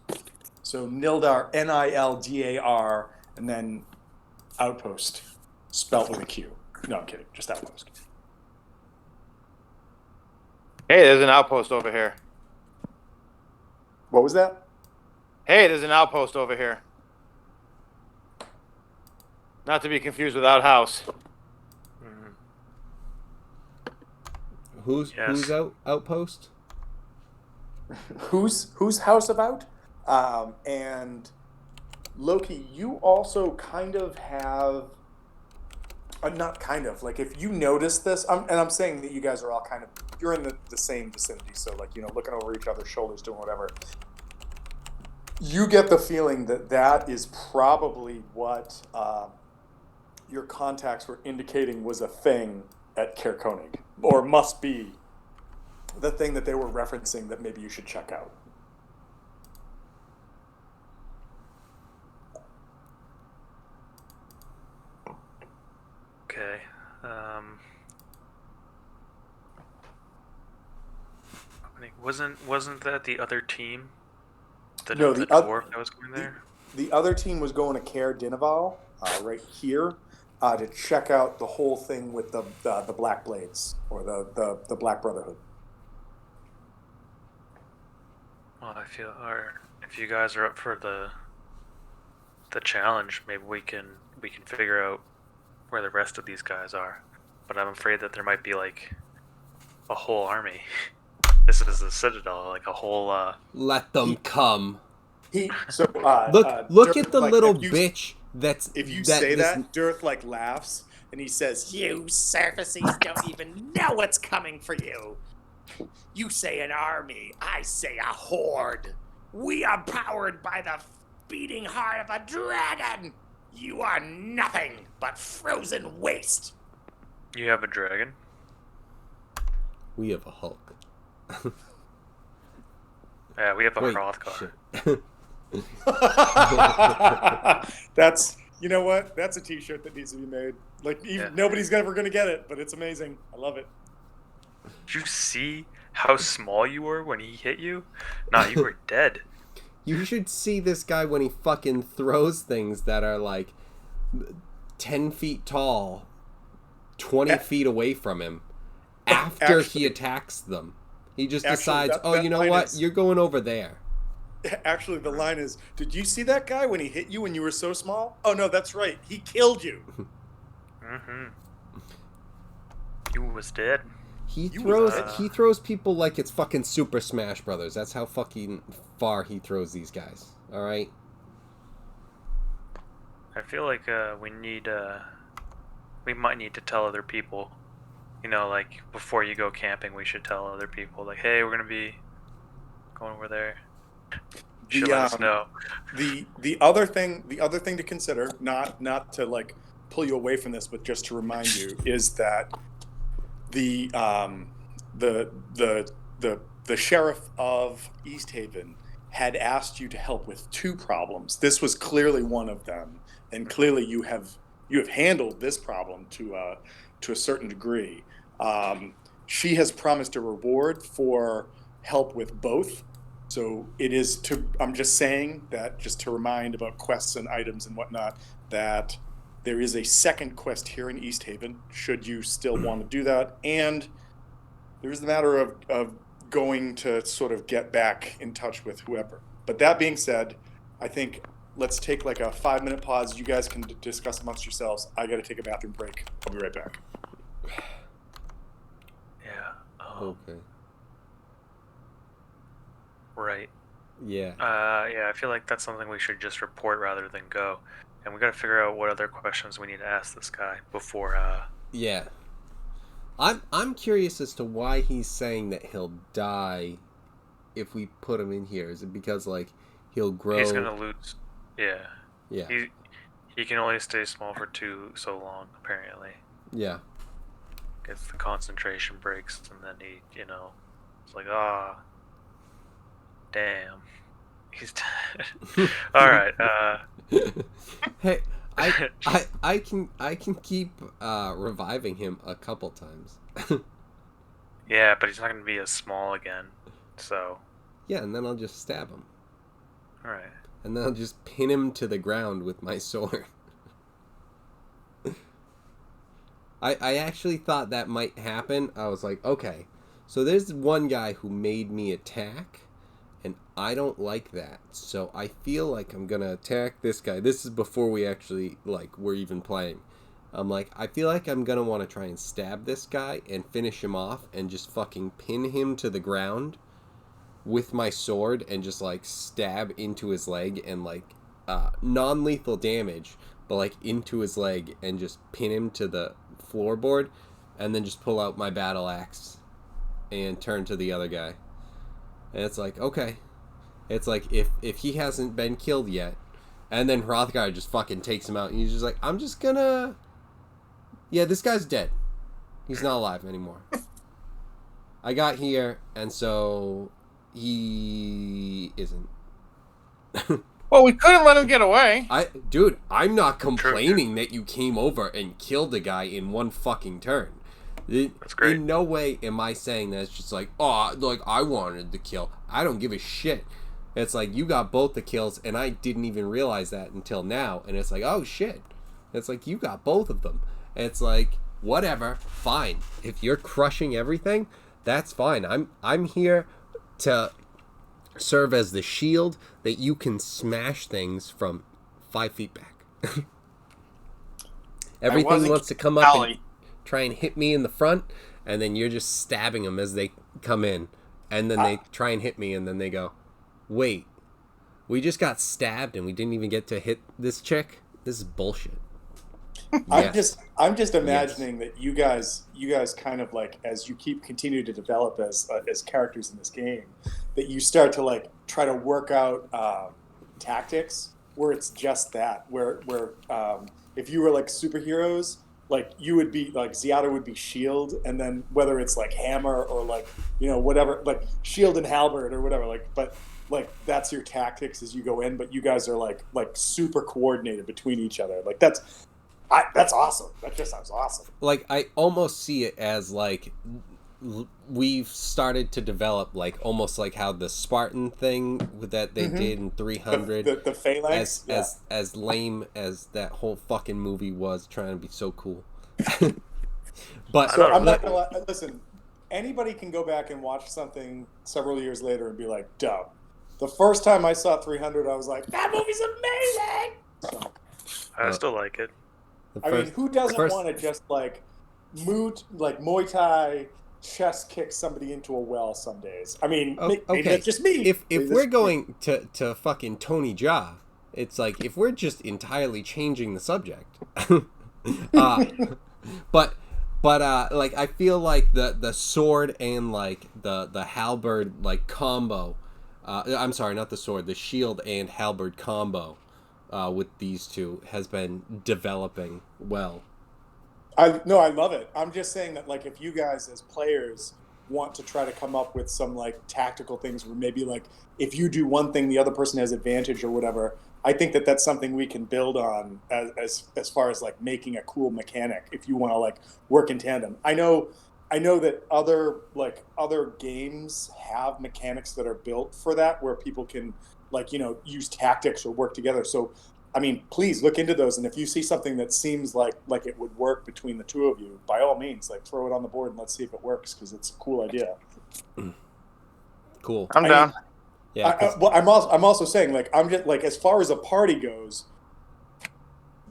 So Nildar, Nildar, and then Outpost, spelt with a Q. No, I'm kidding, just Outpost. Hey, there's an outpost over here. What was that? Hey, there's an outpost over here. Not to be confused with outhouse. Who's outpost? Who's House of Out? And Loki, you also kind of have, not kind of, if you notice this, and I'm saying that you guys are all kind of, you're in the same vicinity, so looking over each other's shoulders, doing whatever. You get the feeling that is probably what your contacts were indicating was a thing at Caer Konig, or must be the thing that they were referencing that maybe you should check out. Okay. Wasn't that the other team? The dwarf that was going there? The other team was going to Caer Dinaval, right here. to check out the whole thing with the Black Blades or the Black Brotherhood. Well, I feel, or if you guys are up for the challenge, maybe we can figure out where the rest of these guys are. But I'm afraid that there might be like a whole army. This is the Citadel, like a whole. Let them come. Look at the little bitch. If you say that, Dirth like laughs and he says, "You surfaces don't even know what's coming for you. You say an army, I say a horde. We are powered by the beating heart of a dragon. You are nothing but frozen waste." You have a dragon? We have a Hulk. Yeah, we have a Hrothgar. That's, you know what? That's a T-shirt that needs to be made. Like, nobody's ever gonna get it, but it's amazing. I love it. Did you see how small you were when he hit you? Nah, you were dead. You should see this guy when he fucking throws things that are like 10 feet tall, 20 feet away from him. After he attacks them, he just decides, "Oh, you know what? You're going over there." Actually, the line is, "Did you see that guy when he hit you when you were so small? Oh no, that's right. He killed you." Mm-hmm. You was dead. He throws people like it's fucking Super Smash Brothers. That's how fucking far he throws these guys. All right. I feel like we might need to tell other people. You know, like before you go camping, we should tell other people, like, "Hey, we're gonna be going over there." Let us know. The other thing to consider, not to like pull you away from this, but just to remind you, is that the sheriff of East Haven had asked you to help with 2 problems. This was clearly one of them, and clearly you have handled this problem to a certain degree. She has promised a reward for help with both. So it is I'm just saying that just to remind about quests and items and whatnot, that there is a second quest here in East Haven, should you still want to do that. And there's the matter of going to sort of get back in touch with whoever. But that being said, I think let's take like a 5-minute pause. You guys can discuss amongst yourselves. I got to take a bathroom break. I'll be right back. Yeah. Okay. Right. Yeah. Yeah, I feel like that's something we should just report rather than go. And we got to figure out what other questions we need to ask this guy before. Yeah. I'm curious as to why he's saying that he'll die if we put him in here. Is it because like he'll grow? He's gonna lose. Yeah. Yeah. He can only stay small for so long apparently. Yeah. Gets the concentration breaks, and then it's like damn, he's dead. All right. Hey, I can keep reviving him a couple times. Yeah, but he's not gonna be as small again. So. Yeah, and then I'll just stab him. All right. And then I'll just pin him to the ground with my sword. I actually thought that might happen. I was like, okay, so there's one guy who made me attack, and I don't like that. So I feel like I'm gonna attack this guy. This is before we actually, like, we're even playing. I'm like, I feel like I'm gonna want to try and stab this guy and finish him off and just fucking pin him to the ground with my sword and just, like, stab into his leg and, like, non-lethal damage, but, like, into his leg and just pin him to the floorboard, and then just pull out my battle axe and turn to the other guy. And it's like, okay. It's like, if he hasn't been killed yet, and then Hrothgar just fucking takes him out, and he's just like, I'm just gonna... Yeah, this guy's dead. He's not alive anymore. I got here, and so he isn't. Well, we couldn't let him get away. Dude, I'm not complaining that you came over and killed a guy in one fucking turn. That's great. In no way am I saying that it's just like, oh, like, I wanted the kill. I don't give a shit. It's like, you got both the kills, and I didn't even realize that until now. And it's like, oh, shit. It's like, you got both of them. It's like, whatever, fine. If you're crushing everything, that's fine. I'm here to serve as the shield that you can smash things from 5 feet back. Everything wants to come up and try and hit me in the front, and then you're just stabbing them as they come in. And then they try and hit me, and then they go, wait, we just got stabbed and we didn't even get to hit this chick? This is bullshit. Yes. I'm just imagining that you guys kind of like, as you continue to develop as characters in this game, that you start to like try to work out tactics where it's just that, where if you were like superheroes, like you would be like Ziata would be shield, and then whether it's like hammer or like, you know, whatever, like shield and halberd or whatever, like, but like that's your tactics as you go in, but you guys are like super coordinated between each other. Like that's awesome. That just sounds awesome. Like, I almost see it as like we've started to develop like almost like how the Spartan thing that they did in 300, the phalanx, as lame as that whole fucking movie was, trying to be so cool. But so I'm not gonna listen. Anybody can go back and watch something several years later and be like, dumb. The first time I saw 300, I was like, that movie's amazing. So, I still like it. I mean, who doesn't want to just like Muay Thai chest kick somebody into a well some days? I mean, maybe that's just me. If we're going to fucking Tony Jaa, it's like, if we're just entirely changing the subject. But like, I feel like the sword and like the halberd like combo. I'm sorry, not the sword, the shield and halberd combo with these two has been developing well. I love it. I'm just saying that, like, if you guys as players want to try to come up with some like tactical things where maybe like if you do one thing, the other person has advantage or whatever, I think that that's something we can build on as far as like making a cool mechanic. If you want to like work in tandem, I know that other games have mechanics that are built for that, where people can like, you know, use tactics or work together. So, I mean, please look into those. And if you see something that seems like it would work between the two of you, by all means, like throw it on the board and let's see if it works, because it's a cool idea. Cool. I'm down. Yeah. I'm also saying, like, I'm just like, as far as a party goes,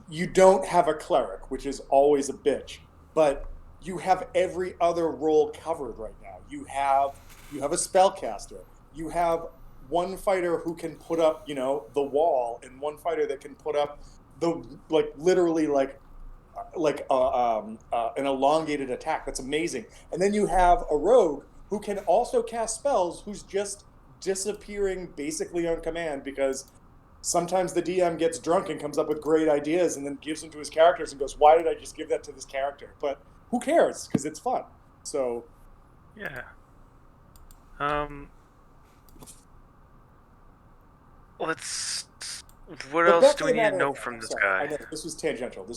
you don't have a cleric, which is always a bitch, but you have every other role covered right now. You have a spellcaster. You have one fighter who can put up, you know, the wall, and one fighter that can put up the like literally like an elongated attack. That's amazing. And then you have a rogue who can also cast spells, who's just disappearing basically on command, because sometimes the DM gets drunk and comes up with great ideas and then gives them to his characters and goes, why did I just give that to this character? But who cares? Because it's fun. So yeah. What else do we need to know from this guy? I know, this was tangential.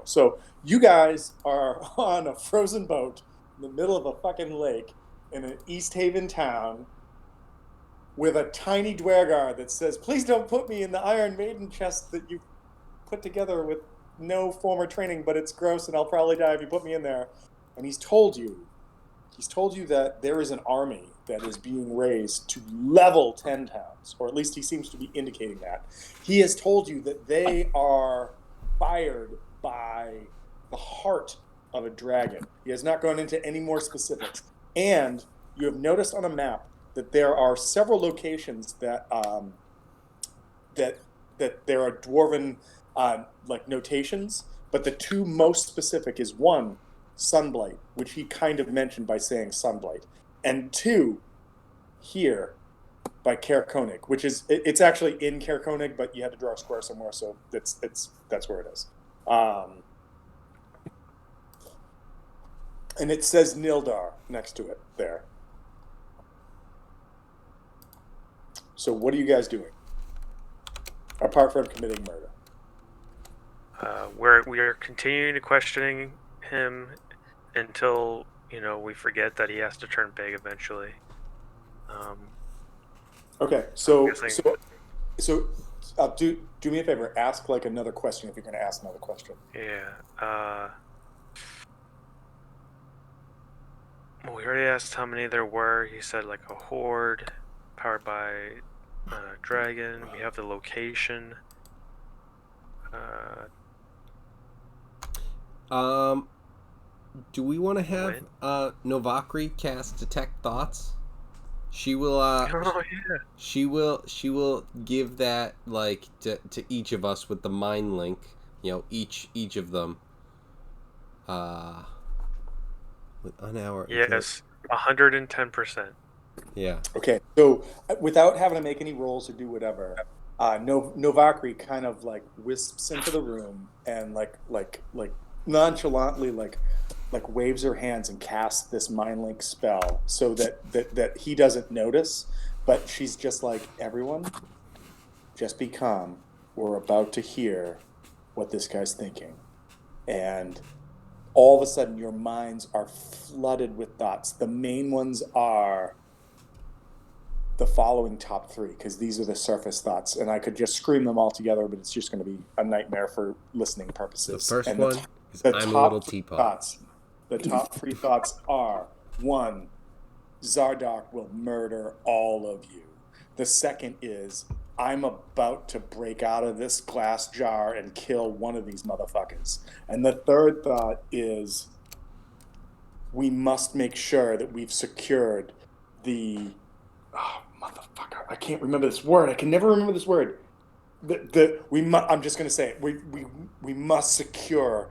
So you guys are on a frozen boat in the middle of a fucking lake in an East Haven town with a tiny dwergar that says, please don't put me in the Iron Maiden chest that you put together with no former training, but it's gross and I'll probably die if you put me in there. And he's told you that there is an army that is being raised to level 10 towns, or at least he seems to be indicating that. He has told you that they are fired by the heart of a dragon. He has not gone into any more specifics. And you have noticed on a map that there are several locations that there are dwarven like notations, but the two most specific is one, Sunblight, which he kind of mentioned by saying Sunblight, and two, here by Caer Konig, which is it's actually in Caer Konig, but you had to draw a square somewhere, so that's where it is. And it says Nildar next to it there. So what are you guys doing apart from committing murder? We are continuing to questioning him until, you know, we forget that he has to turn big eventually. Okay, so do me a favor. Ask like another question if you're going to ask another question. Yeah. Well, we already asked how many there were. He said like a horde, powered by dragon. We have the location. Do we want to have Novakri cast Detect Thoughts? She will. Oh yeah. She will give that like to each of us with the mind link. You know, each of them. With an hour. Yes, 110%. Yeah. Okay, so without having to make any rolls or do whatever, Novakri kind of like wisps into the room and like nonchalantly like waves her hands and casts this mind link spell so that he doesn't notice, but she's just like, everyone, just be calm. We're about to hear what this guy's thinking, and all of a sudden your minds are flooded with thoughts. The main ones are the following top 3, because these are the surface thoughts, and I could just scream them all together, but it's just going to be a nightmare for listening purposes. The first and one is I'm a little teapot. The top 3 thoughts are: 1, Zardoc will murder all of you. The second is, I'm about to break out of this glass jar and kill one of these motherfuckers. And the third thought is, we must make sure that we've secured the... Oh, motherfucker. I can't remember this word. I can never remember this word. I'm just going to say it. We must secure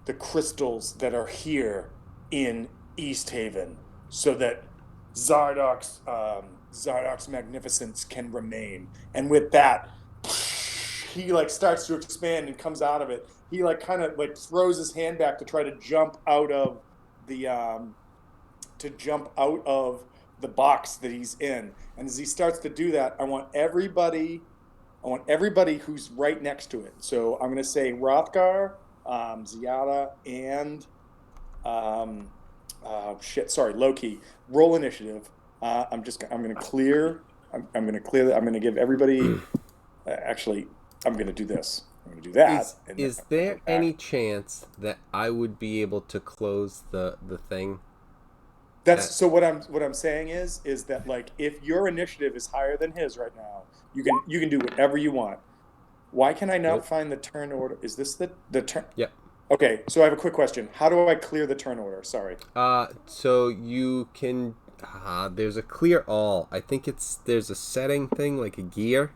the crystals that are here in East Haven so that Zardoc's magnificence can remain. And with that, he like starts to expand and comes out of it. He like kind of like throws his hand back to try to jump out of the box that he's in. And as he starts to do that, I want everybody who's right next to it. So I'm going to say Rothgar, Ziada, and Loki. Roll initiative. I'm going to clear. I'm going to give everybody. Actually, I'm going to do this. I'm going to do that. Is there any chance that I would be able to close the thing? So what I'm saying is that like if your initiative is higher than his right now, you can do whatever you want. Why can I not find the turn order? Is this the turn? Yep. Okay, so I have a quick question. How do I clear the turn order? Sorry. So you can. There's a clear all. I think there's a setting thing like a gear.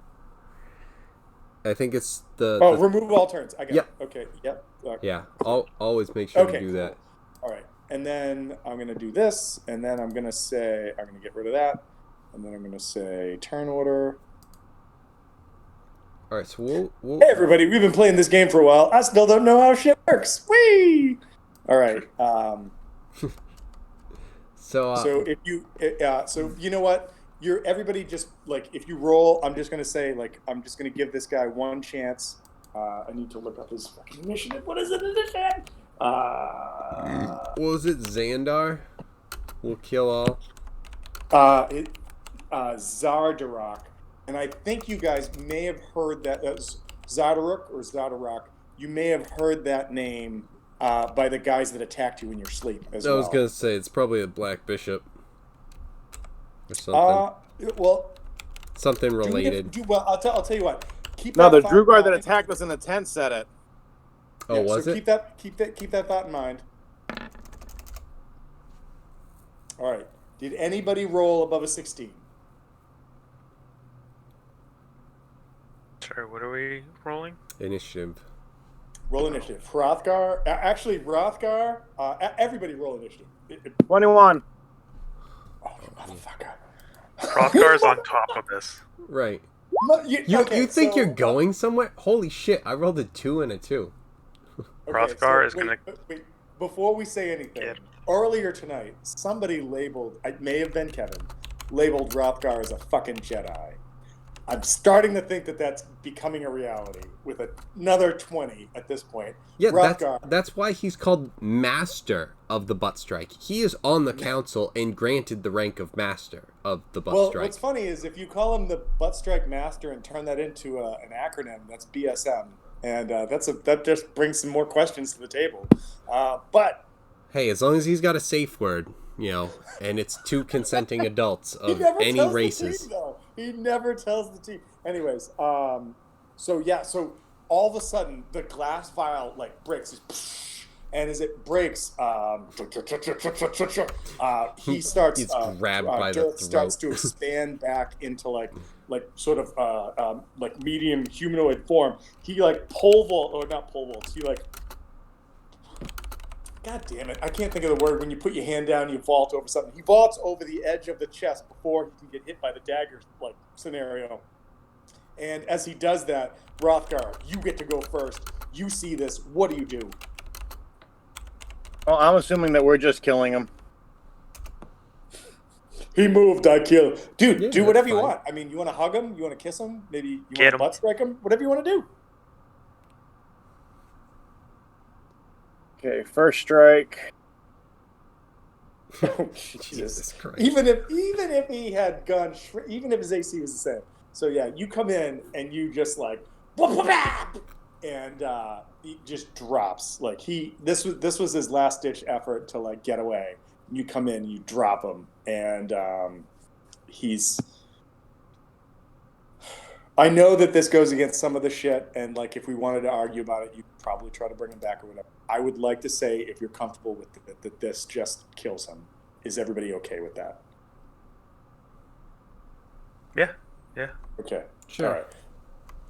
I think it's the. Remove all turns. I got it. Okay. Yep. Yeah. I'll always make sure to do that. All right. And then I'm going to do this, and then I'm going to get rid of that, and then I'm going to say turn order. All right, so we'll... Hey, everybody, we've been playing this game for a while. I still don't know how shit works. Whee! All right. So if you... so you know what? Everybody just, like, if you roll, I'm just going to say, like, I'm just going to give this guy one chance. I need to look up his fucking initiative. What is it? What was it? Xandar will kill all. Zardarok, and I think you guys may have heard that Zadaruk or Zadarok. You may have heard that name by the guys that attacked you in your sleep as well. I was gonna say it's probably a Black Bishop or something. Well, something related. I'll tell you what. The Drugar that attacked us in the tent said it. Oh, was so it? Keep that thought in mind. All right. Did anybody roll above a 16? Sorry, what are we rolling? Initiative. Roll initiative. Hrothgar. Hrothgar. Everybody roll initiative. 21. Oh, you motherfucker. Hrothgar's on top of this. Right. You think you're going somewhere? Holy shit! I rolled a 2 and a 2. Hrothgar is gonna. Wait, before we say anything, earlier tonight, somebody labeled, it may have been Kevin, labeled Hrothgar as a fucking Jedi. I'm starting to think that that's becoming a reality with another 20 at this point. Yeah, that's why he's called Master of the butt strike. He is on the council and granted the rank of master of the butt Well, strike. what's funny is if you call him the butt strike master and turn that into an acronym, that's BSM, and that just brings some more questions to the table. But hey, as long as he's got a safe word, and it's two consenting adults he of never any tells races. the team, though. He never tells the team. Anyways, so all of a sudden the glass vial like breaks, and as it breaks, he starts. He's grabbed by the Dirk throat. starts to expand back into like sort of like medium humanoid form. He like not pole vaults. He like. God damn it! I can't think of the word when you put your hand down, you vault over something. He vaults over the edge of the chest before he can get hit by the dagger like scenario. And as he does that, Rothgar, you get to go first. You see this. What do you do? Well, I'm assuming that we're just killing him. He moved, I kill. Dude, Yeah, do whatever you fine. want. I mean, you want to hug him? You want to kiss him? Maybe you Get want to him. butt strike him? Whatever you want to do. Okay, first strike. Oh, Jesus. Jesus Christ. Even if he had gone, even if his AC was the same. So yeah, you come in and you just like, and he just drops. Like this was his last ditch effort to like get away. You come in, you drop him, and he's. I know that this goes against some of the shit, and like if we wanted to argue about it, you'd probably try to bring him back or whatever. I would like to say, if you're comfortable with it, that this just kills him. Is everybody okay with that? Yeah. Okay. Sure. All right.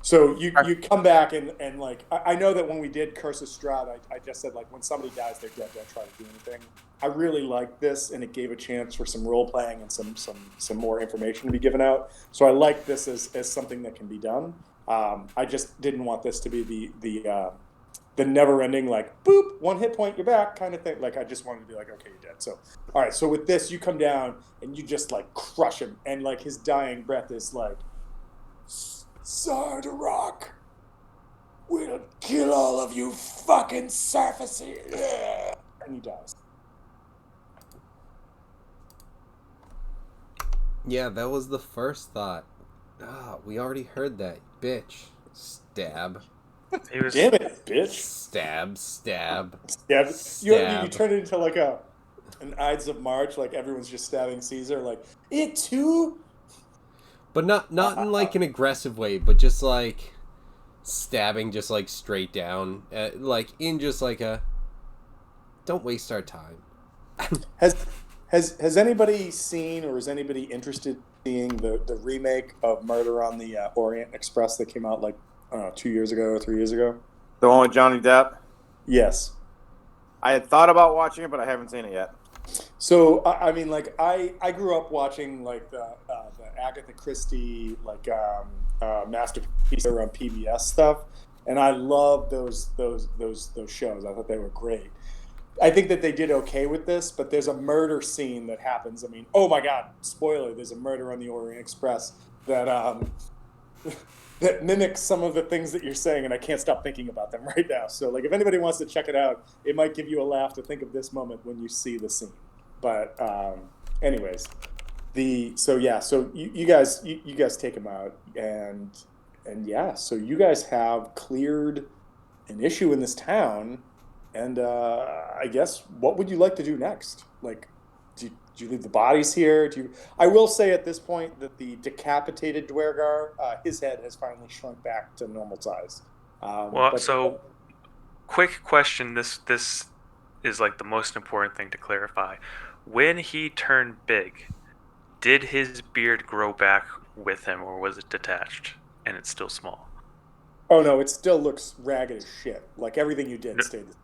So you come back and like I know that when we did Curse of Strahd, I just said like when somebody dies, they're dead. Don't try to do anything. I really liked this, and it gave a chance for some role playing and some more information to be given out. So I like this as something that can be done. I just didn't want this to be the never ending like boop 1 hit point you're back kind of thing. Like I just wanted to be like okay you're dead. So all right. So with this you come down and you just like crush him, and like his dying breath is like. Sardarok, we'll kill all of you fucking surfaces. And he dies. Yeah, that was the first thought. We already heard that. Bitch. Stab. He was. Damn it, bitch. Stab. Yeah, Stab. you turn it into like an Ides of March, like everyone's just stabbing Caesar, like, it too? But not in like an aggressive way, but just like stabbing just like straight down. Like in just like a don't waste our time. Has anybody seen or is anybody interested in seeing the remake of Murder on the Orient Express that came out like 2 years ago or 3 years ago? The one with Johnny Depp? Yes. I had thought about watching it, but I haven't seen it yet. So I mean, like I grew up watching like the Agatha Christie like masterpiece around PBS stuff, and I love those shows. I thought they were great. I think that they did okay with this, but there's a murder scene that happens. I mean, oh my God, spoiler! There's a murder on the Orient Express that that mimics some of the things that you're saying, and I can't stop thinking about them right now. So, like, if anybody wants to check it out, it might give you a laugh to think of this moment when you see the scene. But, anyways, so you guys take him out, and yeah, so you guys have cleared an issue in this town, and I guess what would you like to do next? Like, do you leave the bodies here? I will say at this point that the decapitated Dwergar, his head has finally shrunk back to normal size. Quick question. This is like the most important thing to clarify. When he turned big, did his beard grow back with him, or was it detached and it's still small? Oh no, it still looks ragged as shit. Like everything you did stayed the same.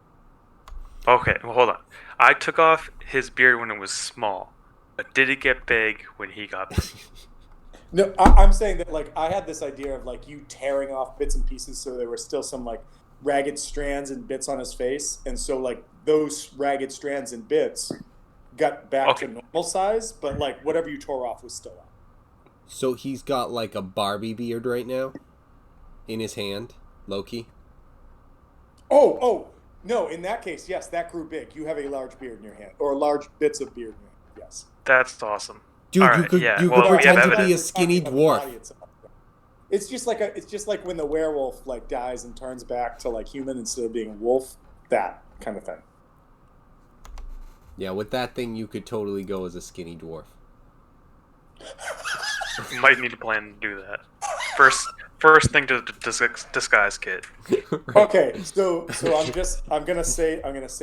Okay, well, hold on. I took off his beard when it was small, but did it get big when he got big? No, I'm saying that like I had this idea of like you tearing off bits and pieces, so there were still some like ragged strands and bits on his face, and so like those ragged strands and bits got back to normal size, but like whatever you tore off was still on. So he's got like a Barbie beard right now in his hand, Loki. Oh, No, in that case, yes, that grew big. You have a large beard in your hand, or large bits of beard in your hand. Yes. That's awesome. Dude, All you right, could yeah. you Well, could we have pretend to be a evidence. skinny Talking about the body dwarf. itself. It's just like when the werewolf like dies and turns back to like human instead of being a wolf. That kind of thing. Yeah, with that thing, you could totally go as a skinny dwarf. Might need to plan to do that. First thing to disguise kit. Right. Okay, so I'm gonna say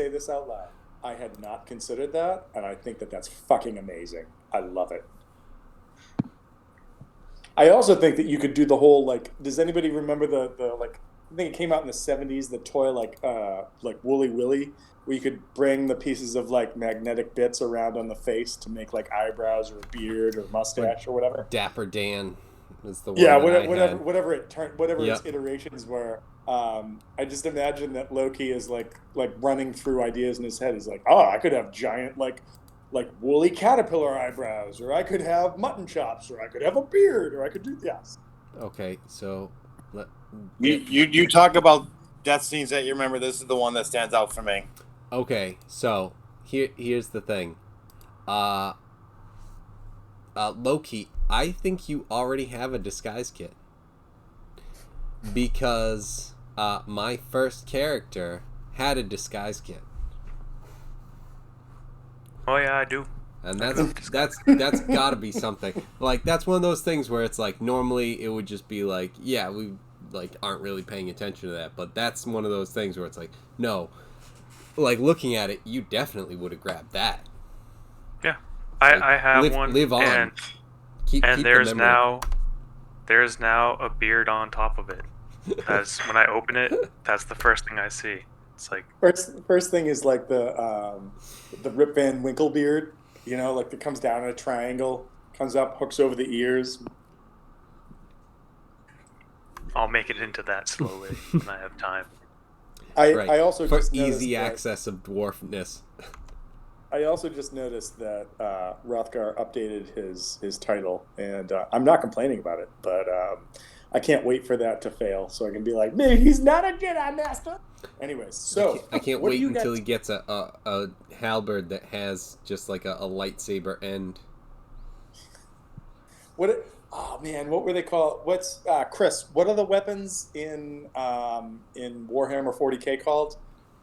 this out loud. I had not considered that, and I think that that's fucking amazing. I love it. I also think that you could do the whole like. Does anybody remember the like? I think it came out in the '70s. The toy like Woolly Willy, where you could bring the pieces of like magnetic bits around on the face to make like eyebrows or a beard or mustache or whatever. Dapper Dan is the one. Yeah, that whatever it turned, whatever Yep. its iterations were. I just imagine that Loki is like running through ideas in his head. He's like, oh, I could have giant like woolly caterpillar eyebrows, or I could have mutton chops, or I could have a beard, or I could do yes. Okay, so You talk about death scenes that you remember. This is the one that stands out for me. okay, so here's the thing. Loki, I think you already have a disguise kit. Because my first character had a disguise kit. Oh yeah, I do. And that's gotta be something. Like, that's one of those things where it's like, normally it would just be like, yeah, we like aren't really paying attention to that, but that's one of those things where it's like, no, like looking at it, you definitely would have grabbed that. Yeah, Like, I have one. live on. And Keep there's the memory. now a beard on top of it. As when I open it, that's the first thing I see. It's like First thing is like the Rip Van Winkle beard, you know, like that comes down in a triangle, comes up, hooks over the ears. I'll make it into that slowly when I have time. I also for just noticed easy that, access of dwarfness. I also just noticed that Rothgar updated his title, and I'm not complaining about it, but I can't wait for that to fail so I can be like, maybe he's not a Jedi Master. Anyways, so I can't what do wait you until guys- he gets a halberd that has just like a lightsaber end. Oh man, what were they called? What's Chris? What are the weapons in Warhammer 40K called?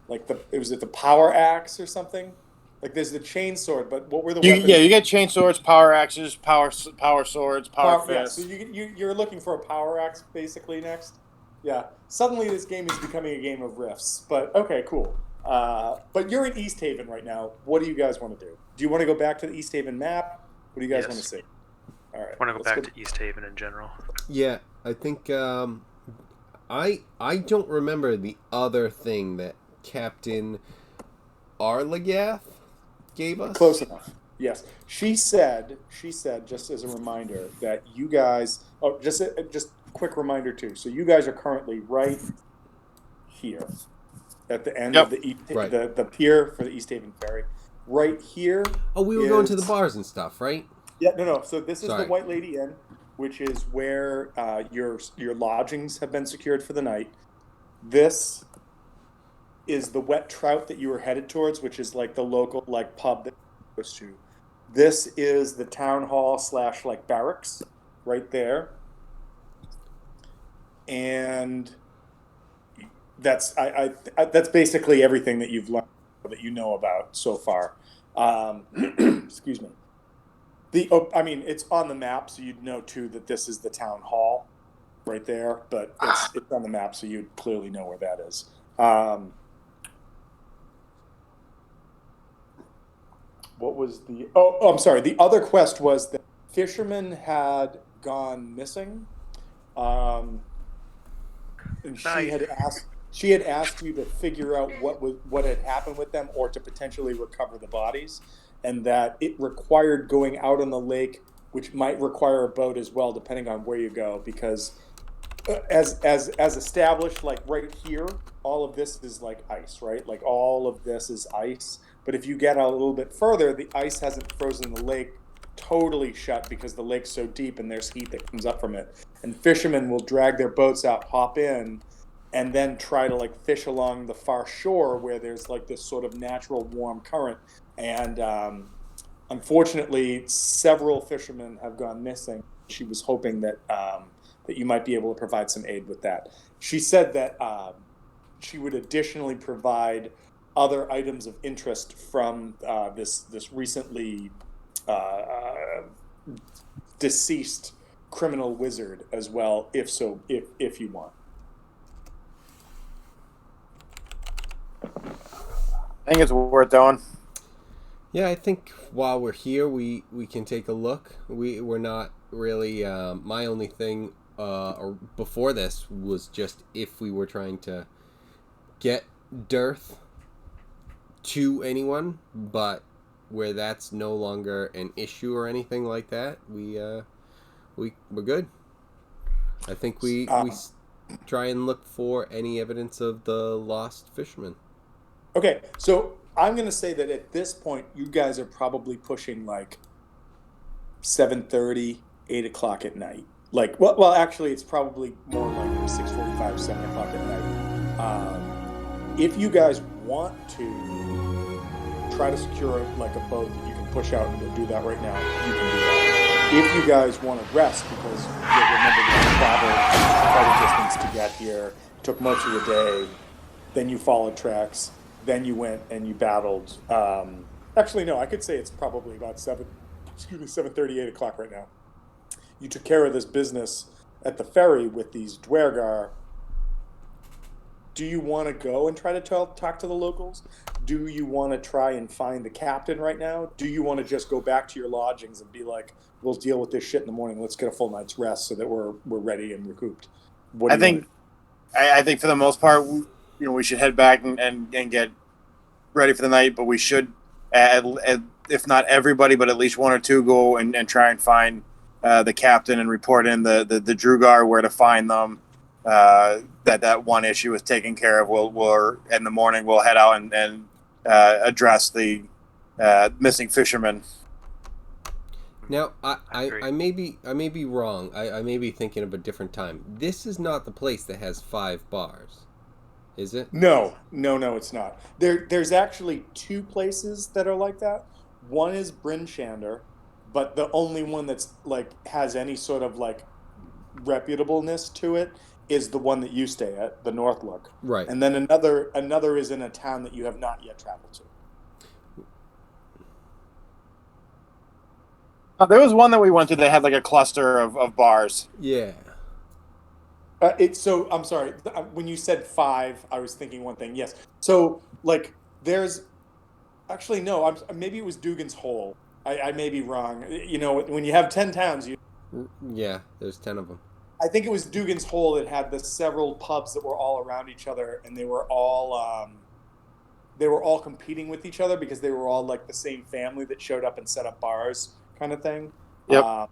Like was it the power axe or something? Like there's the chain sword, but what were the weapons? Yeah, you get chain swords, power axes, power swords, power Yeah, fists. so you're looking for a power axe basically next. Yeah. Suddenly this game is becoming a game of riffs, but okay, cool. But you're in East Haven right now. What do you guys want to do? Do you want to go back to the East Haven map? What do you guys Yes. want to see? All right. I want to go let's back to East Haven in general. Yeah, I think I don't remember the other thing that Captain Arlagath gave us. Close enough. Yes. She said, just as a reminder, that you guys. Oh, just quick reminder too. So you guys are currently right here at the end of the Right. the pier for the East Haven ferry. Right here. Oh, we were going to the is- bars and stuff, right? Yeah, no. So this is Sorry. the White Lady Inn, which is where your lodgings have been secured for the night. This is the Wet Trout that you were headed towards, which is like the local like pub that goes to. This is the town hall / like barracks, right there. And that's that's basically everything that you've learned that you know about so far. Excuse me. I mean, it's on the map, so you'd know too that this is the town hall, right there. But it's on the map, so you'd clearly know where that is. What was the? Oh, I'm sorry. The other quest was that fishermen had gone missing, and she had asked you to figure out what had happened with them, or to potentially recover the bodies, and that it required going out on the lake, which might require a boat as well, depending on where you go, because as established, like right here, all of this is like ice, right? Like all of this is ice. But if you get out a little bit further, the ice hasn't frozen the lake totally shut because the lake's so deep and there's heat that comes up from it. And fishermen will drag their boats out, hop in, and then try to like fish along the far shore where there's like this sort of natural warm current. And unfortunately, several fishermen have gone missing. She was hoping that that you might be able to provide some aid with that. She said that she would additionally provide other items of interest from this recently deceased criminal wizard as well, if you want. I think it's worth doing. Yeah, I think while we're here, we can take a look. We're not really. My only thing before this was just if we were trying to get Dearth to anyone, but where that's no longer an issue or anything like that, we're good. I think we try and look for any evidence of the lost fisherman. Okay, so I'm going to say that at this point, you guys are probably pushing like 7:30, 8 o'clock at night. Like, well, actually, it's probably more like 6:45, 7 o'clock at night. If you guys want to try to secure like a boat that you can push out and go do that right now, you can do that. If you guys want to rest, because you remember you traveled quite a distance to get here, took most of the day, then you followed tracks, then you went and you battled. Actually, no, I could say it's probably about 7:30, 8 o'clock right now. You took care of this business at the ferry with these Dwergar. Do you want to go and try to talk to the locals? Do you want to try and find the captain right now? Do you want to just go back to your lodgings and be like, we'll deal with this shit in the morning. Let's get a full night's rest so that we're ready and recouped. I think for the most part, we should head back and get ready for the night. But we should, if not everybody, but at least one or two, go and try and find the captain and report in the Drugar, where to find them. That one issue is taken care of. We'll in the morning we'll head out and address the missing fishermen. Now, I may be wrong. I may be thinking of a different time. This is not the place that has 5 bars, is it? No, it's not. There's actually 2 places that are like that. One is Bryn Shander, but the only one that's like has any sort of like reputableness to it is the one that you stay at, the North Look. Right. And then another is in a town that you have not yet traveled to. There was one that we went to that had like a cluster of bars. Yeah. So I'm sorry. When you said 5, I was thinking one thing. Yes. So like, there's actually no. Maybe it was Dugan's Hole. I may be wrong. When you have 10 towns, Yeah, there's 10 of them. I think it was Dugan's Hole that had the several pubs that were all around each other, and they were all competing with each other because they were all like the same family that showed up and set up bars, kind of thing. Yep.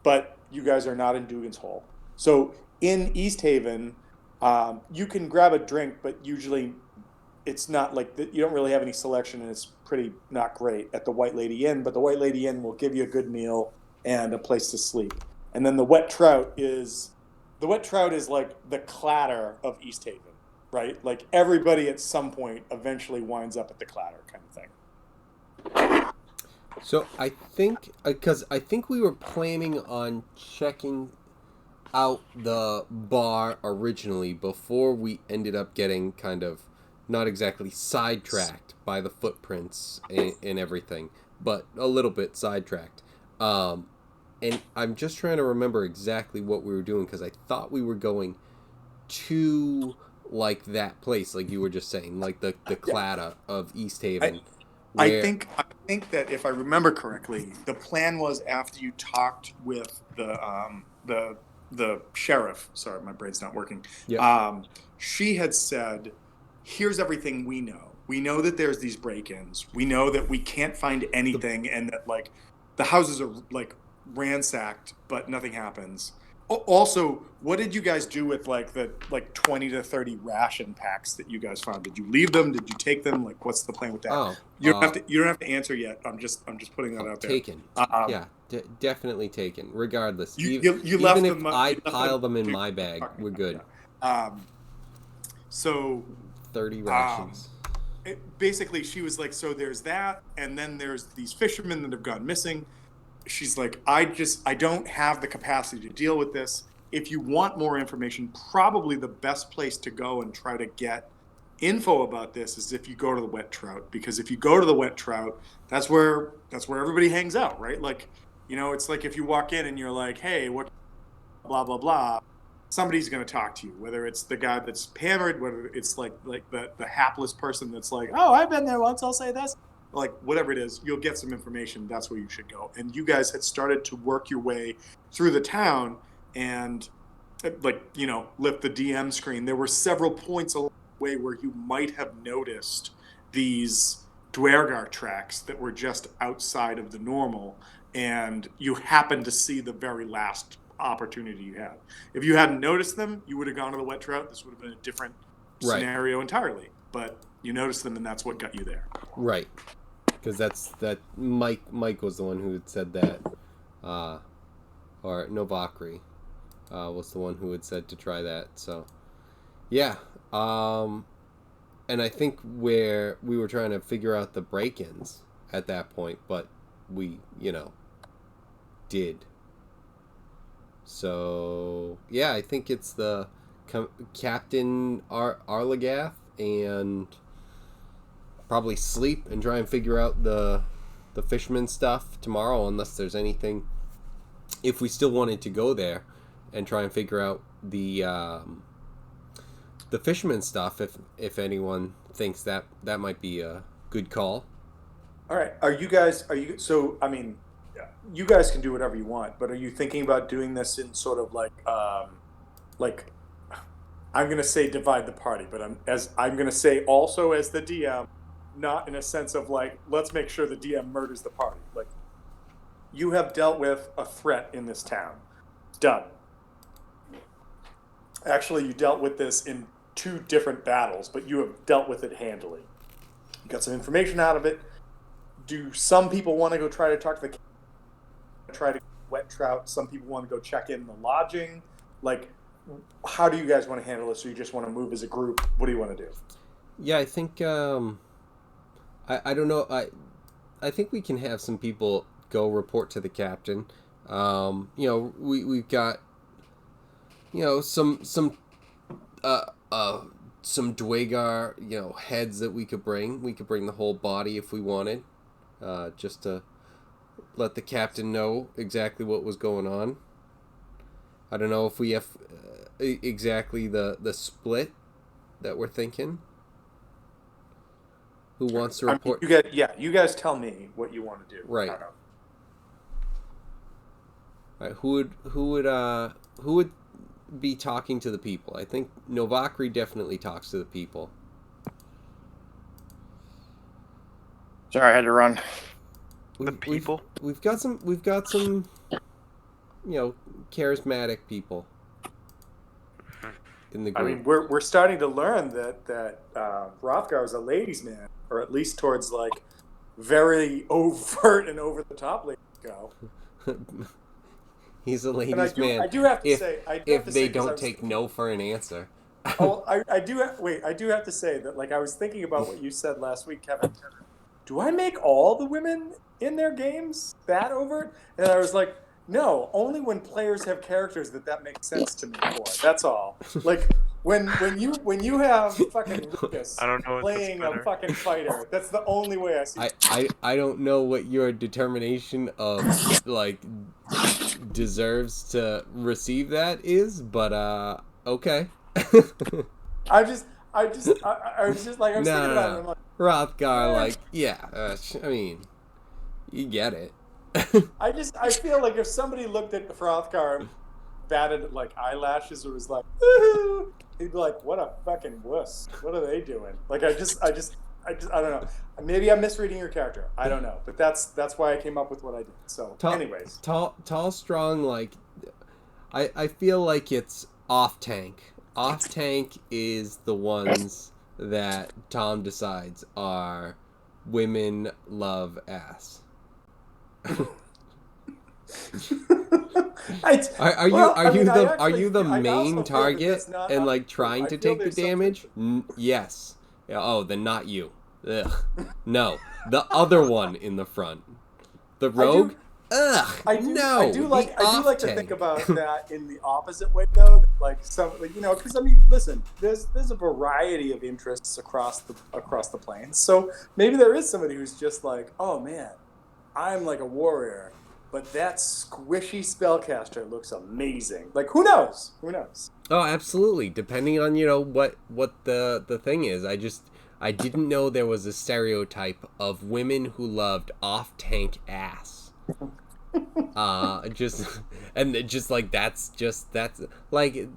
But you guys are not in Dugan's Hole. So in East Haven, you can grab a drink, but usually it's not like you don't really have any selection, and it's pretty not great at the White Lady Inn. But the White Lady Inn will give you a good meal and a place to sleep. And then the Wet Trout is like the clatter of East Haven, right? Like everybody at some point eventually winds up at the clatter kind of thing. So I think, because I think we were planning on checking out the bar originally before we ended up getting kind of not exactly sidetracked by the footprints and everything, but a little bit sidetracked. And I'm just trying to remember exactly what we were doing, because I thought we were going to like that place, like you were just saying, like the clatter of East Haven. I think that if I remember correctly, the plan was after you talked with the sheriff. Sorry, my brain's not working. Yep. She had said, "Here's everything we know. We know that there's these break-ins. We know that we can't find anything, and that like the houses are like ransacked, but nothing happens." Also, what did you guys do with like the 20 to 30 ration packs that you guys found? Did you leave them? Did you take them? Like, what's the plan with that? Oh, you don't have to answer yet. I'm just putting that out there. Taken. Yeah, definitely taken. Regardless, you even left if them, I pile them in my bag, we're good. Yeah. So 30 rations. Basically, she was like, so there's that, and then there's these fishermen that have gone missing. She's like, I don't have the capacity to deal with this. If you want more information, probably the best place to go and try to get info about this is if you go to the wet trout, because if you go to the wet trout, that's where everybody hangs out, right? Like, it's like if you walk in and you're like, hey, what, blah blah blah, somebody's going to talk to you, whether it's the guy that's hammered, whether it's like the hapless person that's like, oh, I've been there once, I'll say this, like whatever it is, you'll get some information. That's where you should go. And you guys had started to work your way through the town and lift the DM screen. There were several points along the way where you might have noticed these Dwergar tracks that were just outside of the normal, and you happened to see the very last opportunity you had. If you hadn't noticed them, you would have gone to the wet trout. This would have been a different scenario entirely. But you noticed them, and that's what got you there. Right. Because Mike was the one who had said that, or Novakri was the one who had said to try that. So, yeah. And I think where we were trying to figure out the break-ins at that point, but we, did. So, yeah, I think it's the Captain Arlagath, and probably sleep and try and figure out the fisherman stuff tomorrow, unless there's anything, if we still wanted to go there and try and figure out the fisherman stuff, if anyone thinks that might be a good call. All right. So, I mean, you guys can do whatever you want, but are you thinking about doing this in sort of like I'm going to say divide the party, but I'm going to say also as the DM, not in a sense of like, let's make sure the DM murders the party. Like, you have dealt with a threat in this town. Done. Actually, you dealt with this in 2 different battles, but you have dealt with it handily. You got some information out of it. Do some people want to go try to talk to the wet trout? Some people want to go check in the lodging. Like, how do you guys want to handle this? So you just want to move as a group? What do you want to do? Yeah, I think I don't know. I think we can have some people go report to the captain. We've got some Dwagar heads that we could bring. We could bring the whole body if we wanted, just to let the captain know exactly what was going on. I don't know if we have exactly the split that we're thinking. Who wants to report? You guys tell me what you want to do. Right. All right. Who would be talking to the people? I think Novakri definitely talks to the people. Sorry, I had to run. The people. We've got some charismatic people in the group. I mean, we're starting to learn that Hrothgar is a ladies' man, or at least towards like very overt and over the top ladies go. He's a ladies' man. I do have to say, if they don't take no for an answer. Oh, I do have to say that, like, I was thinking about what you said last week, Kevin. Do I make all the women in their games that overt? And I was like, no, only when players have characters that makes sense to me for. That's all. Like, when you have fucking Lucas playing a fucking fighter, that's the only way I see. I don't know what your determination of like deserves to receive that is, but okay. I was just like, I'm thinking about it. I'm like, Hrothgar, like, yeah, I mean, you get it. I feel like if somebody looked at Hrothgar, batted like eyelashes, or was like, woohoo, he'd be like, what a fucking wuss. What are they doing? Like, I don't know. Maybe I'm misreading your character. I don't know. But that's why I came up with what I did. So, anyways. Tall, strong, like, I feel like it's off-tank. Off-tank is the ones that Tom decides are women love ass. Are you well, I mean, are you the I main also feel that target that's not and like untrue. trying I to feel take the there's some damage? truth. Yes. Yeah, oh, then not you. Ugh. No, the other one in the front. The I rogue? do. Ugh, no, the I do off like to think tank. about that in the opposite way, though. Like some, like, because I mean, listen, there's a variety of interests across the plains. So maybe there is somebody who's just like, oh man, I'm like a warrior, but that squishy spellcaster looks amazing. Like, who knows? Who knows? Oh, absolutely. Depending on, what the thing is. I didn't know there was a stereotype of women who loved off tank ass. Just and just like that's like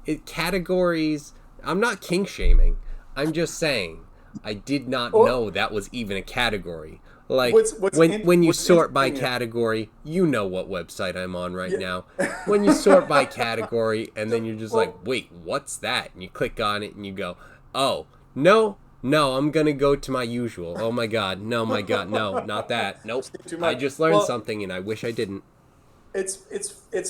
it categories. I'm not kink shaming. I'm just saying I did not Or know that was even a category. Like when you what's sort by interesting is, category, you know what website I'm on right now. yeah. When you sort by category and then you're just like, Well, wait, what's that? And you click on it and you go, oh, no, I'm gonna go to my usual. Oh my god, no, my god, no, not that. Nope. too I much. just learned Well, something and I wish I didn't. it's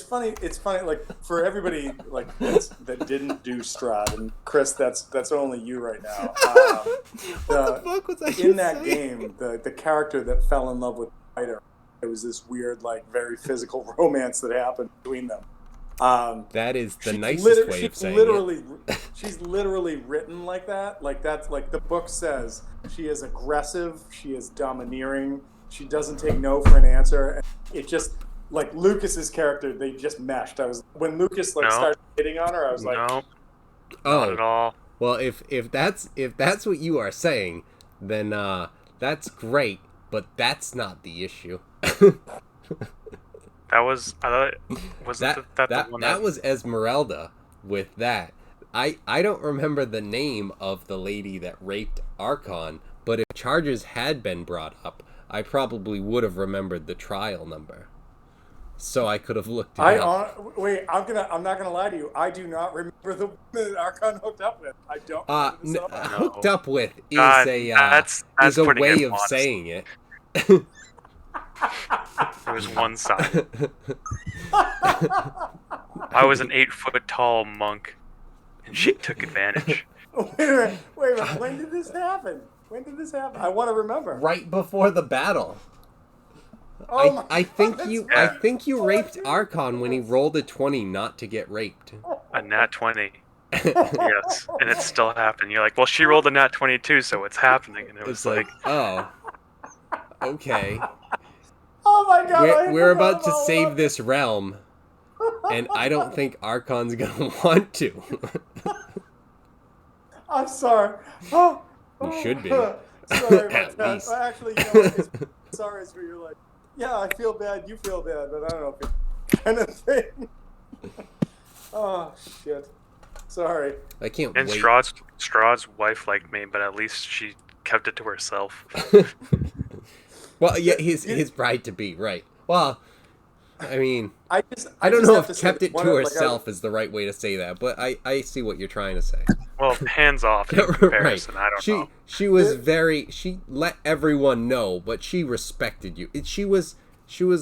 funny. It's funny. Like for everybody that didn't do Strahd, and Chris, that's only you right now. What the fuck was I In just that saying? game, the character that fell in love with Spider, it was this weird, like very physical romance that happened between them. That is the she's nicest way of saying literally, it. she's literally written like that. Like that's like the book says. She is aggressive. She is domineering. She doesn't take no for an answer. And it just like Lucas's character, they just meshed. I was when Lucas like No. started hitting on her, I was like, No, Oh, not at all. well, if that's what you are saying, then that's great, but that's not the issue. That was I thought wasn't that the one that was Esmeralda with that. I don't remember the name of the lady that raped Archon, but if charges had been brought up, I probably would have remembered the trial number. So I could have looked it up. wait, I'm not gonna lie to you. I do not remember the woman that Archon hooked up with. I don't remember this at all. Hooked up with is God, that's that's a putting way it of honest. saying it. It was one side. I was an 8-foot tall monk, and she took advantage. Wait a minute. When did this happen? When did this happen? I want to remember. Right before the battle. Oh my I God, think that's you right. I think you Oh, raped dude. Archon when he rolled a 20 not to get raped. A nat 20. Yes, and it still happened. You're like, well, she rolled a nat 22, so it's happening. And it was It's like, oh, okay. Oh my God! We're about to save this realm, and I don't think Archon's gonna want to. I'm sorry. Oh, You should be. Sorry about At that. least. Well, actually, you know what? Sorry is where you're like, yeah, I feel bad, you feel bad, but I don't know if it's kind of thing. Oh shit. Sorry. I can't And wait. Strahd's wife liked me, but at least she kept it to herself. Well, yeah, his bride to be, right? Well, I mean, I don't just know have if say kept that it one to of- herself is the right way to say that, but I see what you're trying to say. Well, hands off in Right. comparison. I don't know. She was she let everyone know, but she respected you. She was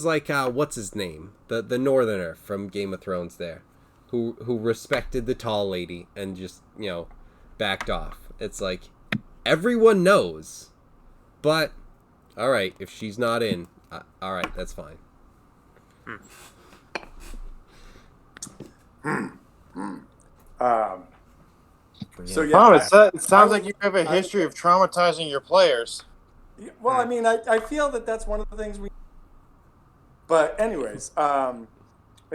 like what's his name? The northerner from Game of Thrones there. Who respected the tall lady and just, backed off. It's like everyone knows. But all right, if she's not in, all right, that's fine. So yeah. Oh, it sounds I like you have a I- history of traumatizing your players. Well, I mean, I feel that's one of the things we. But anyways, and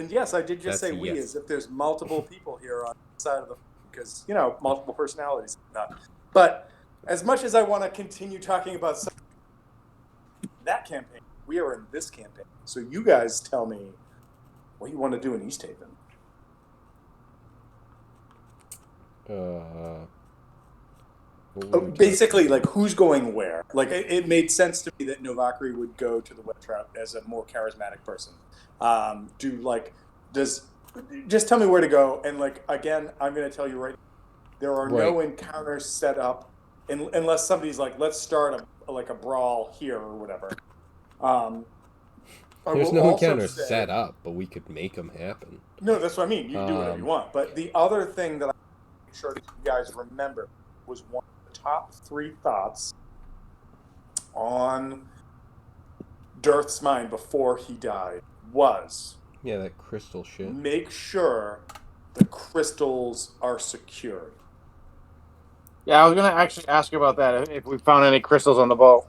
yes, I did just That's say a we, yes. as if there's multiple people here on the side of the, because multiple personalities. But as much as I want to continue talking about that campaign, we are in this campaign. So you guys tell me what you want to do in East Haven. Basically, like who's going where? Like it made sense to me that Novakri would go to the Web Trout as a more charismatic person. Just tell me where to go, and like again, I'm going to tell you right. There are no encounters set up, unless somebody's like, let's start a brawl here or whatever. I There's will no also encounter say, set up, but we could make them happen. no, that's what I mean. You can do whatever you want. But the other thing that I make sure that you guys remember was one of the top 3 thoughts on Dirth's mind before he died was, yeah, that crystal shit. Make sure the crystals are secured. Yeah, I was gonna actually ask you about that. If we found any crystals on the boat.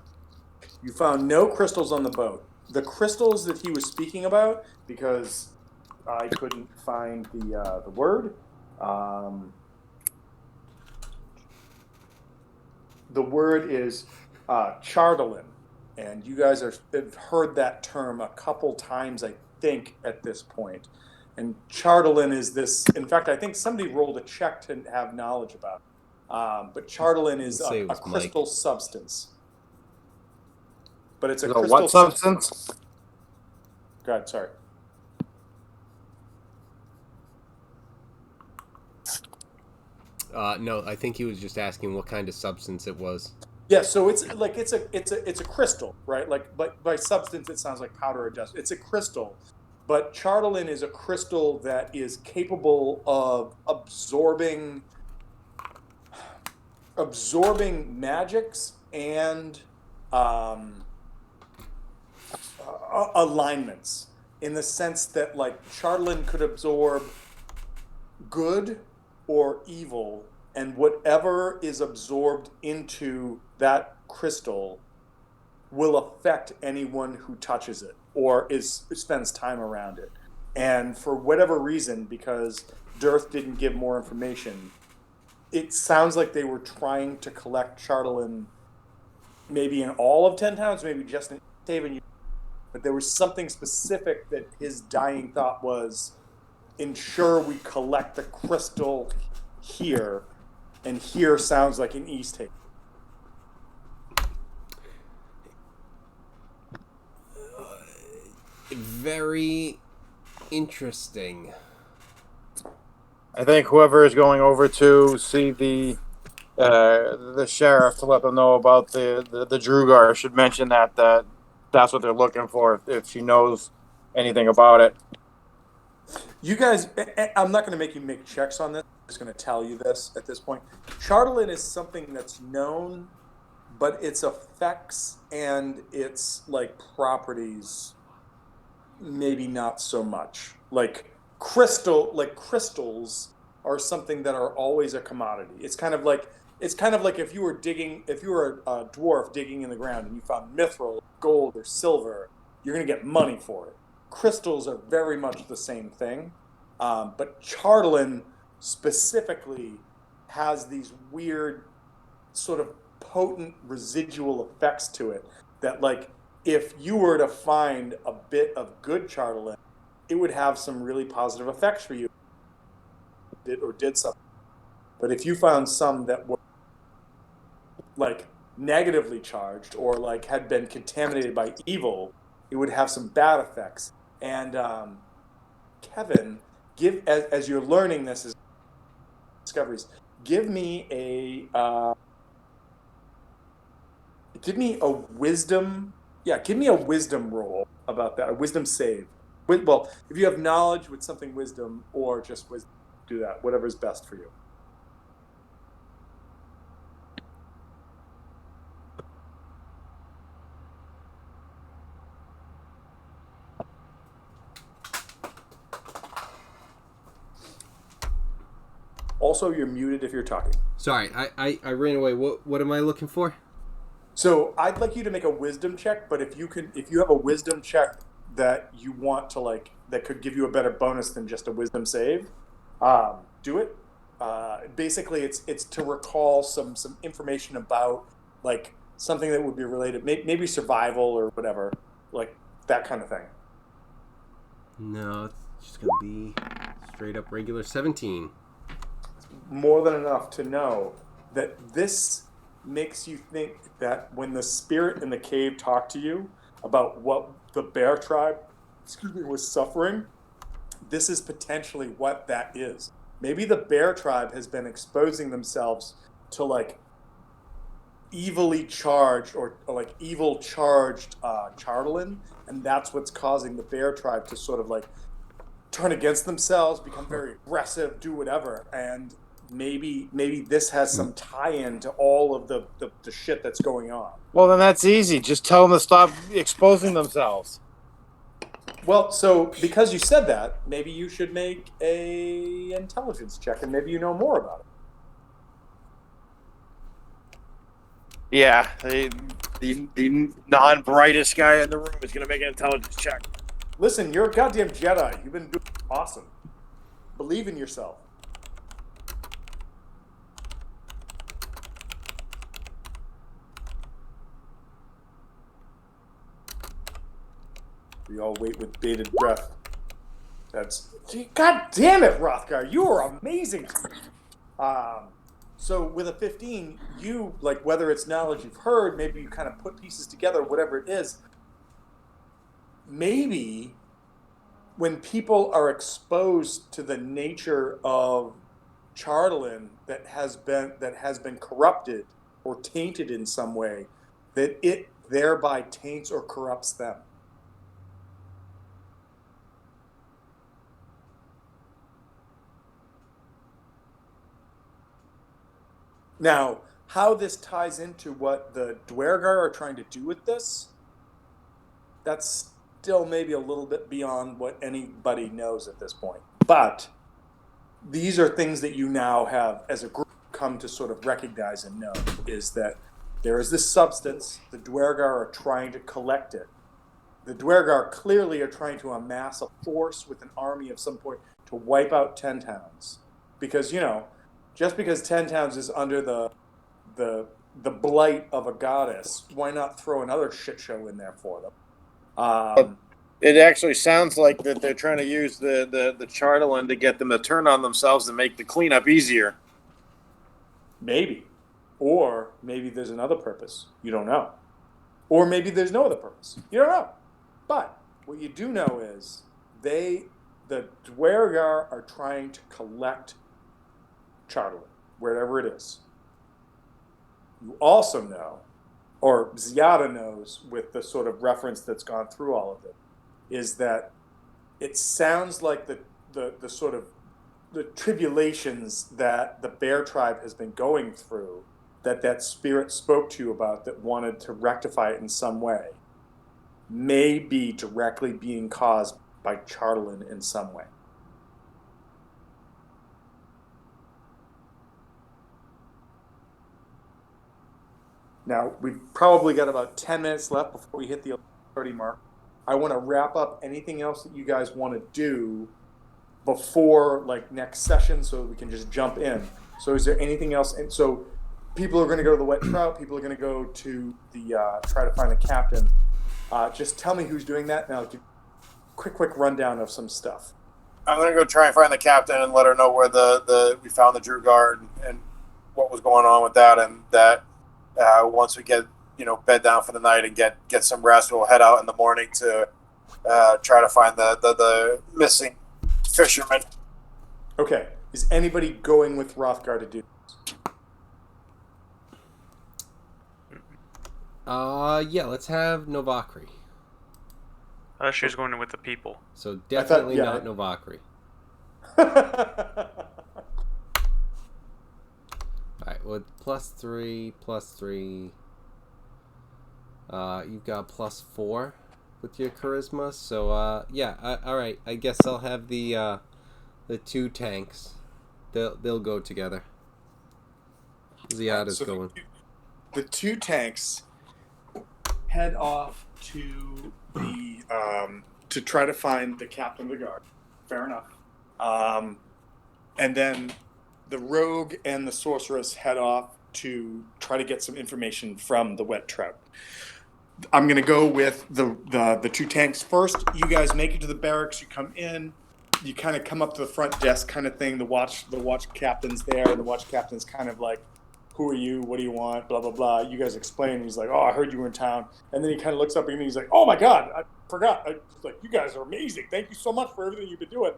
You found no crystals on the boat. The crystals that he was speaking about, because I couldn't find the word. The word is chardolin, and you guys have heard that term a couple times, I think, at this point. And chardolin is this. In fact, I think somebody rolled a check to have knowledge about it. But chardolin is Let's say a it was crystal Mike. substance. But it's a Is it crystal what substance? Go ahead, sorry. No, I think he was just asking what kind of substance it was. Yeah, so it's a crystal, right? Like by substance, it sounds like powder or dust. It's a crystal, but chardolin is a crystal that is capable of absorbing magics and alignments, in the sense that like chardolin could absorb good or evil, and whatever is absorbed into that crystal will affect anyone who touches it or spends time around it. And for whatever reason, because Dearth didn't give more information, it sounds like they were trying to collect chardolin maybe in all of 10 towns, maybe just in Haven, but there was something specific that his dying thought was, ensure we collect the crystal here, and here sounds like in East Haven. Very interesting. I think whoever is going over to see the sheriff to let them know about the Drugar should mention that's what they're looking for if she knows anything about it. You guys, I'm not going to make you make checks on this. I'm just going to tell you this at this point. Chardolin is something that's known, but its effects and its like properties, maybe not so much. Like crystals are something that are always a commodity. It's kind of like if you were a dwarf digging in the ground and you found mithril, gold, or silver, you're going to get money for it. Crystals are very much the same thing, but chardolin specifically has these weird sort of potent residual effects to it that, like, if you were to find a bit of good chardolin, it would have some really positive effects for you, did something. But if you found some that were like negatively charged or like had been contaminated by evil, it would have some bad effects. And Kevin, as you're learning this as discoveries, give me a wisdom. Yeah, give me a wisdom roll about that, a wisdom save. Well, if you have knowledge with something wisdom or just wisdom, do that. Whatever's best for you. Also, you're muted if you're talking. Sorry, I ran away. What am I looking for? So I'd like you to make a wisdom check, but if you have a wisdom check that you want to like, that could give you a better bonus than just a wisdom save, do it. Basically, it's to recall some information about like something that would be related, maybe survival or whatever, like that kind of thing. No, it's just gonna be straight up regular 17. More than enough to know that this makes you think that when the spirit in the cave talked to you about what the bear tribe, was suffering, this is potentially what that is. Maybe the bear tribe has been exposing themselves to like evilly charged or like evil charged Charlatan, and that's what's causing the bear tribe to sort of like turn against themselves, become very aggressive, do whatever, and maybe this has some tie-in to all of the shit that's going on. Well, then that's easy. Just tell them to stop exposing themselves. Well, so because you said that, maybe you should make a intelligence check, and maybe you know more about it. Yeah, the non-brightest guy in the room is going to make an intelligence check. Listen, you're a goddamn Jedi. You've been doing awesome. Believe in yourself. We all wait with bated breath. God damn it, Rothgar, you are amazing. So with a 15, you, like, whether it's knowledge you've heard, maybe you kind of put pieces together, whatever it is, maybe when people are exposed to the nature of Charlatan that has been corrupted or tainted in some way, that it thereby taints or corrupts them. Now, how this ties into what the Dwergar are trying to do with this, that's still maybe a little bit beyond what anybody knows at this point. But these are things that you now have, as a group, come to sort of recognize and know, is that there is this substance, the Dwergar are trying to collect it. The Dwergar clearly are trying to amass a force with an army of some point to wipe out 10 towns. Because, just because 10 towns is under the blight of a goddess, why not throw another shit show in there for them? It actually sounds like that they're trying to use the Charlatan to get them to turn on themselves and make the cleanup easier. Maybe. Or maybe there's another purpose. You don't know. Or maybe there's no other purpose. You don't know. But what you do know is the Dwergar are trying to collect Charlatan, wherever it is. You also know, or Ziada knows with the sort of reference that's gone through all of it, is that it sounds like the sort of the tribulations that the bear tribe has been going through, that spirit spoke to you about, that wanted to rectify it in some way, may be directly being caused by Charlatan in some way. Now, we've probably got about 10 minutes left before we hit the 30 mark. I want to wrap up anything else that you guys want to do before next session so we can just jump in. So is there anything else? And so people are going to go to the wet trout. People are going to go to the try to find the captain. Just tell me who's doing that, and I'll give a quick rundown of some stuff. I'm going to go try and find the captain and let her know where we found the Drew Guard and what was going on with that, and that once we get bed down for the night and get some rest, we'll head out in the morning to try to find the missing fisherman. Okay. Is anybody going with Rothgar to do this? Yeah, let's have Novakri. She was going with the people. So definitely not Novakri. Alright, with +3, you've got +4 with your charisma. So, alright. I guess I'll have the 2 tanks. They'll go together. Ziada's going. The 2 tanks head off to the to try to find the captain of the guard. Fair enough. And then the rogue and the sorceress head off to try to get some information from the wet trout. I'm going to go with the 2 tanks first. You guys make it to the barracks. You come in. You kind of come up to the front desk kind of thing. The watch captain's there, and the watch captain's kind of like, who are you? What do you want? Blah, blah, blah. You guys explain. He's like, oh, I heard you were in town. And then he kind of looks up at me and he's like, oh, my God, I forgot. You guys are amazing. Thank you so much for everything you've been doing.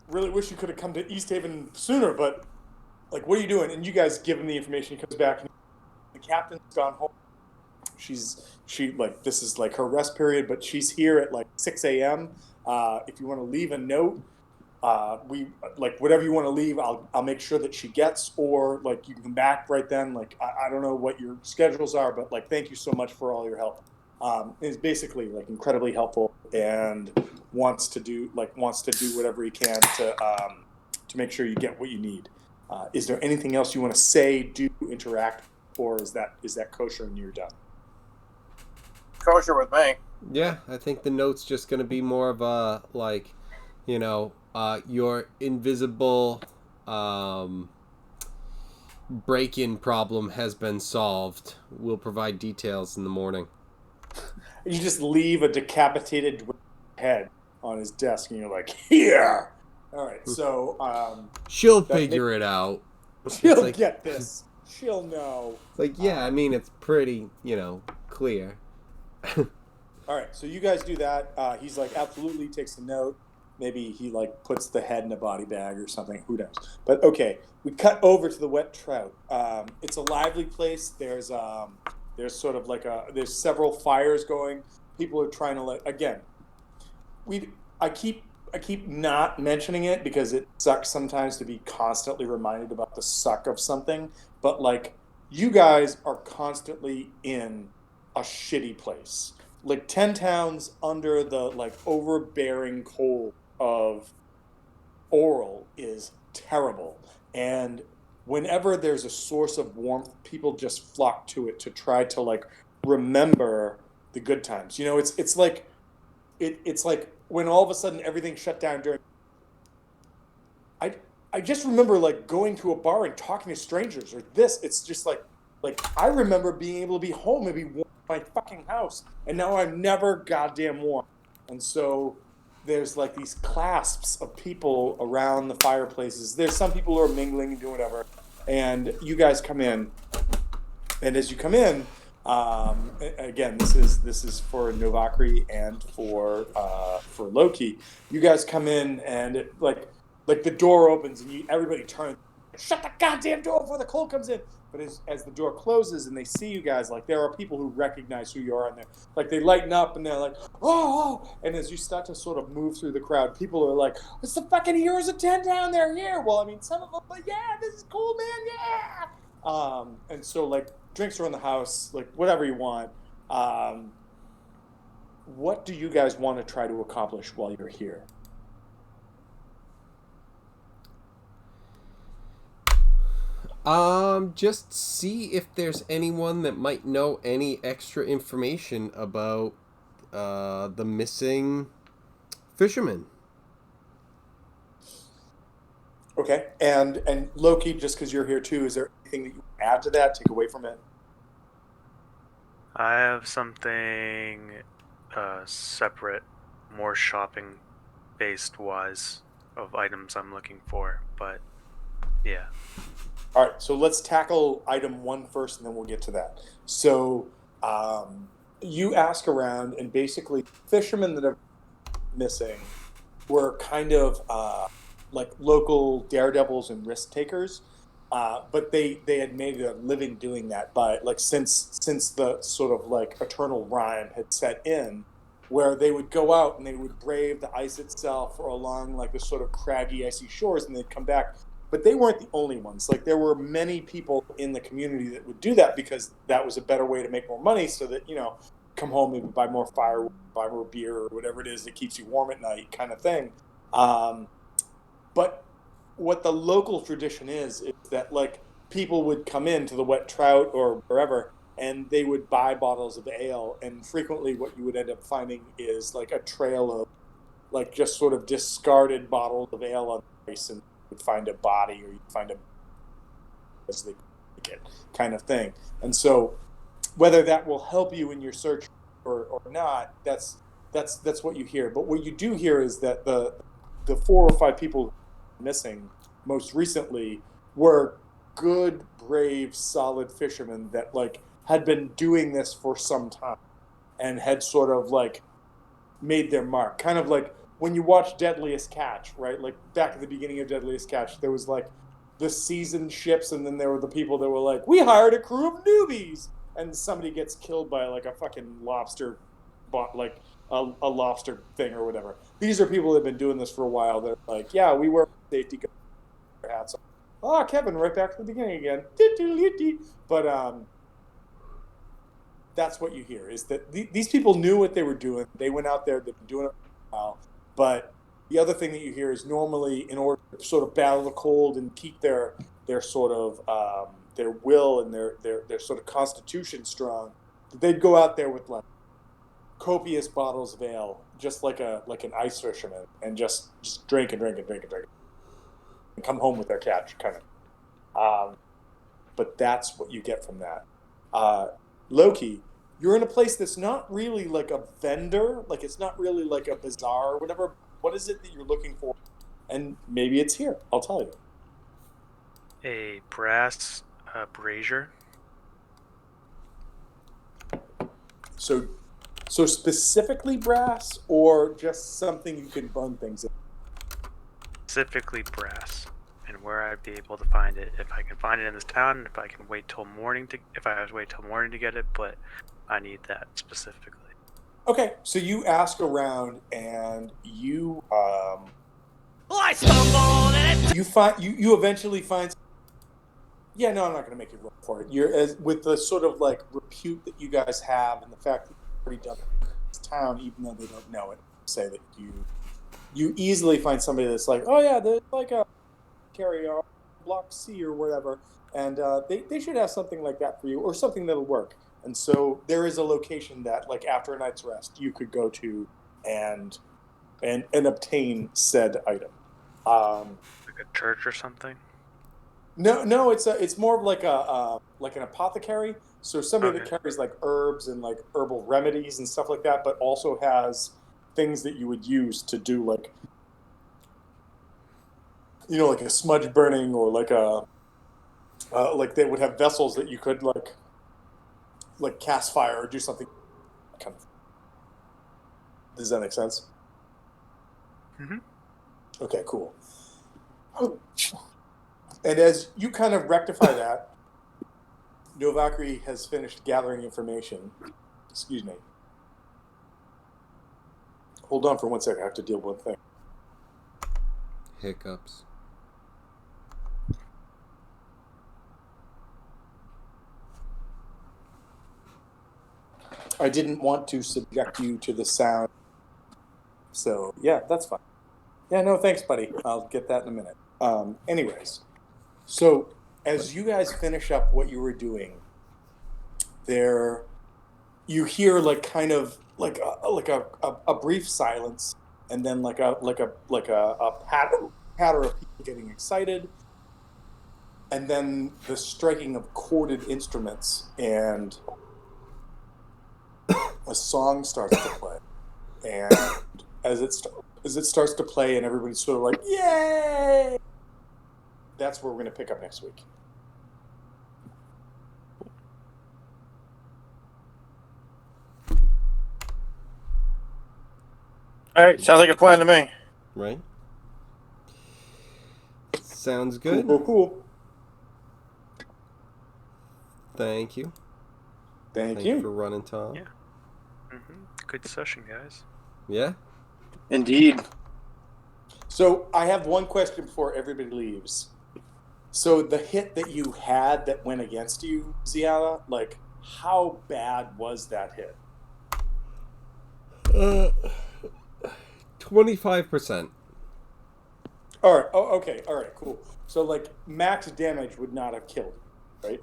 Really wish you could have come to East Haven sooner, but, what are you doing? And you guys give him the information. He comes back and the captain's gone home. She like this is like her rest period, but she's here at like 6 a.m. If you want to leave a note, we like whatever you want to leave, I'll make sure that she gets, or like you can come back right then. Like I don't know what your schedules are, but like thank you so much for all your help. Is basically like incredibly helpful and wants to do whatever he can to make sure you get what you need. Is there anything else you want to say, do, interact, or is that kosher and you're done? Kosher with me. Yeah, I think the note's just going to be more of a, like, your invisible break-in problem has been solved. We'll provide details in the morning. You just leave a decapitated head on his desk, and you're like, here! All right, so... she'll figure it out. She'll like, get this. She'll know. Like, yeah, I mean, it's pretty, clear. All right, so you guys do that. He's like, absolutely, takes a note. Maybe he like puts the head in a body bag or something. Who knows? But okay, we cut over to the Wet Trout. It's a lively place. There's sort of like there's several fires going. People are trying to again. I keep not mentioning it because it sucks sometimes to be constantly reminded about the suck of something. But like, you guys are constantly in a shitty place. Like 10 towns under the like overbearing cold of Oral is terrible. And whenever there's a source of warmth, people just flock to it to try to like remember the good times. It's like when all of a sudden everything shut down during. I just remember like going to a bar and talking to strangers or this. It's just like I remember being able to be home and be warm in my fucking house, and now I'm never goddamn warm. And so there's like these clasps of people around the fireplaces. There's some people who are mingling and doing whatever, and you guys come in. And as you come in, again, this is for Novakri and for Loki. You guys come in and it, like the door opens and everybody turns. Shut the goddamn door before the cold comes in. But as the door closes and they see you guys, like there are people who recognize who you are, and they lighten up and they're like, oh. And as you start to sort of move through the crowd, people are like, it's the fucking Heroes of 10 down there here. Well, I mean, some of them, but yeah, this is cool, man, yeah. And so like drinks are in the house, like whatever you want. What do you guys want to try to accomplish while you're here? Just see if there's anyone that might know any extra information about the missing fisherman. Okay, and Loki, just because you're here too, is there anything that you add to that, take away from it? I have something separate, more shopping based wise of items I'm looking for, but yeah. All right, so let's tackle item 1 first, and then we'll get to that. So you ask around, and basically fishermen that are missing were kind of like local daredevils and risk takers, but they had made a living doing that by like since the sort of like eternal rime had set in, where they would go out and they would brave the ice itself or along like the sort of craggy icy shores, and they'd come back. But they weren't the only ones. Like there were many people in the community that would do that because that was a better way to make more money, so that come home, maybe buy more firewood, buy more beer, or whatever it is that keeps you warm at night, kind of thing. But what the local tradition is that like people would come into the Wet Trout or wherever, and they would buy bottles of ale, and frequently what you would end up finding is like a trail of like just sort of discarded bottles of ale on the ice, and you'd find a body or you'd find as they it kind of thing. And so whether that will help you in your search or not, that's what you hear. But what you do hear is that the 4 or 5 people missing most recently were good, brave, solid fishermen that like had been doing this for some time and had sort of like made their mark. Kind of like when you watch Deadliest Catch, right? Like back at the beginning of Deadliest Catch, there was like the seasoned ships, and then there were the people that were like, we hired a crew of newbies, and somebody gets killed by like a fucking lobster, like a lobster thing or whatever. These are people that have been doing this for a while. They're like, yeah, we wear safety hats. Oh, Kevin, right back to the beginning again. But that's what you hear, is that these people knew what they were doing. They went out there, they've been doing it for a while. But the other thing that you hear is normally, in order to sort of battle the cold and keep their sort of their will and their sort of constitution strong, they'd go out there with like copious bottles of ale, just like an ice fisherman, and just drink and drink and drink and drink, and come home with their catch, kind of. But that's what you get from that. Loki, you're in a place that's not really like a vendor, like it's not really like a bazaar or whatever. What is it that you're looking for? And maybe it's here. I'll tell you. A brass brazier. So specifically brass, or just something you can burn things in? Specifically brass. And where I'd be able to find it, if I can find it in this town, if I can wait till morning to get it, but I need that specifically. Okay, so you ask around, and you I stumbled and you eventually find. Yeah, no, I'm not going to make you roll for it. You're with the sort of like repute that you guys have, and the fact that you've already done it in this town, even though they don't know it. Say that you easily find somebody that's like, oh yeah, there's like a carry on block C or whatever, and they should have something like that for you, or something that'll work. And so there is a location that, like, after a night's rest, you could go to and obtain said item. Like a church or something? No, it's more of like an apothecary. So somebody that carries like herbs and like herbal remedies and stuff like that, but also has things that you would use to do like, you know, like a smudge burning, or like a like they would have vessels that you could like cast fire or do something kind of. Does that make sense? Mm-hmm. Okay, cool. And as you kind of rectify that, Novakri has finished gathering information. Excuse me. Hold on for 1 second. I have to deal with one thing. Hiccups. I didn't want to subject you to the sound. So, yeah, that's fine. Yeah, no, thanks, buddy. I'll get that in a minute. Anyways, so as you guys finish up what you were doing, there, you hear like kind of like a brief silence, and then like a patter of people getting excited, and then the striking of corded instruments, and a song starts to play. And as it starts to play, and everybody's sort of like, yay! That's where we're going to pick up next week. All right, sounds like a plan to me. Right? Sounds good. Cool. Thank you. Thank you you for running, Tom. Yeah. Mm-hmm. Good session, guys. Yeah? Indeed. So I have one question before everybody leaves. So the hit that you had that went against you, Ziala, like, how bad was that hit? 25%. All right. Oh, okay. All right. Cool. So, like, max damage would not have killed you, right?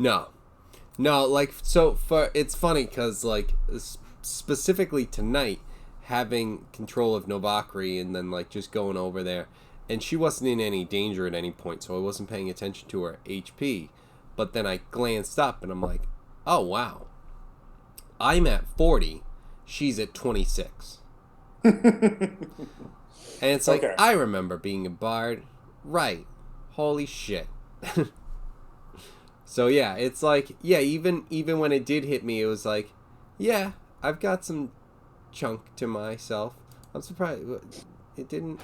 No, like, so it's funny because, like, specifically tonight, having control of Novakri and then, like, just going over there, and she wasn't in any danger at any point, so I wasn't paying attention to her HP. But then I glanced up and I'm like, oh wow, I'm at 40, she's at 26. And it's like, okay. I remember being a bard, right? Holy shit. So yeah, it's like, yeah, even when it did hit me, it was like, yeah, I've got some chunk to myself. I'm surprised it didn't.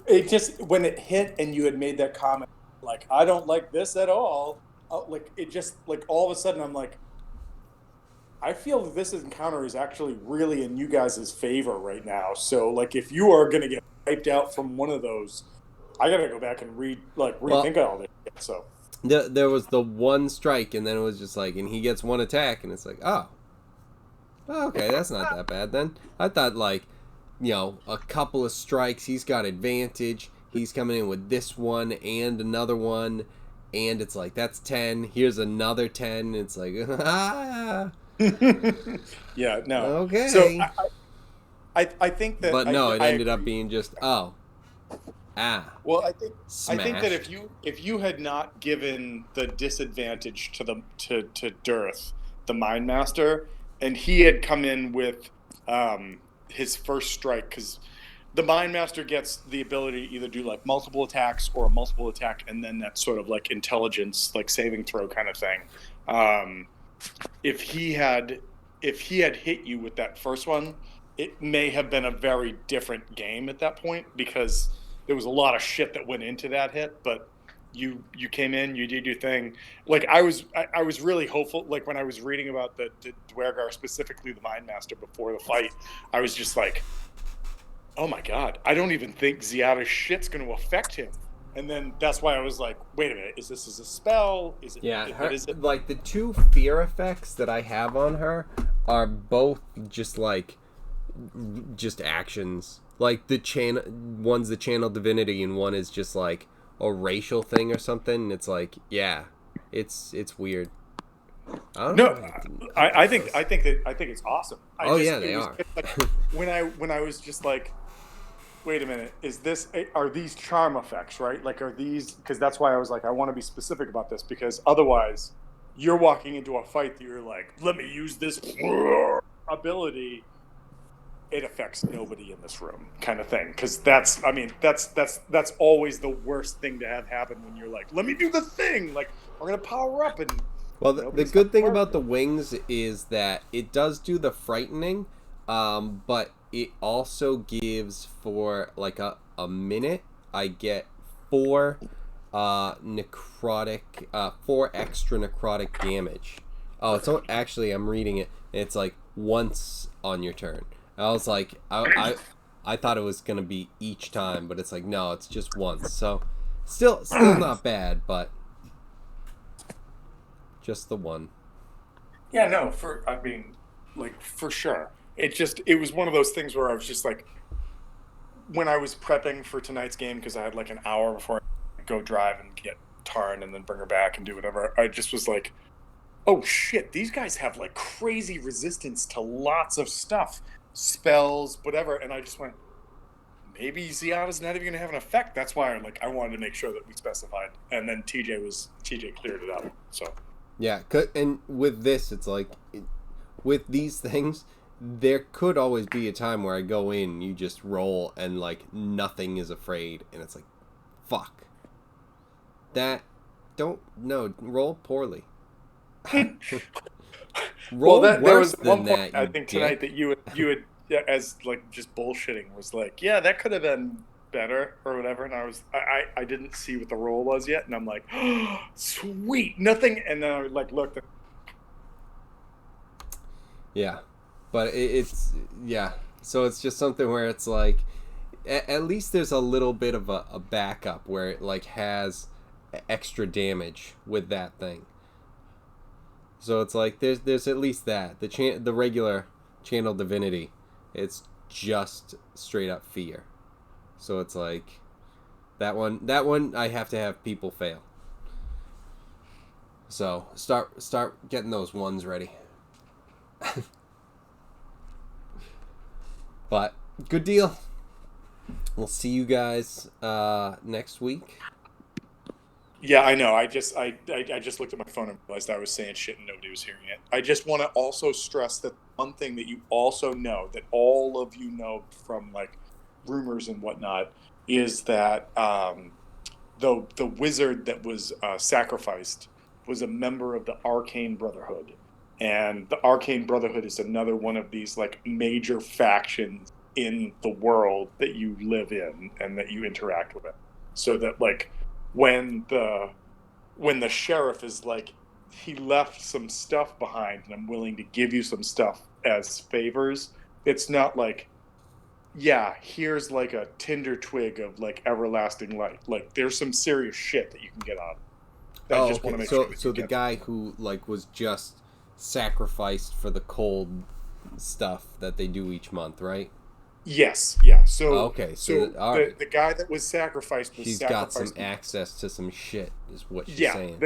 It just, when it hit and you had made that comment, Like, I don't like this at all. Like, it just, like, all of a sudden I'm like, I feel that this encounter is actually really in you guys' favor right now. So, like, if you are going to get wiped out from one of those, I got to go back and rethink all this shit, so. There was the one strike, and then it was just like, and he gets one attack, and it's like, oh, okay, that's not that bad then. I thought, like, a couple of strikes, he's got advantage. He's coming in with this one and another one, and it's like, that's 10. Here's another 10. It's like, ah. Yeah, no. Okay. So I think that. But no, it ended up agree. being just, Well, I think that if you had not given the disadvantage to Dearth, the Mind Master, and he had come in with his first strike, because the Mind Master gets the ability to either do like multiple attacks or a multiple attack, and then that sort of like intelligence, like saving throw kind of thing. If he had hit you with that first one, it may have been a very different game at that point, because there was a lot of shit that went into that hit. But you came in, you did your thing. Like, I was really hopeful. Like, when I was reading about the Dwergar, specifically the Mind Master, before the fight, I was just like, oh my god, I don't even think Ziada's shit's going to affect him. And then that's why I was like, wait a minute, is this a spell? Is it? Yeah, Is it? like, the two fear effects that I have on her are both just like, just actions. Like, one's the channel divinity, and one is just like a racial thing or something. And it's like, yeah, it's weird. I don't know. I think it's awesome. They are. Like, when I was just like, wait a minute, are these charm effects, right? Like, are these, because that's why I was like, I want to be specific about this, because otherwise you're walking into a fight that you're like, let me use this ability, it affects nobody in this room, kind of thing. Because that's always the worst thing to have happen, when you're like, let me do the thing, like, we're gonna power up. And well, the good thing about the wings is that it does do the frightening, but it also gives, for like a minute, I get 4 necrotic, 4 extra necrotic damage. Oh, it's actually, I'm reading it, and it's like once on your turn. I was like, I thought it was gonna be each time, but it's like, no, it's just once. So still not bad, but just the one. Yeah, no, for sure. It was one of those things where I was just like, when I was prepping for tonight's game, because I had like an hour before I go drive and get Tarn and then bring her back and do whatever, I just was like, oh shit, these guys have like crazy resistance to lots of stuff, spells, whatever. And I just went, maybe Ziada's not even going to have an effect. That's why I wanted to make sure that we specified. And then TJ cleared it up. So yeah, and with this, it's like, with these things, there could always be a time where I go in, you just roll, and like nothing is afraid, and it's like, fuck. Roll poorly. Roll there was than one that. Point, I think tonight that you had as like just bullshitting, was like, yeah, that could have been better or whatever, and I didn't see what the roll was yet, and I'm like, oh, sweet, nothing, and then I like looked. Yeah, but it's so it's just something where it's like, at least there's a little bit of a backup where it like has extra damage with that thing. So it's like there's at least that. The regular channel divinity, it's just straight up fear. So it's like that one I have to have people fail. So start getting those ones ready. But good deal. We'll see you guys next week. Yeah, I know. I just looked at my phone and realized I was saying shit and nobody was hearing it. I just want to also stress that one thing that you also know, that all of you know from like rumors and whatnot, is that the wizard that was sacrificed was a member of the Arcane Brotherhood. And the Arcane Brotherhood is another one of these like major factions in the world that you live in and that you interact with. So that like when the sheriff is like, he left some stuff behind and I'm willing to give you some stuff as favors. It's not like, yeah, here's like a tinder twig of like everlasting light. Like there's some serious shit that you can get on. I just want to make sure. So the guy who like was just sacrificed for the cold stuff that they do each month, right? Yes, yeah. So okay, so the guy that was sacrificed was he's got some access to some shit, is what she's saying.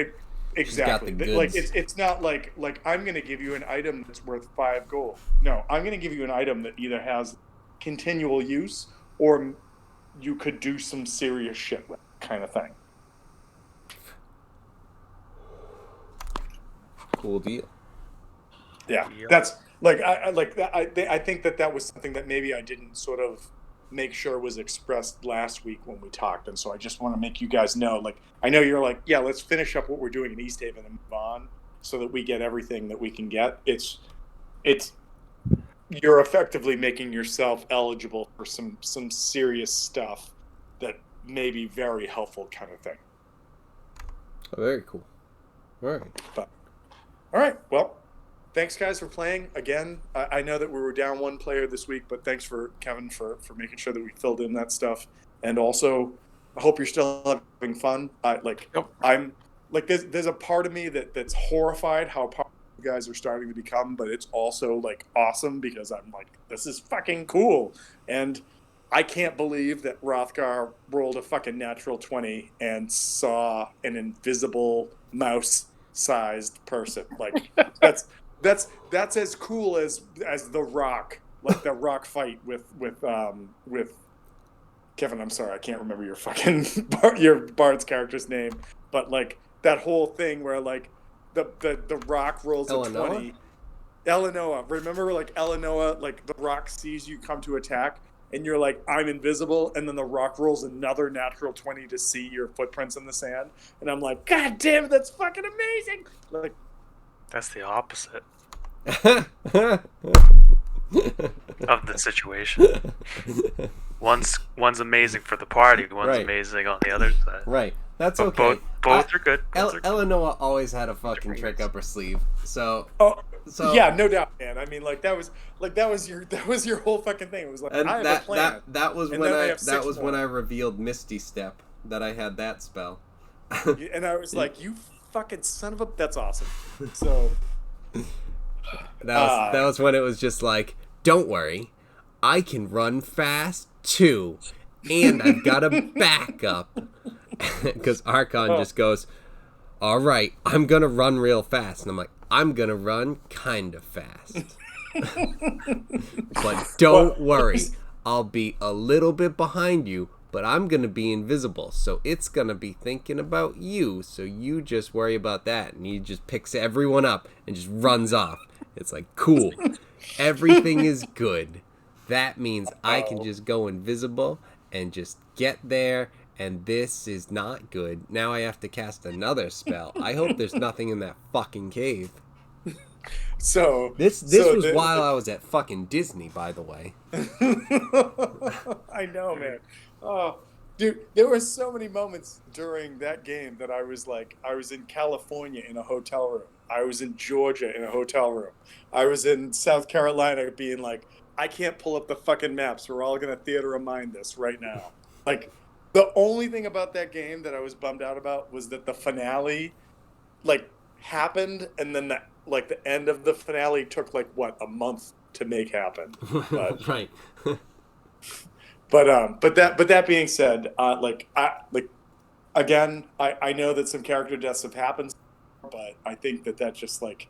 Exactly. Like it's not like I'm going to give you an item that's worth 5 gold. No, I'm going to give you an item that either has continual use or you could do some serious shit with, kind of thing. Cool deal. Yeah, that's like I think that was something that maybe I didn't sort of make sure was expressed last week when we talked, and so I just want to make you guys know. Like, I know you're like, yeah, let's finish up what we're doing in East Haven and move on, so that we get everything that we can get. It's you're effectively making yourself eligible for some serious stuff that may be very helpful, kind of thing. Oh, very cool. All right. All right. Well, thanks, guys, for playing. Again, I know that we were down 1 player this week, but thanks for Kevin for making sure that we filled in that stuff. And also, I hope you're still having fun. I'm like, there's a part of me that's horrified how powerful you guys are starting to become, but it's also like awesome because I'm like, this is fucking cool. And I can't believe that Rothgar rolled a fucking natural 20 and saw an invisible mouse-sized person. Like that's as cool as the Rock, like the Rock fight with Kevin. I'm sorry, I can't remember your fucking your Bard's character's name, but like that whole thing where like the Rock rolls a 20. Eleanor, remember like Eleanor, like the Rock sees you come to attack. And you're like, I'm invisible, and then the Rock rolls another natural 20 to see your footprints in the sand, and I'm like, God damn, that's fucking amazing! Like, that's the opposite of the situation. One's amazing for the party, one's amazing on the other side. Right, that's but okay. Both are good. Eleanor always had a fucking trick up her sleeve, so. So yeah, no doubt, man. I mean, that was your whole fucking thing. It was like, I have a plan. That was when I revealed Misty Step that I had that spell. And I was like, you fucking son of a. That's awesome. So that was when it was just like, don't worry, I can run fast too, and I've got a backup. Because Archon just goes, all right, I'm gonna run real fast, and I'm like, I'm gonna run kind of fast. But don't worry, I'll be a little bit behind you, but I'm gonna be invisible, so it's gonna be thinking about you, so you just worry about that. And he just picks everyone up and just runs off. It's like, cool, everything is good. That means I can just go invisible and just get there. And this is not good. Now I have to cast another spell. I hope there's nothing in that fucking cave. So this was while I was at fucking Disney, by the way. I know, man. Oh, dude, there were so many moments during that game that I was like, I was in California in a hotel room. I was in Georgia in a hotel room. I was in South Carolina being like, I can't pull up the fucking maps. We're all gonna theater of mind this right now. Like, the only thing about that game that I was bummed out about was that the finale, like, happened, and then the end of the finale took like a month to make happen. But, right. but that being said, again, I know that some character deaths have happened, but I think that just like,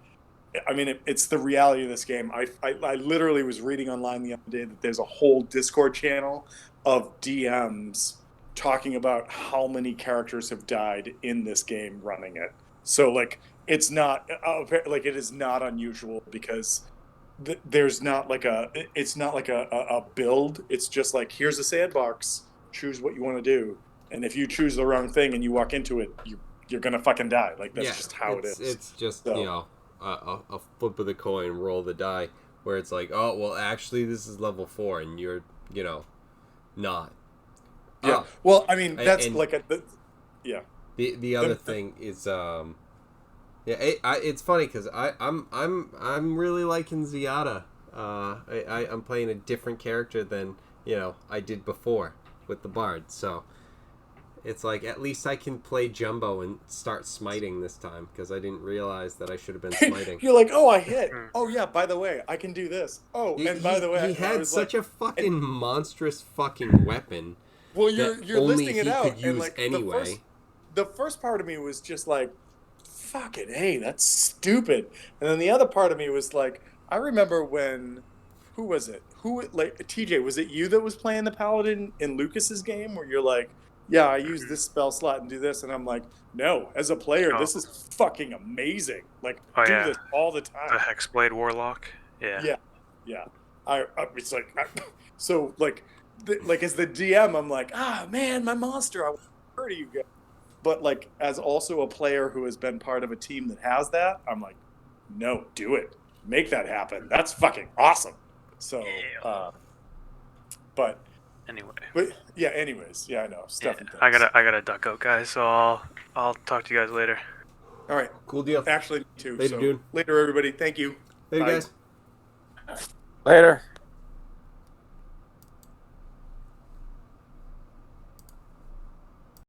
I mean, it's the reality of this game. I literally was reading online the other day that there's a whole Discord channel of DMs talking about how many characters have died in this game running it. So like, it's not like, it is not unusual because there's not like it's not like a build. It's just like, here's a sandbox, choose what you want to do. And if you choose the wrong thing and you walk into it, you're going to fucking die. Like, that's just how it is. It's just, so, you know, a flip of the coin, roll the die, where it's like, oh, well, actually this is level 4 and you're, you know, not. Yeah. Well, I mean, that's Yeah. The other thing is it's funny because I'm really liking Ziada. I'm playing a different character than I did before with the Bard, so it's like at least I can play Jumbo and start smiting this time because I didn't realize that I should have been smiting. You're like, oh, I hit. Oh yeah, by the way, I can do this. Oh, and by the way, he had such a fucking and, monstrous fucking weapon. Well, you're only listing it he out, could use and like anyway. the first part of me was just like, fucking hey, that's stupid. And then the other part of me was like, I remember when, who was it? Like TJ, was it you that was playing the Paladin in Lucas's game where you're like, yeah, I use this spell slot and do this, and I'm like, no, as a player, this is fucking amazing. Like, do this all the time. The Hexblade Warlock. Yeah. Yeah. It's like, so like as the DM, I'm like, man, my monster, I heard of you guys. But like as also a player who has been part of a team that has that, I'm like, no, do it, make that happen. That's fucking awesome. So, but yeah. Anyways, yeah, I know. Stuff. Yeah, I gotta duck out, guys. So I'll talk to you guys later. All right. Cool deal. Actually, me too. Later, dude. Later, everybody. Thank you. Later, Bye. guys. Later.